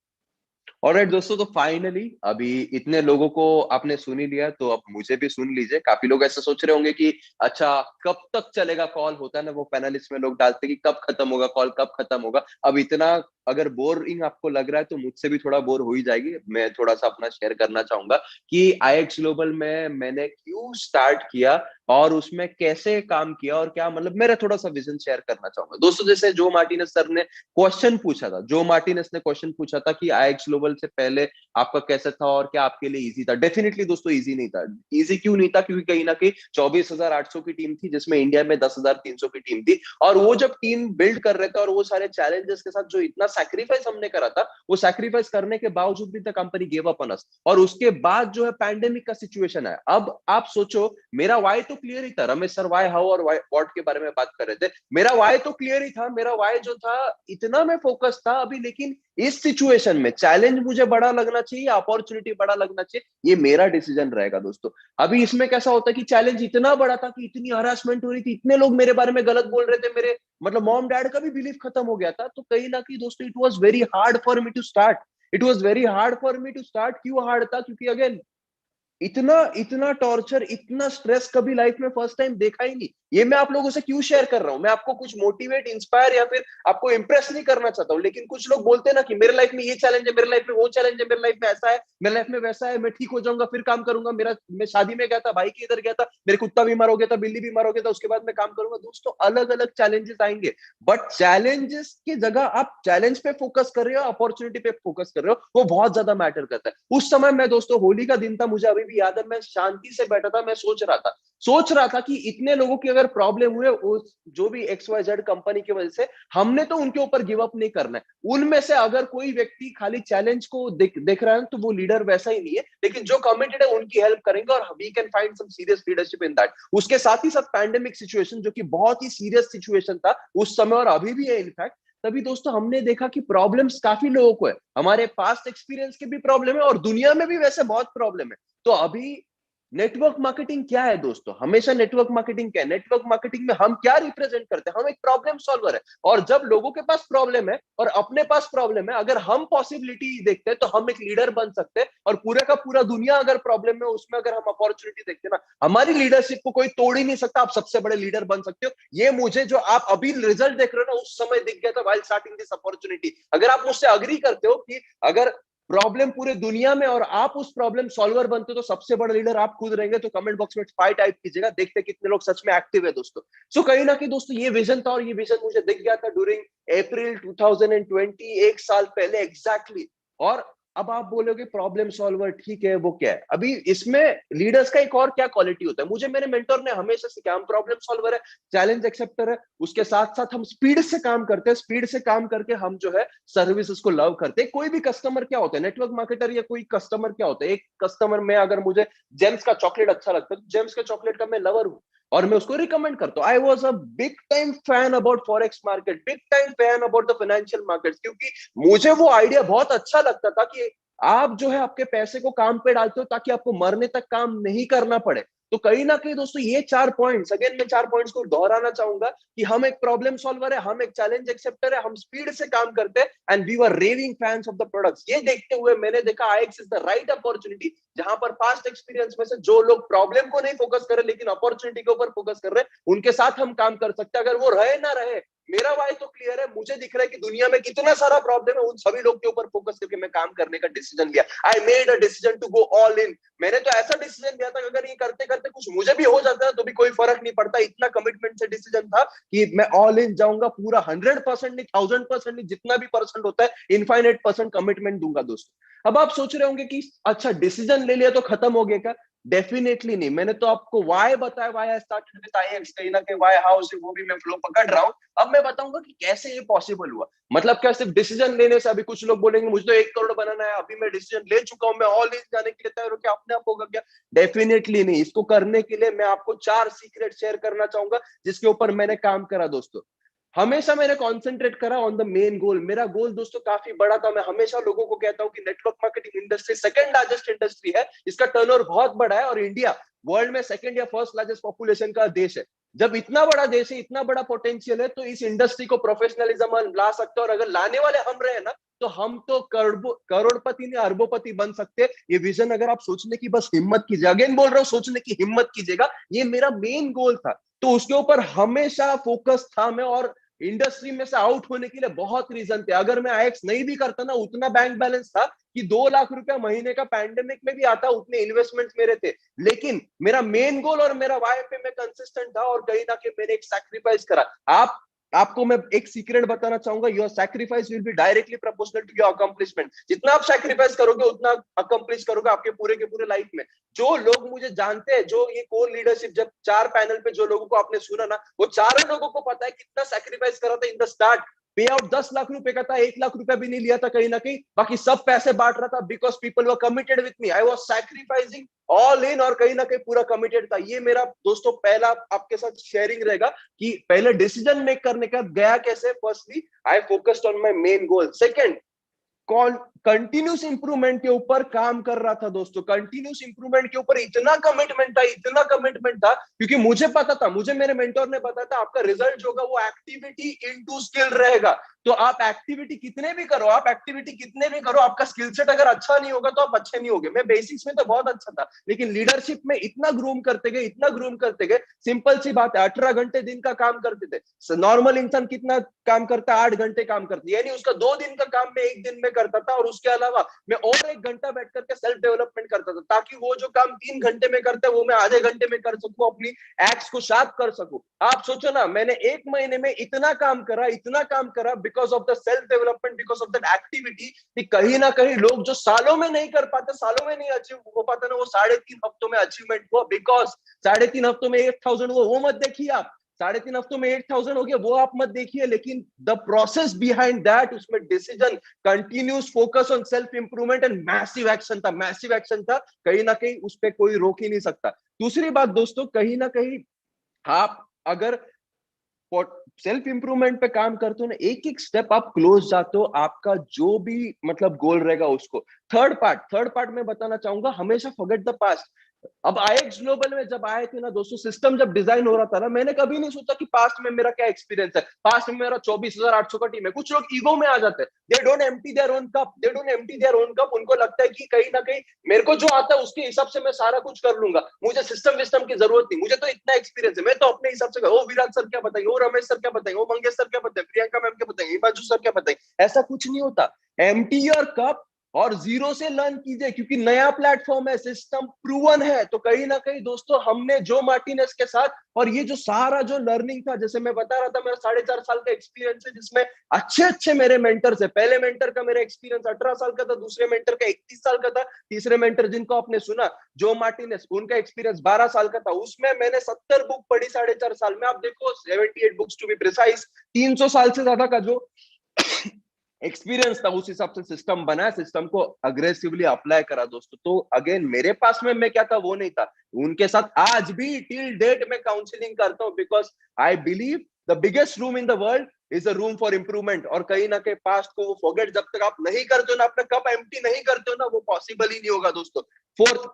ऑलराइट दोस्तों, तो फाइनली अभी इतने लोगों को आपने सुन ही लिया, तो अब मुझे भी सुन लीजिए। काफी लोग ऐसे सोच रहे होंगे कि अच्छा कब तक चलेगा कॉल, होता है ना वो पैनलिस्ट में लोग डालते कि कब खत्म होगा कॉल, कब खत्म होगा। अब इतना अगर बोरिंग आपको लग रहा है तो मुझसे भी थोड़ा बोर हो ही जाएगी। मैं थोड़ा सा अपना शेयर करना चाहूंगा कि IX ग्लोबल में मैंने क्यों स्टार्ट किया और उसमें कैसे काम किया, और क्या मतलब मेरा थोड़ा सा विजन शेयर करना चाहूंगा दोस्तों। जैसे जो मार्टिनेस सर ने क्वेश्चन पूछा था, कि IX ग्लोबल से पहले आपका कैसा था और क्या आपके लिए इजी था। डेफिनेटली दोस्तों इजी नहीं था। इजी क्यों नहीं था? क्योंकि कहीं ना कहीं 24,800 की टीम थी, जिसमें इंडिया में 10,300 की टीम थी। और वो जब टीम बिल्ड कर रहे थे और वो सारे चैलेंजेस के साथ जो इतना सैक्रिफाइस हमने करा था, वो सैक्रिफाइस करने के बावजूद भी the company give up on us. और उसके बाद जो है पैंडेमिक का सिचुएशन है। अब आप सोचो, मेरा वाई तो क्लियर ही था। रमेश सर वाई, हाउ और व्हाट के बारे में बात कर रहे थे। मेरा वाई तो क्लियर ही था। मेरा वाई जो था, इतना मैं फोकस था अभी, लेकिन इस सिचुएशन में चैलेंज मुझे बड़ा लगना चाहिए, अपॉर्चुनिटी बड़ा लगना चाहिए, ये मेरा डिसीजन रहेगा दोस्तों। अभी इसमें कैसा होता है कि चैलेंज इतना बड़ा था कि इतनी हरासमेंट हो रही थी, इतने लोग मेरे बारे में गलत बोल रहे थे, मेरे मतलब मॉम डैड का भी बिलीफ खत्म हो गया था। तो कहीं ना कहीं दोस्तों it was very hard for me to start. क्यों हार्ड था? क्योंकि अगेन इतना इतना टॉर्चर, इतना स्ट्रेस कभी लाइफ में फर्स्ट टाइम देखा ही नहीं। ये मैं आप लोगों से क्यों शेयर कर रहा हूं? मैं आपको कुछ मोटिवेट, इंस्पायर या फिर आपको इंप्रेस नहीं करना चाहता हूं। लेकिन कुछ लोग बोलते हैं ना कि मेरे लाइफ में ये चैलेंज है, मेरे लाइफ में वो चैलेंज है, मेरे लाइफ में ऐसा है, मेरे लाइफ में वैसा है, मैं ठीक हो जाऊंगा फिर काम करूंगा। मैं शादी में गया था, भाई के इधर गया था, मेरे कुत्ता बीमार हो गया था, बिल्ली बीमार हो गया था, उसके बाद मैं काम करूंगा। दोस्तों अलग अलग चैलेंजेस आएंगे, बट चैलेंजेस की जगह आप चैलेंज पे फोकस कर रहे हो, अपॉर्चुनिटी पे फोकस कर रहे हो, वो बहुत ज्यादा मैटर करता है। उस समय मैं दोस्तों, होली का दिन था, मुझे अभी भी याद है, मैं शांति से बैठा था, मैं सोच रहा था कि इतने लोगों की अगर प्रॉब्लम हुए, जो भी XYZ कंपनी की वजह से, हमने तो उनके ऊपर गिव अप नहीं करना है। उनमें से अगर कोई व्यक्ति खाली चैलेंज को देख रहा है तो वो लीडर वैसा ही नहीं है, लेकिन जो कमिटेड है उनकी हेल्प करेंगे, और we can find some serious leadership in that. उसके साथ ही साथ पैंडेमिक सिचुएशन, जो कि बहुत ही सीरियस सिचुएशन था उस समय और अभी भी है इनफैक्ट, तभी दोस्तों हमने देखा कि प्रॉब्लम्स काफी लोगों को है। हमारे पास्ट एक्सपीरियंस के भी प्रॉब्लम है, और दुनिया में भी वैसे बहुत प्रॉब्लम है। तो अभी नेटवर्क मार्केटिंग क्या है दोस्तों? हमेशा नेटवर्क मार्केटिंग क्या है? नेटवर्क मार्केटिंग में हम क्या रिप्रेजेंट करते हैं? हम एक प्रॉब्लम सॉल्वर है। और जब लोगों के पास प्रॉब्लम है और अपने पास प्रॉब्लम है, अगर हम पॉसिबिलिटी देखते हैं तो हम एक लीडर बन सकते हैं। और पूरा का पूरा दुनिया अगर प्रॉब्लम है, उसमें अगर हम अपॉर्चुनिटी देखते हैं ना, हमारी लीडरशिप को कोई तोड़ ही नहीं सकता। आप सबसे बड़े लीडर बन सकते हो। ये मुझे, जो आप अभी रिजल्ट देख रहे हो ना, उस समय दिख गया था व्हाइल स्टार्टिंग दिस अपॉर्चुनिटी। अगर आप मुझसे अग्री करते हो कि अगर प्रॉब्लम पूरे दुनिया में और आप उस प्रॉब्लम सॉल्वर बनते हो, तो सबसे बड़ा लीडर आप खुद रहेंगे। तो कमेंट बॉक्स में 5 टाइप कीजिएगा, देखते हैं कितने लोग सच में एक्टिव है दोस्तों। सो कहीं ना कहीं दोस्तों ये विजन था, और ये विजन मुझे दिख गया था ड्यूरिंग अप्रैल 2020, एक साल पहले एग्जैक्टली। और अब आप बोलोगे प्रॉब्लम सॉल्वर, ठीक है, वो क्या है? अभी इसमें लीडर्स का एक और क्या क्वालिटी होता है, मुझे मेरे मेंटर ने हमेशा सिखाया, हम प्रॉब्लम सॉल्वर है, चैलेंज एक्सेप्टर है, उसके साथ साथ हम स्पीड से काम करते हैं, स्पीड से काम करके हम जो है सर्विसेज को लव करते हैं। कोई भी कस्टमर क्या होता है, नेटवर्क मार्केटर या कोई कस्टमर क्या होता है, एक कस्टमर में अगर मुझे जेम्स का चॉकलेट अच्छा लगता है तो जेम्स के चॉकलेट का मैं लवर हूँ और मैं उसको रिकमेंड करता हूँ। I was a big time fan about forex market, big time fan about the financial market, क्योंकि मुझे वो आइडिया बहुत अच्छा लगता था कि आप जो है आपके पैसे को काम पे डालते हो ताकि आपको मरने तक काम नहीं करना पड़े। तो कहीं ना कहीं दोस्तों ये 4 पॉइंट्स, अगेन मैं 4 पॉइंट्स को दोहराना चाहूंगा कि हम एक प्रॉब्लम सॉल्वर है, हम एक चैलेंज एक्सेप्टर है, हम स्पीड से काम करते हैं and we were raving fans of the products. ये देखते हुए मैंने देखा IX is the right opportunity, जहां पर पास्ट एक्सपीरियंस में से जो लोग प्रॉब्लम को नहीं फोकस कर रहे लेकिन अपॉर्चुनिटी के ऊपर फोकस कर रहे हैं, उनके साथ हम काम कर सकते हैं। अगर वो रहे ना रहे, मेरा वाई तो क्लियर है, मुझे दिख रहा है कि दुनिया में कितना सारा प्रॉब्लम है, उन सभी लोग के ऊपर फोकस करके मैं काम करने का डिसीजन लिया। I made a decision to go all in. मैंने तो ऐसा डिसीजन लिया था कि अगर ये करते करते कुछ मुझे भी हो जाता है तो भी कोई फर्क नहीं पड़ता, इतना कमिटमेंट से डिसीजन था कि मैं ऑल इन जाऊंगा, पूरा 100% नहीं, 1000% नहीं, जितना भी परसेंट होता है इनफाइनाइट परसेंट कमिटमेंट दूंगा दोस्तों। अब आप सोच रहे होंगे कि अच्छा डिसीजन ले लिया तो खत्म हो गया क्या? डेफिनेटली नहीं। मैंने तो आपको वाई बताया, वाई आई स्टार्टेड विद आईएक्स, कहीं ना कहीं वाई हाउ से वो भी मैं फ्लो पकड़ रहा हूं। अब मैं बताऊंगा कि कैसे ये पॉसिबल हुआ। मतलब क्या सिर्फ डिसीजन लेने से? अभी कुछ लोग बोलेंगे मुझे तो 1 करोड़ बनाना है, अभी मैं डिसीजन ले चुका हूं, मैं ऑल इन जाने के लिए तैयार हूं, क्या अपने आप होगा क्या? डेफिनेटली नहीं। इसको करने के लिए मैं आपको 4 सीक्रेट शेयर करना चाहूंगा जिसके ऊपर मैंने काम करा दोस्तों। हमेशा मैंने कॉन्सेंट्रेट करा ऑन द मेन गोल। मेरा गोल दोस्तों काफी बड़ा था। मैं हमेशा लोगों को कहता हूं कि network marketing industry second largest industry है, इसका टर्नओवर बहुत बड़ा है और इंडिया वर्ल्ड में सेकंड या फर्स्ट लार्जेस्ट पॉपुलेशन का देश है। जब इतना बड़ा देश है, इतना बड़ा पोटेंशियल है, तो इस इंडस्ट्री को प्रोफेशनलिज्म ला सकते हैं और अगर लाने वाले हम रहे ना तो हम तो करोड़पति नहीं अरबोपति बन सकते हैं। ये विजन अगर आप सोचने की बस हिम्मत कीजिए, अगेन बोल रहा हूं सोचने की हिम्मत कीजिएगा, ये मेरा मेन गोल था। तो उसके ऊपर हमेशा फोकस था मैं, और इंडस्ट्री में से आउट होने के लिए बहुत रीजन थे। अगर मैं आईएक्स नहीं भी करता ना, उतना बैंक बैलेंस था कि 2 लाख रुपया महीने का पैंडेमिक में भी आता, उतने इन्वेस्टमेंट मेरे थे। लेकिन मेरा मेन गोल और मेरा वाई पे मैं कंसिस्टेंट था और कहीं ना कहीं मैंने एक सैक्रिफाइस करा। आपको मैं एक सीक्रेट बताना चाहूंगा, your sacrifice will be directly proportional to your accomplishment. जितना आप सैक्रिफाइस करोगे उतना अकम्प्लिश करोगे आपके पूरे के पूरे लाइफ में। जो लोग मुझे जानते हैं, जो ये कोर लीडरशिप, जब 4 पैनल पे जो लोगों को आपने सुना ना, वो चारों लोगों को पता है कितना सैक्रिफाइस करा था इन द स्टार्ट। पे आउट 10 लाख रुपए का था, 1 लाख रुपया भी नहीं लिया था कहीं ना कहीं, बाकी सब पैसे बांट रहा था because people were committed with me. I was sacrificing all in और कहीं ना कहीं पूरा कमिटेड था। ये मेरा दोस्तों पहला आपके साथ शेयरिंग रहेगा कि पहले डिसीजन मेक करने का गया कैसे। Firstly I focused on my main goal. Second, continuous improvement के ऊपर काम कर रहा था दोस्तों। कंटिन्यूस इंप्रूवमेंट के ऊपर इतना कमिटमेंट था, इतना कमिटमेंट था, क्योंकि मुझे पता था, मुझे मेरे मेंटर ने बताया था, आपका रिजल्ट जो होगा वो एक्टिविटी इनटू स्किल रहेगा। तो आप एक्टिविटी कितने भी करो, आप एक्टिविटी कितने भी करो, आपका स्किल सेट अगर अच्छा नहीं होगा तो आप अच्छे नहीं होगे। मैं बेसिक्स में तो बहुत अच्छा था, लेकिन लीडरशिप में इतना ग्रूम करते गए, इतना ग्रूम करते गए। सिंपल सी बात है, 18 घंटे दिन का काम करते थे। नॉर्मल इंसान कितना काम करता है? 8 घंटे काम करती है, यानी उसका 2 दिन का काम मैं 1 दिन में करता था। और उसके अलावा मैं और 1 घंटा बैठ करके सेल्फ डेवलपमेंट करता था, ताकि वो जो काम 3 घंटे में करते हैं वो मैं आधे घंटे में कर सकूं, अपनी एक्स को शार्प कर सकूं। आप सोचो ना, मैंने 1 महीने में इतना काम करा, इतना काम करा, because of the self development, because of that activity, कि कहीं ना कहीं लोग जो सालों में नहीं कर पाते, सालों में नहीं अचीव हो पाता ना, वो 3.5 हफ्तों में अचीवमेंट हुआ। बिकॉज 3.5 हफ्तों में 8000 हुआ, वो मत देखिए आप। 3.5 हफ्तों में 8000 हो गया, वो आप मत देखिए, लेकिन द प्रोसेस बिहाइंड दैट, उसमें decision, continuous focus on self improvement and massive action था। मैसिव एक्शन था, कहीं ना कहीं उस पर कोई रोक ही नहीं सकता। दूसरी बात दोस्तों, कहीं ना कहीं आप अगर सेल्फ इंप्रूवमेंट पे काम करते हो ना, एक एक स्टेप आप क्लोज जाते हो, आपका जो भी मतलब गोल रहेगा उसको। थर्ड पार्ट में बताना चाहूंगा, हमेशा फॉरगेट द पास्ट। अब आईएक्स ग्लोबल में जब आए थे ना दोस्तों, सिस्टम जब डिजाइन हो रहा था ना, मैंने कभी नहीं सोचा कि पास्ट में मेरा क्या एक्सपीरियंस है। पास्ट में मेरा 24,800 का टीम है। कुछ लोग ईगो में आ जाते हैं, they don't empty their own cup. उनको लगता है कि कहीं ना कहीं मेरे को जो आता है उसके हिसाब से मैं सारा कुछ कर लूंगा, मुझे सिस्टम विस्टम की जरूरत नहीं, मुझे तो इतना एक्सपीरियंस है, मैं तो अपने हिसाब से। ओ विराट सर क्या बताएंगे, ओ रमेश सर क्या बताएंगे, ओ मंगेश सर क्या बताएंगे, प्रियंका मैम क्या बताएंगे, हिमांशु सर क्या बताएंगे। ऐसा कुछ नहीं होता। एम्प्टी योर कप और जीरो से लर्न कीजिए, क्योंकि नया प्लेटफॉर्म है, सिस्टम प्रूवन है। तो कहीं ना कहीं दोस्तों हमने जो मार्टिनेज के साथ, और ये जो सारा जो लर्निंग था, जैसे मैं बता रहा था, मेरा 4.5 साल का एक्सपीरियंस है, जिसमें अच्छे मेरे मेंटर्स है। पहले मेंटर का मेरा एक्सपीरियंस 18 साल का था, दूसरे मेंटर का 31 साल का था, तीसरे मेंटर जिनको आपने सुना जो मार्टिनेज, उनका एक्सपीरियंस 12 साल का था। उसमें मैंने 70 बुक पढ़ी 4.5 साल में। आप देखो 78 बुक्स टू बी प्रिसाइज, 300 साल से ज्यादा का जो एक्सपीरियंस था, उस हिसाब से सिस्टम बनाया, सिस्टम को अग्रेसिवली अप्लाई करा दोस्तों। तो अगेन मेरे पास में मैं क्या था वो नहीं था, उनके साथ आज भी टिल डेट में काउंसलिंग करता हूं, because I believe the biggest room in the world is a room for improvement. और कहीं ना कहीं पास्ट को वो फॉरगेट जब तक आप नहीं करते हो ना, अपना कप एम्प्टी नहीं करते हो ना, वो पॉसिबल ही नहीं होगा दोस्तों। Fourth,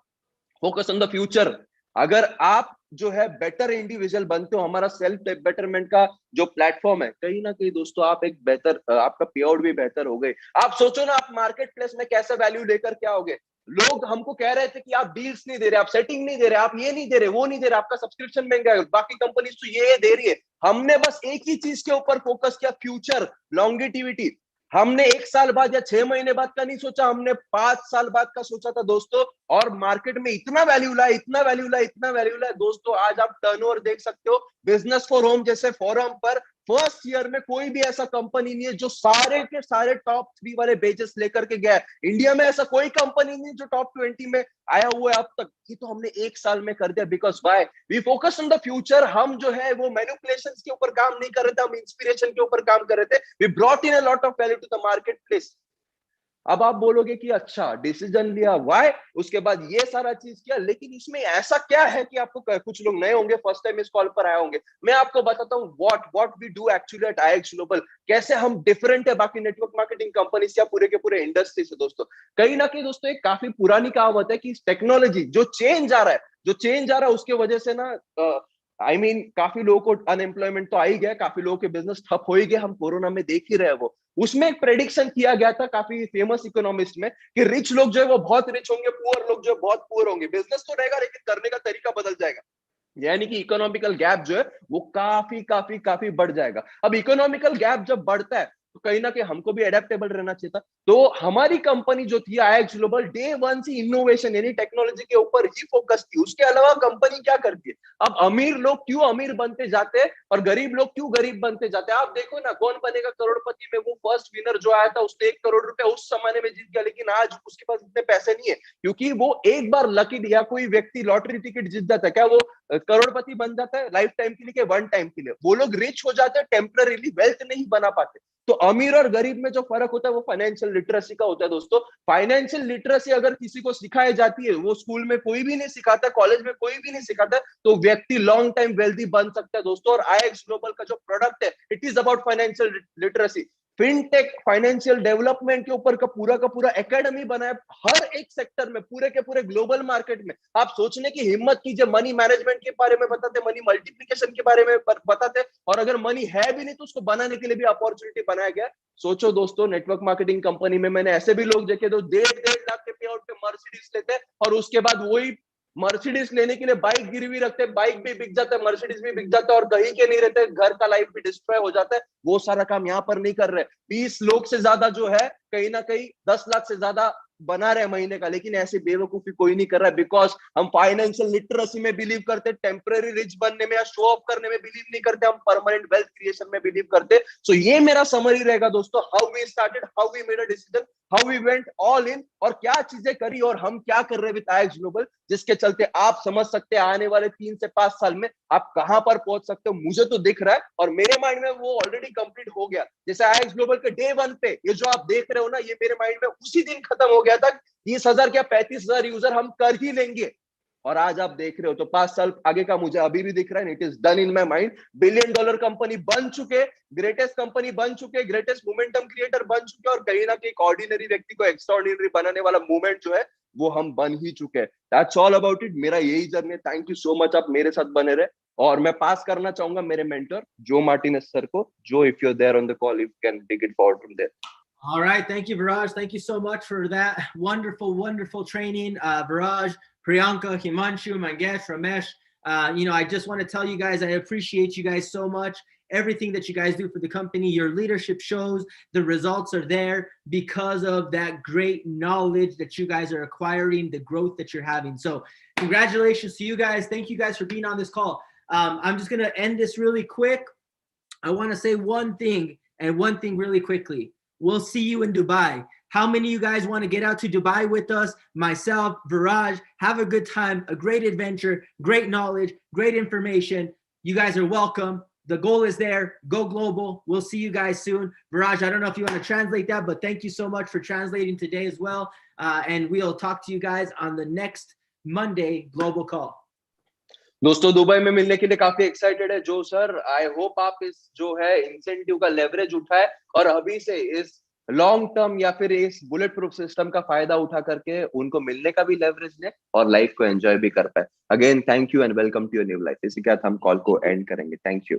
focus on the future. अगर आप जो है बेटर इंडिविजुअल बनते हो, हमारा सेल्फ बेटरमेंट का जो प्लेटफॉर्म है, कहीं ना कहीं दोस्तों आप एक बेहतर, आपका पे आउट भी बेहतर हो गए। आप सोचो ना, आप मार्केट प्लेस में कैसा वैल्यू लेकर के आओगे। लोग हमको कह रहे थे कि आप डील्स नहीं दे रहे, आप सेटिंग नहीं दे रहे, आप ये नहीं दे रहे, वो नहीं दे रहे, आपका सब्सक्रिप्शन महंगा है, बाकी कंपनीज तो ये दे रही है। हमने बस एक ही चीज के ऊपर फोकस किया, फ्यूचर, लॉन्गेटिविटी। हमने 1 साल बाद या 6 महीने बाद का नहीं सोचा, हमने 5 साल बाद का सोचा था दोस्तों। और मार्केट में इतना वैल्यू लाया, इतना वैल्यू लाया, इतना वैल्यू लाया दोस्तों। आज आप टर्नओवर देख सकते हो, बिजनेस फॉर होम जैसे फोरम पर फर्स्ट ईयर में कोई भी ऐसा कंपनी नहीं है जो सारे के सारे टॉप 3 वाले बेचेस लेकर के गया है। इंडिया में ऐसा कोई कंपनी नहीं जो टॉप 20 में आया हुआ है अब तक। ये तो हमने 1 साल में कर दिया, because why, we focus on the future. हम जो है वो मैनिपुलेशन के ऊपर काम नहीं कर रहे थे, हम इंस्पिरेशन के ऊपर काम कर रहे थे। We brought in a lot of value to the marketplace. अब आप बोलोगे कि अच्छा डिसीजन लिया, वाई, उसके बाद ये सारा चीज किया, लेकिन इसमें ऐसा क्या है कि आपको, कुछ लोग नए होंगे, फर्स्ट टाइम इस कॉल पर आए होंगे, मैं आपको बताता हूँ what we do actually at IX Global, कैसे हम डिफरेंट है बाकी नेटवर्क मार्केटिंग कंपनी से या पूरे के पूरे इंडस्ट्री से दोस्तों। कहीं ना कहीं दोस्तों एक काफी पुरानी कहावत है कि टेक्नोलॉजी जो चेंज आ रहा है, उसके वजह से ना काफी लोगों को अनएम्प्लॉयमेंट तो आ ही गया, काफी लोगों के बिजनेस ठप हो ही गए, हम कोरोना में देख ही रहे वो। उसमें एक प्रेडिक्शन किया गया था काफी फेमस इकोनॉमिस्ट में, कि रिच लोग जो है वो बहुत रिच होंगे, पुअर लोग जो है बहुत पुअर होंगे। बिजनेस तो रहेगा लेकिन करने का तरीका बदल जाएगा, यानी कि इकोनॉमिकल गैप जो है वो काफी काफी काफी बढ़ जाएगा। अब इकोनॉमिकल गैप जब बढ़ता है तो कहीं ना कहीं हमको भी एडेप्टेबल रहना चाहिए था। तो हमारी कंपनी जो थी IX ग्लोबल, डे वन से इनोवेशन यानी टेक्नोलॉजी के ऊपर ही फोकस थी। उसके अलावा कंपनी क्या करती है, अब अमीर लोग क्यों अमीर बनते जाते हैं और गरीब लोग क्यों गरीब बनते जाते हैं। आप देखो ना, कौन बनेगा करोड़पति में, वो फर्स्ट विनर जो आया था उसने 1 करोड़ रुपए उस जमाने में जीत गया, लेकिन आज उसके पास इतने पैसे नहीं है, क्योंकि वो एक बार लकी, या कोई व्यक्ति लॉटरी टिकट जीत जाता है, क्या वो करोड़पति बन जाता है लाइफ टाइम के लिए कि वन टाइम के लिए। वो लोग रिच हो जाते हैं, टेम्पररीली वेल्थ नहीं बना पाते। तो अमीर और गरीब में जो फर्क होता है वो फाइनेंशियल लिटरेसी का होता है दोस्तों। फाइनेंशियल लिटरेसी अगर किसी को सिखाई जाती है, वो स्कूल में कोई भी नहीं सिखाता, कॉलेज में कोई भी नहीं सिखाता, तो व्यक्ति लॉन्ग टाइम वेल्दी बन सकता है दोस्तों। और IX ग्लोबल का जो प्रोडक्ट है, it is about financial literacy, fintech, financial development के ऊपर का पूरा एकेडमी बनाया हर एक सेक्टर में, पूरे के पूरे ग्लोबल मार्केट में। आप सोचने की हिम्मत कीजिए, मनी मैनेजमेंट के बारे में बताते, मनी मल्टीप्लिकेशन के बारे में बताते, और अगर मनी है भी नहीं तो उसको बनाने के लिए भी अपॉर्चुनिटी बनाया गया। सोचो दोस्तों, नेटवर्क मार्केटिंग कंपनी में मैंने ऐसे भी लोग देखे जो 1.5 लाख के पे आउट पे मर्सिडीज लेते हैं, और उसके बाद वही मर्सिडीज लेने के लिए बाइक गिरवी रखते हैं, बाइक भी बिक जाता है, मर्सिडीज भी बिक जाता है, और कहीं के नहीं रहते, घर का लाइफ भी डिस्ट्रॉय हो जाता है। वो सारा काम यहाँ पर नहीं कर रहे। 20 लोग से ज्यादा जो है कहीं ना कहीं 10 लाख से ज्यादा बना रहे महीने का, लेकिन ऐसी बेवकूफी कोई नहीं कर रहा है, बिकॉज हम फाइनेंशियल लिटरेसी में बिलीव करते, टेम्पररी रिच बनने में या शो ऑफ करने में बिलीव नहीं करते, हम परमानेंट वेल्थ क्रिएशन में बिलीव करते। सो ये मेरा समरी रहेगा दोस्तों, how we started, how we made a decision, how we went all in, और क्या चीजें करी और हम क्या कर रहे हैं विद IX ग्लोबल, जिसके चलते आप समझ सकते हैं आने वाले 3 से 5 साल में आप कहां पर पहुंच सकते हो। मुझे तो दिख रहा है और मेरे माइंड में वो ऑलरेडी कंप्लीट हो गया। जैसे IX ग्लोबल के डे 1 पे ये जो आप देख रहे हो ना, ये मेरे माइंड में उसी दिन खत्म हो गया था, 30,000 क्या 35,000 यूजर हम कर ही लेंगे। और आज आप देख रहे हो, तो 5 साल आगे का मुझे अभी भी दिख रहा है, it is done in my mind. $1 billion company बन चुके, ग्रेटेस्ट कंपनी बन चुके, ग्रेटेस्ट मोमेंटम क्रिएटर बन चुके, और कहीं ना कहीं एक ऑर्डिनरी व्यक्ति को एक्स्ट्राऑर्डिनरी बनाने वाला मूवमेंट जो है वो हम बन ही चुके हैं। दैट्स ऑल अबाउट इट, मेरा यही जर्नी है। थैंक यू सो मच, आप मेरे साथ बने रहे। और मैं पास करना चाहूंगा मेरे मेंटर जो मार्टिनेज सर को, जो if you are there on the call, if can take it forward from there. All right, thank you, Viraj. Thank you so much for that wonderful training, Viraj, Priyanka, Himanshu, Mangesh, Ramesh. You know, I just want to tell you guys, I appreciate you guys so much. Everything that you guys do for the company, your leadership shows, the results are there because of that great knowledge that you guys are acquiring, the growth that you're having. So congratulations to you guys. Thank you guys for being on this call. I'm just going to end this really quick. I want to say one thing really quickly. We'll see you in Dubai. How many of you guys want to get out to Dubai with us? Myself, Viraj, have a good time, a great adventure, great knowledge, great information. You guys are welcome. The goal is there. Go global. We'll see you guys soon. Viraj, I don't know if you want to translate that, but thank you so much for translating today as well. And we'll talk to you guys on the next Monday global call. दोस्तों Dubai में मिलने के लिए काफी excited है जो sir. I hope आप इस जो है इंसेंटिव का लेवरेज उठाए और अभी से इस लॉन्ग टर्म या फिर इस बुलेट प्रूफ सिस्टम का फायदा उठा करके उनको मिलने का भी लेवरेज ले और लाइफ को एंजॉय भी कर पाए. Again thank you and welcome to your new life. इसी के साथ हम कॉल को एंड करेंगे. Thank you.